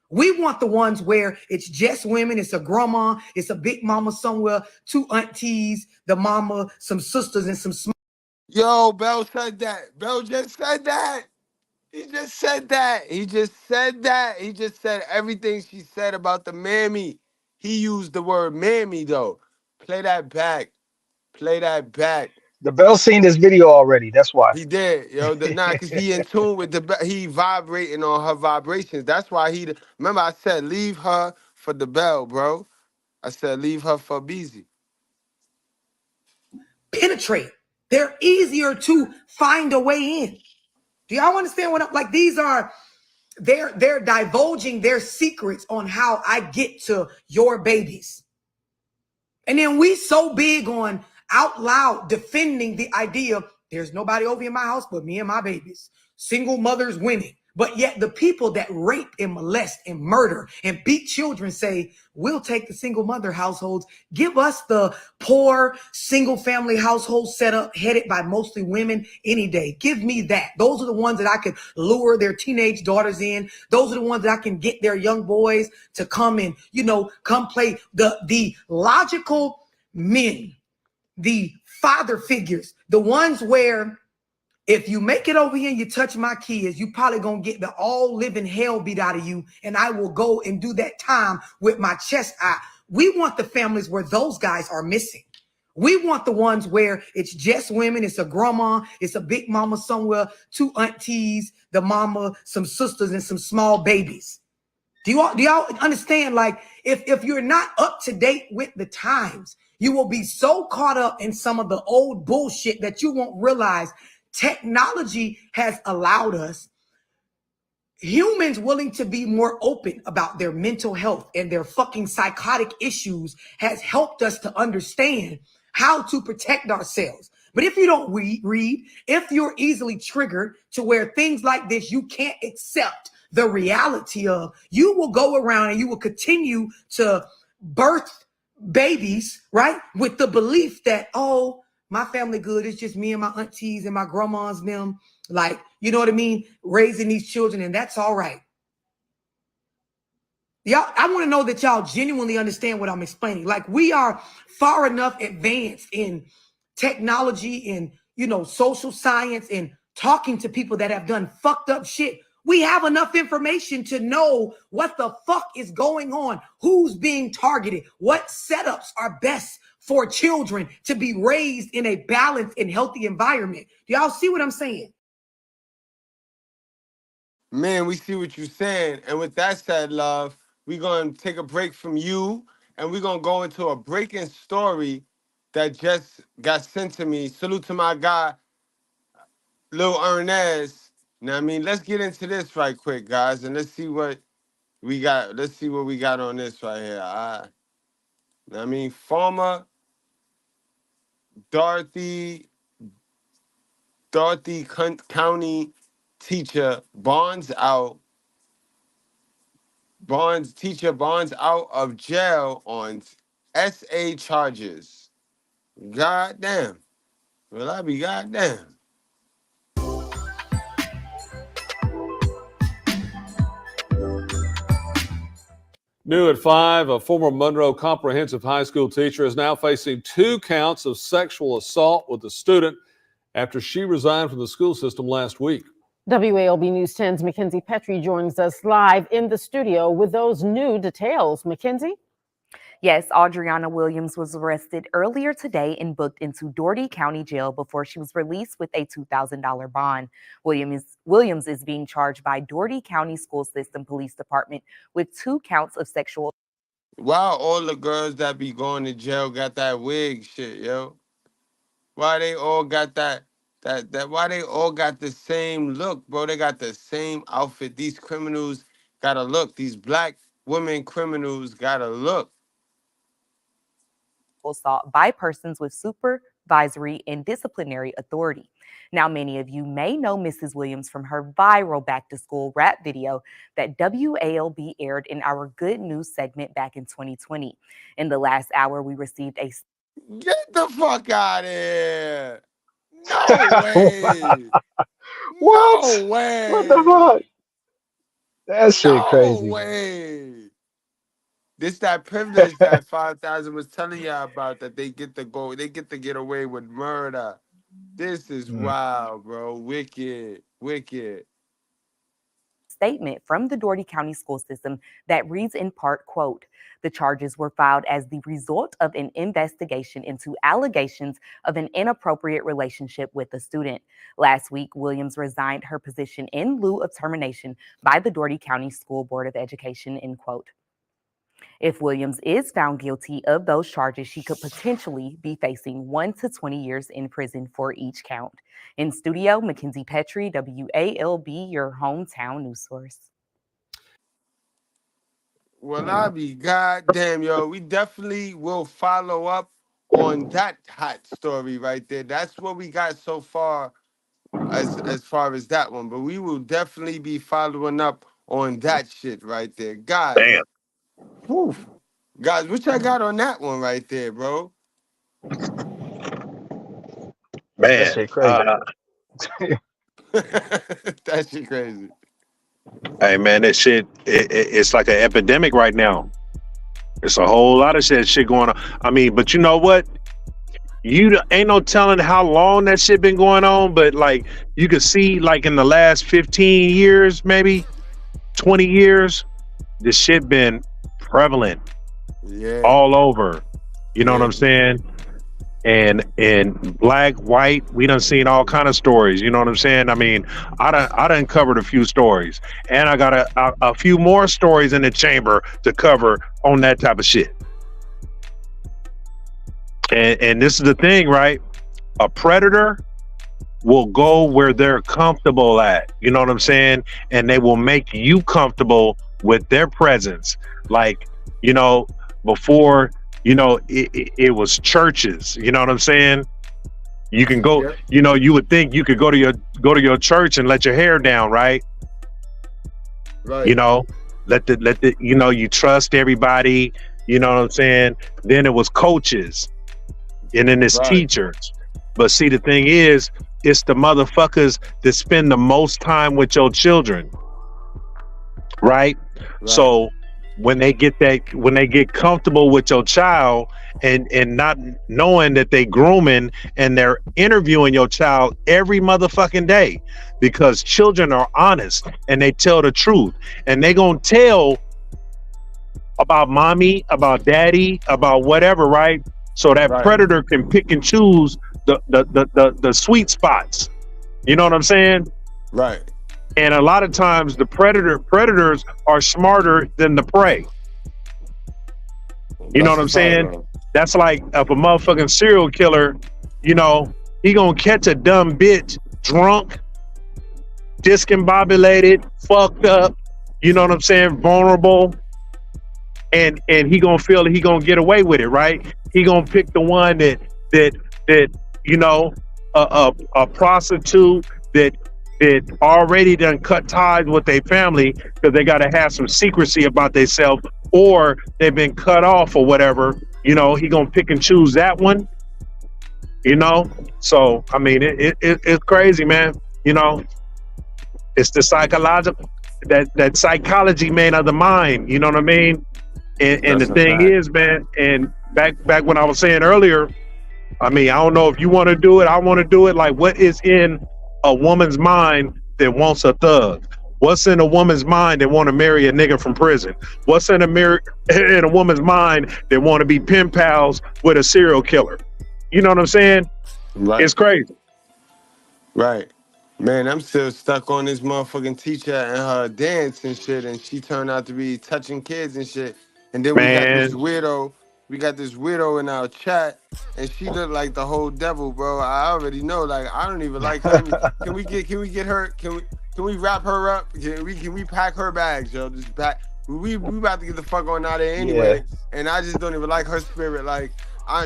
We want the ones where it's just women, it's a grandma, it's a big mama somewhere, two aunties, the mama, some sisters, and some Yo, Bell said that. Bell just said that. He just said that. He just said that. He just said everything she said about the mammy. He used the word mammy, though. Play that back. Play that back. The Bell seen this video already. That's why. He did, yo. Because he in tune with he vibrating on her vibrations. That's why remember I said leave her for the Bell, bro. I said leave her for Beezy. penetrate. They're easier to find a way in. Do y'all understand what I'm like? These are they're divulging their secrets on how I get to your babies. And then we so big on out loud defending the idea there's nobody over in my house but me and my babies. Single mothers winning. But yet the people that rape and molest and murder and beat children say, we'll take the single mother households. Give us the poor single family household setup headed by mostly women any day. Give me that. Those are the ones that I could lure their teenage daughters in. Those are the ones that I can get their young boys to come and, come play. The logical men, the father figures, the ones where If you make it over here and you touch my kids, you probably gonna get the all living hell beat out of you, and I will go and do that time with my chest out. We want the families where those guys are missing. We want the ones where it's just women, it's a grandma, it's a big mama somewhere, 2 aunties, the mama, some sisters, and some small babies. Do y'all understand? Like, if you're not up to date with the times, you will be so caught up in some of the old bullshit that you won't realize technology has allowed us, humans willing to be more open about their mental health and their fucking psychotic issues has helped us to understand how to protect ourselves. But if you don't read, if you're easily triggered to where things like this, you can't accept the reality of, you will go around and you will continue to birth babies, right? With the belief that, oh, my family good, it's just me and my aunties and my grandmas and them, like, you know what I mean? Raising these children, and that's all right. Y'all, I want to know that y'all genuinely understand what I'm explaining. Like, we are far enough advanced in technology and, you know, social science and talking to people that have done fucked up shit. We have enough information to know what the fuck is going on, who's being targeted, what setups are best for children to be raised in a balanced and healthy environment. Do y'all see what I'm saying? Man, we see what you're saying. And with that said, love, we're going to take a break from you, and we're going to go into a breaking story that just got sent to me. Salute to my guy, Lil Ernest. Now, I mean, let's get into this right quick, guys, and let's see what we got. Let's see what we got on this right here. I mean, former Dorothy County teacher bonds out of jail on SA charges. Goddamn. Well, I be goddamn. New at 5, a former Monroe Comprehensive High School teacher is now facing 2 counts of sexual assault with a student after she resigned from the school system last week. WALB News 10's Mackenzie Petrie joins us live in the studio with those new details. Mackenzie? Yes, Audriana Williams was arrested earlier today and booked into Dougherty County Jail before she was released with a $2,000 bond. Williams is being charged by Dougherty County School System Police Department with 2 counts of sexual. Why all the girls that be going to jail got that wig shit, yo? Why they all got that why they all got the same look, bro? They got the same outfit. These criminals got a look. These black women criminals got a look. Assault by persons with supervisory and disciplinary authority. Now, many of you may know Mrs. Williams from her viral back-to-school rap video that WALB aired in our Good News segment back in 2020. In the last hour, we received a... Get the fuck out of here! No way! What? No way! What the fuck? That shit crazy. No way! This that privilege that 5,000 was telling y'all about, that they get to go, they get to get away with murder. This is wild, bro. Wicked, wicked. Statement from the Dougherty County School System that reads in part, quote, "The charges were filed as the result of an investigation into allegations of an inappropriate relationship with a student. Last week, Williams resigned her position in lieu of termination by the Dougherty County School Board of Education," end quote. If Williams is found guilty of those charges, she could potentially be facing 1 to 20 years in prison for each count. In studio, Mackenzie Petrie, WALB, your hometown news source. Well, I be goddamn, yo. We definitely will follow up on that hot story right there. That's what we got so far as far as that one. But we will definitely be following up on that shit right there. Guys. Damn. Whew. Guys, what y'all got on that one right there, bro? Man, that shit crazy. That shit crazy. Hey, man, that shit, it's like an epidemic right now. It's a whole lot of shit going on. I mean, but you know what? you ain't no telling how long that shit been going on, but like you could see like in the last 15 years, maybe 20 years, this shit been prevalent all over. You know what I'm saying? And black, white, we done seen all kind of stories. You know what I'm saying? I mean, I done covered a few stories, and I got a few more stories in the chamber to cover on that type of shit. And this is the thing, right? A predator will go where they're comfortable at. You know what I'm saying? And they will make you comfortable with their presence. Like, you know, before, you know, it was churches. You know what I'm saying? You can go, you know, you would think you could go to your church and let your hair down, right? Right. You know, let the you know, you trust everybody. You know what I'm saying? Then it was coaches. And then it's teachers. But see, the thing is, it's the motherfuckers that spend the most time with your children. Right? So when they get comfortable with your child and not knowing that they grooming and they're interviewing your child every motherfucking day, because children are honest and they tell the truth, and they gonna tell about mommy, about daddy, about whatever, right? So that predator can pick and choose the sweet spots. You know what I'm saying? Right. And a lot of times the predators are smarter than the prey. You know what I'm saying? That's like if a motherfucking serial killer, you know, he gonna catch a dumb bitch drunk, discombobulated, fucked up, you know what I'm saying, vulnerable, and he gonna feel that he gonna get away with it, right? He gonna pick the one that you know, a prostitute that already done cut ties with their family because they gotta have some secrecy about themselves, or they've been cut off or whatever. You know, he gonna pick and choose that one. You know, so I mean, it's crazy, man. You know, it's the psychological that psychology, man, of the mind. You know what I mean? And the thing is, man, and back when I was saying earlier, I mean, I don't know if you want to do it. I want to do it. Like, what is in a woman's mind that wants a thug? What's in a woman's mind that want to marry a nigga from prison? What's in a woman's mind that want to be pen pals with a serial killer? You know what I'm saying? Right. It's crazy. Right. Man, I'm still stuck on this motherfucking teacher and her dance and shit, and she turned out to be touching kids and shit. And then we got this weirdo in our chat, and she looked like the whole devil, bro. I already know, like, I don't even like her. Can we get her? Can we wrap her up? Can we pack her bags, yo? Just pack. We about to get the fuck on out of there anyway. Yeah. And I just don't even like her spirit. Like,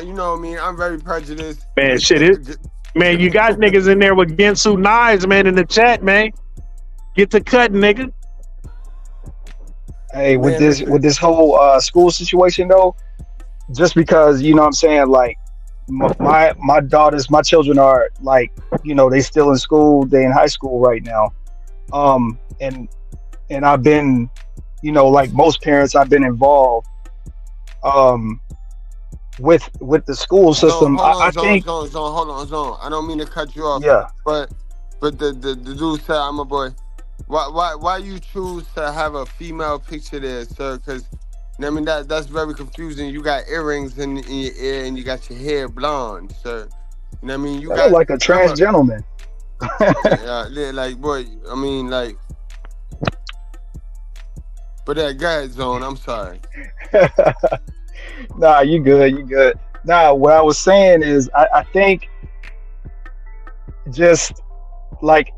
you know what I mean? I'm very prejudiced. Man, shit is. Man, you got niggas in there with Gensu knives, man, in the chat, man. Get to cutting, nigga. Hey, with this whole school situation though, just because, you know what I'm saying, like my daughters, my children are like, you know, they still in school, they in high school right now. And I've been, you know, like most parents, I've been involved with the school system. I think hold on. I don't mean to cut you off. Yeah. But the dude said, I'm a boy. Why you choose to have a female picture there, sir? Because I mean that's very confusing. You got earrings in your ear and you got your hair blonde, sir. You know what I mean? You got like a trans gentleman. Yeah, like boy. I mean, like. But that guy's zone. I'm sorry. Nah, you good. Nah, what I was saying is I think just like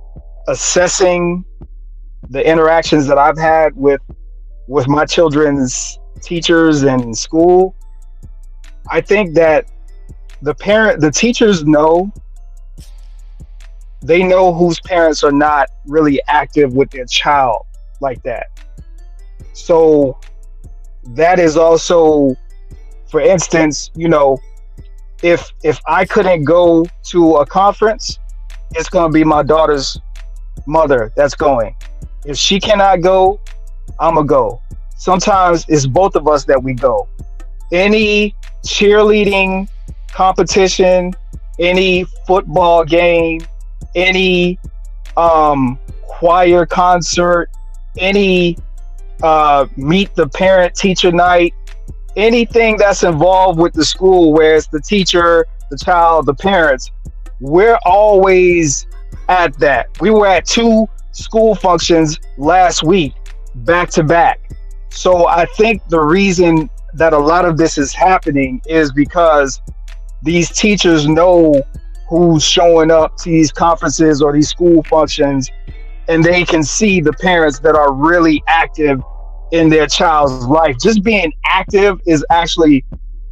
assessing the interactions that I've had with my children's teachers and school, I think that the teachers know whose parents are not really active with their child like that. So that is also, for instance, you know, if I couldn't go to a conference, it's going to be my daughter's mother that's going. If she cannot go, I'm going to go. Sometimes it's both of us that we go. Any cheerleading competition, any football game, any choir concert, any meet the parent teacher night, anything that's involved with the school where it's the teacher, the child, the parents, we're always at that. We were at 2 school functions last week, back to back. So I think the reason that a lot of this is happening is because these teachers know who's showing up to these conferences or these school functions, and they can see the parents that are really active in their child's life. Just being active is actually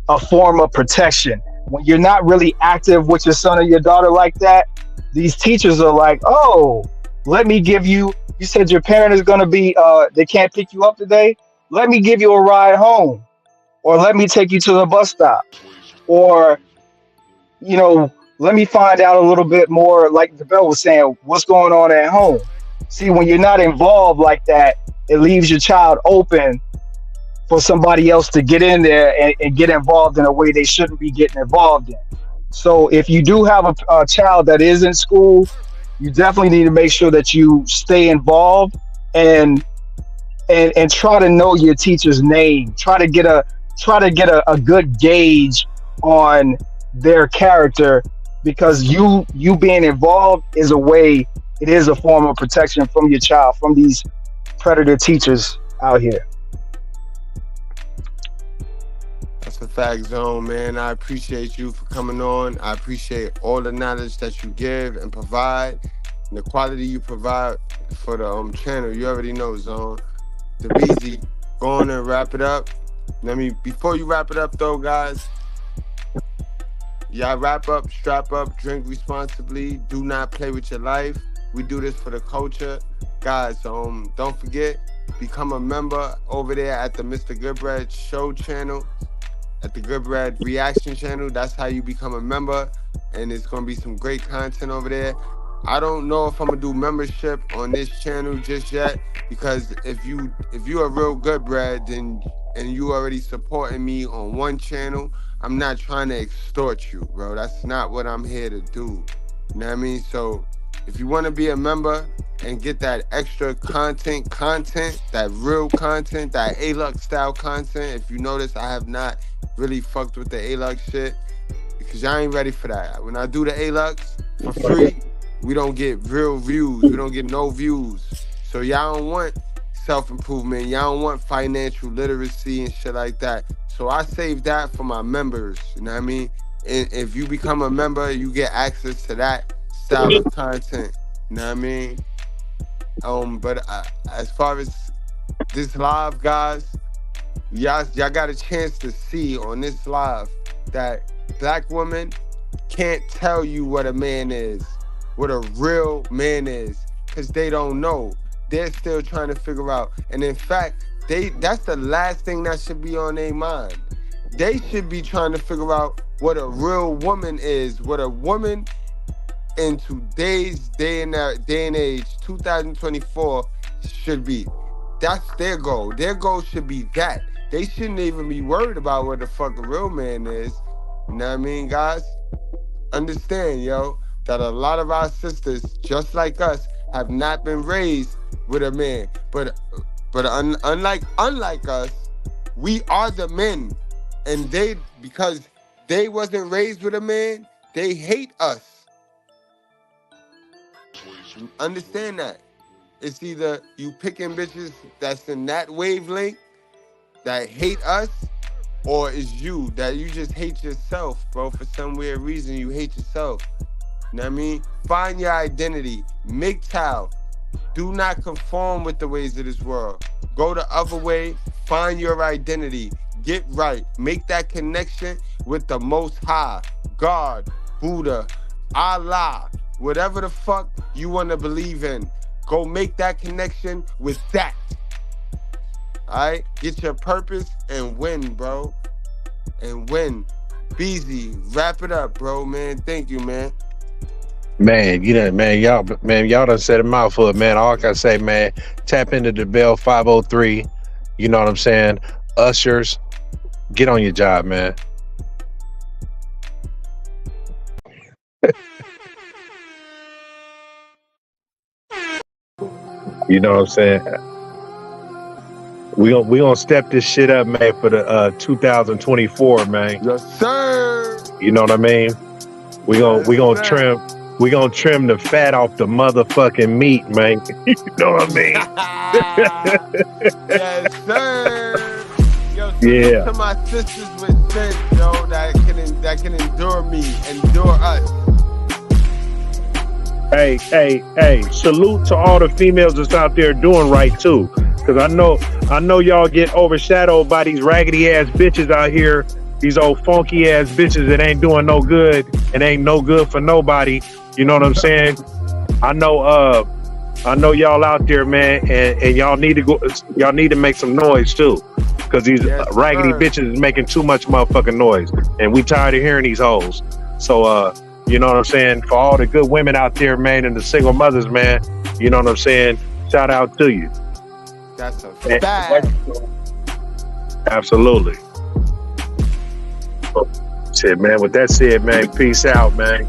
a form of protection. When you're not really active with your son or your daughter like that, these teachers are like, oh, let me give you, you said your parent is going to be, they can't pick you up today. Let me give you a ride home, or let me take you to the bus stop, or, you know, let me find out a little bit more, like the bell was saying, what's going on at home. See, when you're not involved like that, it leaves your child open for somebody else to get in there and get involved in a way they shouldn't be getting involved in. So if you do have a child that is in school, you definitely need to make sure that you stay involved and try to know your teacher's name. Try to get a good gauge on their character, because you being involved is a way, it is a form of protection from your child, from these predator teachers out here. That's a fact, Zone, man. I appreciate you for coming on. I appreciate all the knowledge that you give and provide, and the quality you provide for the channel. You already know, Zone. The BZ, go on and wrap it up. Before you wrap it up, though, guys, y'all wrap up, strap up, drink responsibly. Do not play with your life. We do this for the culture. Guys, don't forget, become a member over there at the Mr. Goodbread show channel, at the Goodbread reaction channel. That's how you become a member, and it's going to be some great content over there. I don't know if I'm going to do membership on this channel just yet, because if you are real Goodbread, then and you already supporting me on one channel, I'm not trying to extort you, bro. That's not what I'm here to do. You know what I mean? So if you want to be a member and get that extra content, that real content, that A-Lux style content, if you notice, I have not really fucked with the A-Lux shit, because y'all ain't ready for that. When I do the A-Lux for free, we don't get real views. We don't get no views. So y'all don't want self-improvement. Y'all don't want financial literacy and shit like that. So I save that for my members. You know what I mean? And if you become a member, you get access to that style of content. You know what I mean? But as far as this live, guys, y'all got a chance to see on this live that black women can't tell you what a man is, what a real man is, because they don't know. They're still trying to figure out. And in fact, that's the last thing that should be on their mind. They should be trying to figure out what a real woman is, what a woman in today's day and age, 2024, should be. That's their goal. Their goal should be that. They shouldn't even be worried about what the fuck a real man is. You know what I mean, guys? Understand, yo, that a lot of our sisters, just like us, have not been raised with a man. But unlike us, we are the men. And because they wasn't raised with a man, they hate us. Understand that. It's either you picking bitches that's in that wavelength that hate us, or it's you that you just hate yourself, bro. For some weird reason, you hate yourself. You know what I mean? Find your identity. MGTOW. Do not conform with the ways of this world. Go the other way. Find your identity. Get right. Make that connection with the Most High, God, Buddha, Allah, whatever the fuck you want to believe in. Go make that connection with that. All right? Get your purpose and win, bro. And win. BZ, wrap it up, bro, man. Thank you, man. Man, y'all done said a mouthful, man. All I can say, man, tap into the bell 503. You know what I'm saying? Ushers, get on your job, man. You know what I'm saying? We gonna step this shit up, man, for the 2024, man. Yes, sir. You know what I mean? We gonna trim the fat off the motherfucking meat, man. You know what I mean? Yes, sir. Yo, Yeah. to my sisters with sense, yo, that can endure me, endure us. Hey, salute to all the females that's out there doing right too. Cause I know y'all get overshadowed by these raggedy ass bitches out here, these old funky ass bitches that ain't doing no good and ain't no good for nobody. You know what I'm saying? I know y'all out there, man, and y'all need to make some noise too. Cause these raggedy bitches is making too much motherfucking noise. And we tired of hearing these hoes. So you know what I'm saying? For all the good women out there, man, and the single mothers, man, you know what I'm saying? Shout out to you. That's a fact. Absolutely. Shit, man. With that said, man, peace out, man.